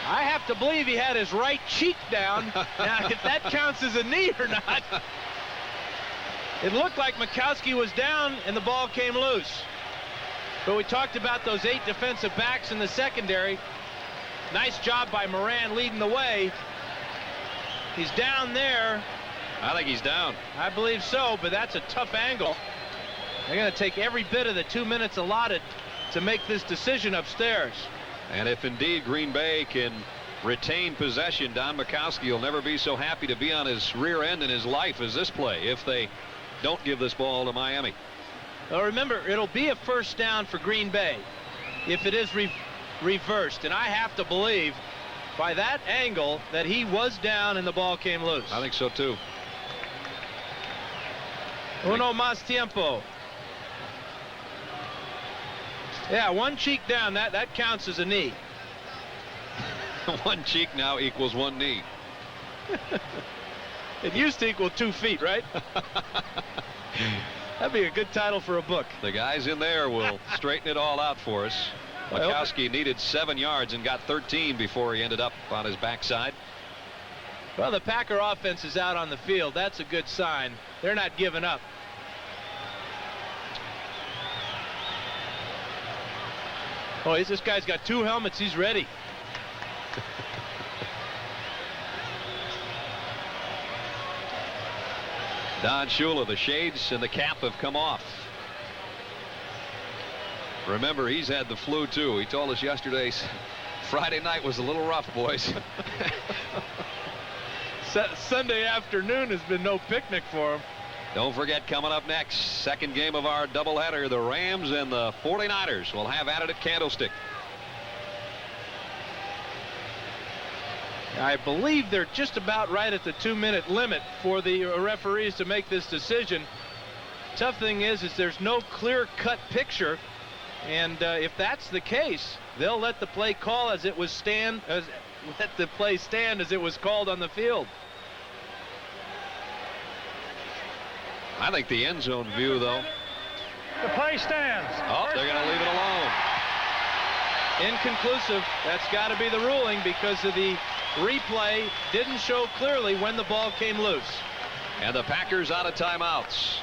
I have to believe he had his right cheek down. Now, if that counts as a knee or not. It looked like Mikowski was down and the ball came loose. But we talked about those 8 defensive backs in the secondary. Nice job by Moran leading the way. He's down there. I think he's down. I believe so, but that's a tough angle. They're going to take every bit of the 2 minutes allotted to make this decision upstairs. And if indeed Green Bay can retain possession, Don Mikowski will never be so happy to be on his rear end in his life as this play if they don't give this ball to Miami. Well, remember, it'll be a first down for Green Bay if it is reversed. And I have to believe by that angle that he was down and the ball came loose. I think so, too. Uno más tiempo. Yeah, one cheek down. That counts as a knee. One cheek now equals one knee. It used to equal 2 feet, right? That'd be a good title for a book. The guys in there will straighten it all out for us. Mikowski needed 7 yards and got 13 before he ended up on his backside. Well, the Packer offense is out on the field. That's a good sign. They're not giving up. Oh, this guy's got 2 helmets. He's ready. Don Shula, the shades and the cap have come off. Remember, he's had the flu, too. He told us yesterday Friday night was a little rough, boys. Sunday afternoon has been no picnic for him. Don't forget, coming up next, second game of our doubleheader, the Rams and the 49ers will have at it at Candlestick. I believe they're just about right at the 2-minute limit for the referees to make this decision. Tough thing is there's no clear-cut picture, and if that's the case, they'll let the play call as it was let the play stand as it was called on the field. I think the end zone view, though. The play stands. Oh, they're going to leave it alone. Inconclusive. That's got to be the ruling because of the replay didn't show clearly when the ball came loose. And the Packers out of timeouts.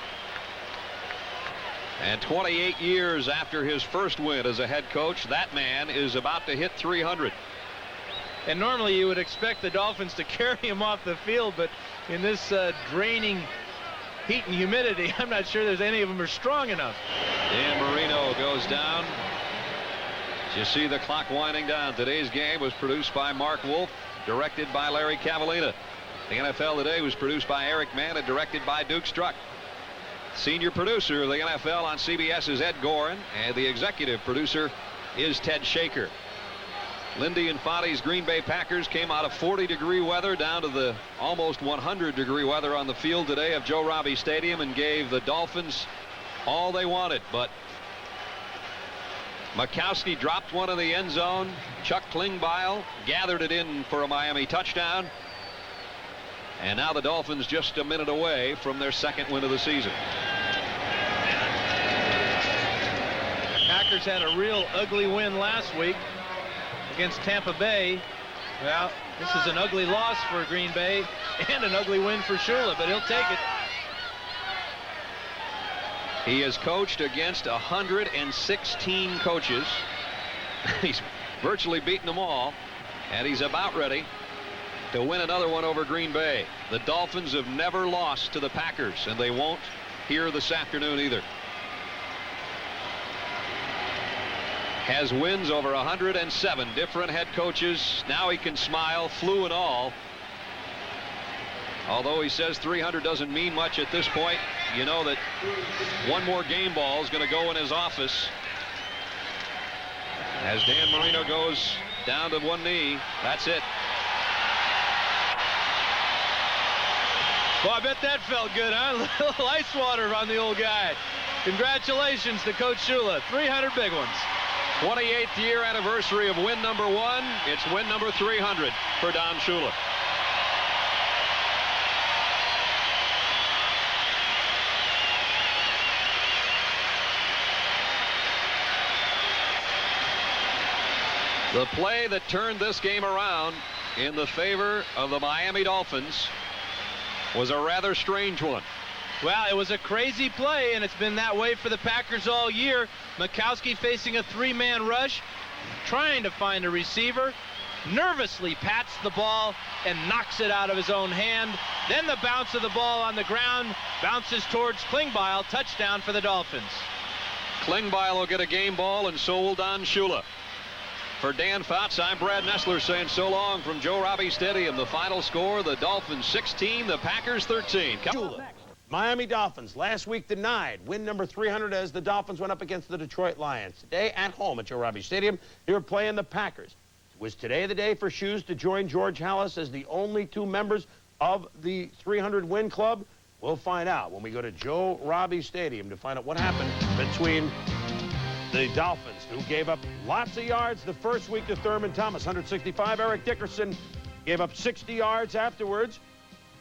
And 28 years after his first win as a head coach, that man is about to hit 300. And normally you would expect the Dolphins to carry him off the field, but in this draining heat and humidity, I'm not sure there's any of them are strong enough. Dan Marino goes down. You see the clock winding down. Today's game was produced by Mark Wolf, directed by Larry Cavallina. The NFL Today was produced by Eric Mann and directed by Duke Struck. Senior producer of the NFL on CBS is Ed Gorin, and the executive producer is Ted Shaker. Lindy Infante's Green Bay Packers came out of 40-degree weather down to the almost 100-degree weather on the field today of Joe Robbie Stadium and gave the Dolphins all they wanted. But Mikowski dropped one in the end zone. Chuck Klingbeil gathered it in for a Miami touchdown. And now the Dolphins just a minute away from their second win of the season. Packers had a real ugly win last week against Tampa Bay. Well, this is an ugly loss for Green Bay and an ugly win for Shula, but he'll take it. He has coached against 116 coaches. He's virtually beaten them all, and he's about ready to win another one over Green Bay. The Dolphins have never lost to the Packers, and they won't here this afternoon either. Has wins over 107 different head coaches. Now he can smile, flu and all. Although he says 300 doesn't mean much at this point, you know that one more game ball is going to go in his office. As Dan Marino goes down to one knee, that's it. Well, I bet that felt good, huh? A little ice water on the old guy. Congratulations to Coach Shula. 300 big ones. 28th year anniversary of win number 1. It's win number 300 for Don Shula. The play that turned this game around in the favor of the Miami Dolphins was a rather strange one. Well, it was a crazy play, and it's been that way for the Packers all year. Mikowski facing a 3-man rush, trying to find a receiver, nervously pats the ball and knocks it out of his own hand. Then the bounce of the ball on the ground bounces towards Klingbeil. Touchdown for the Dolphins. Klingbeil will get a game ball, and so will Don Shula. For Dan Fouts, I'm Brad Nessler saying so long from Joe Robbie Stadium. The final score, the Dolphins 16, the Packers 13. Shula. Miami Dolphins last week denied win number 300 as the Dolphins went up against the Detroit Lions. Today at home at Joe Robbie Stadium, they were playing the Packers. Was today the day for Shoes to join George Halas as the only 2 members of the 300 win club? We'll find out when we go to Joe Robbie Stadium to find out what happened between the Dolphins, who gave up lots of yards the first week to Thurman Thomas, 165. Eric Dickerson gave up 60 yards afterwards,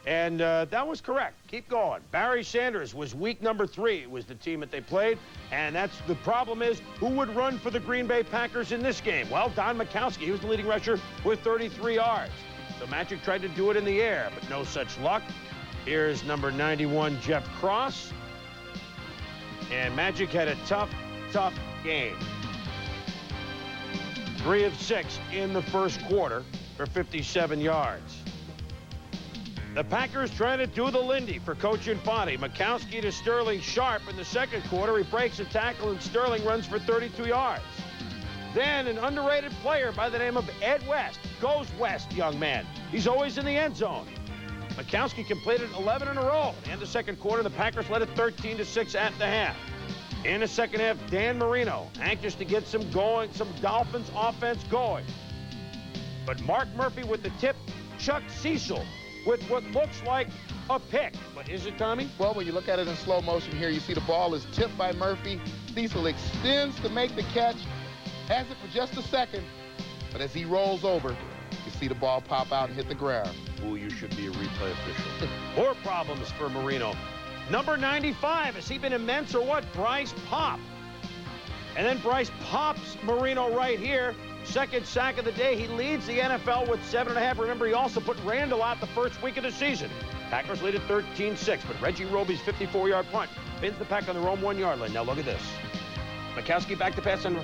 and that was correct. Keep going. Barry Sanders was week number 3, was the team that they played, and that's the problem is who would run for the Green Bay Packers in this game? Well, Don Mikowski, he was the leading rusher with 33 yards. So Magic tried to do it in the air, but no such luck. Here's number 91, Jeff Cross, and Magic had a tough game. 3 of 6 in the first quarter for 57 yards. The Packers trying to do the Lindy for Coach Infante. Mikowski to Sterling Sharp in the second quarter. He breaks a tackle and Sterling runs for 32 yards. Then an underrated player by the name of Ed West goes west, young man. He's always in the end zone. Mikowski completed 11 in a row. In the second quarter, the Packers led it 13-6 at the half. In the second half, Dan Marino, anxious to get some Dolphins offense going. But Mark Murphy with the tip, Chuck Cecil with what looks like a pick. But is it, Tommy? Well, when you look at it in slow motion here, you see the ball is tipped by Murphy. Cecil extends to make the catch, has it for just a second, but as he rolls over, you see the ball pop out and hit the ground. Ooh, you should be a replay official. More problems for Marino. Number 95, has he been immense or what? Bryce Pop. And then Bryce pops Marino right here. Second sack of the day. He leads the NFL with 7.5. Remember, he also put Randall out the first week of the season. Packers lead at 13-6, but Reggie Roby's 54-yard punt pins the Pack on their own 1-yard line. Now look at this. Mikowski back to pass, and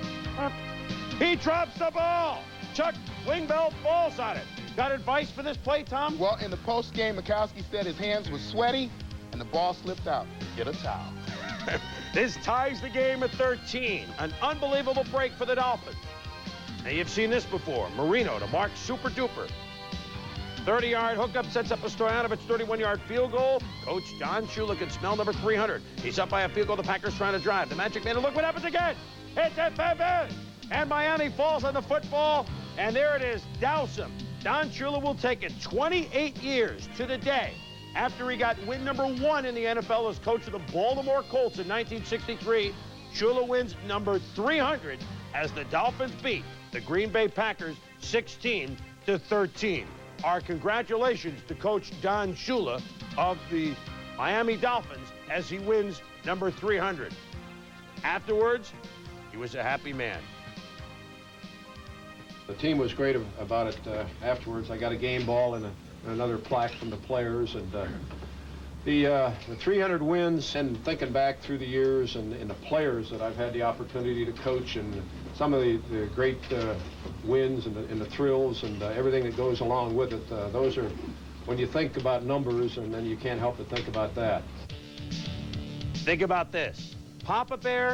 he drops the ball. Chuck Klingbeil falls on it. Got advice for this play, Tom? Well, in the post game, Mikowski said his hands were sweaty and the ball slipped out. Get a towel. This ties the game at 13. An unbelievable break for the Dolphins. Now, you've seen this before. Marino to Mark Super Duper. 30-yard hookup sets up a Stoyanovich 31-yard field goal. Coach Don Shula can smell number 300. He's up by a field goal. The Packers trying to drive. The Magic Man, look what happens again. Hit that baby. And Miami falls on the football. And there it is. Douse him. Don Shula will take it 28 years to the day after he got win number 1 in the NFL as coach of the Baltimore Colts in 1963. Shula wins number 300 as the Dolphins beat the Green Bay Packers 16-13. Our congratulations to Coach Don Shula of the Miami Dolphins as he wins number 300. Afterwards, He was a happy man. The team was great about it afterwards. I got a game ball and another plaque from the players. And the 300 wins, and thinking back through the years and the players that I've had the opportunity to coach, and some of the great wins and the thrills and everything that goes along with it, those are, when you think about numbers, and then you can't help but think about that. Think about this. Papa Bear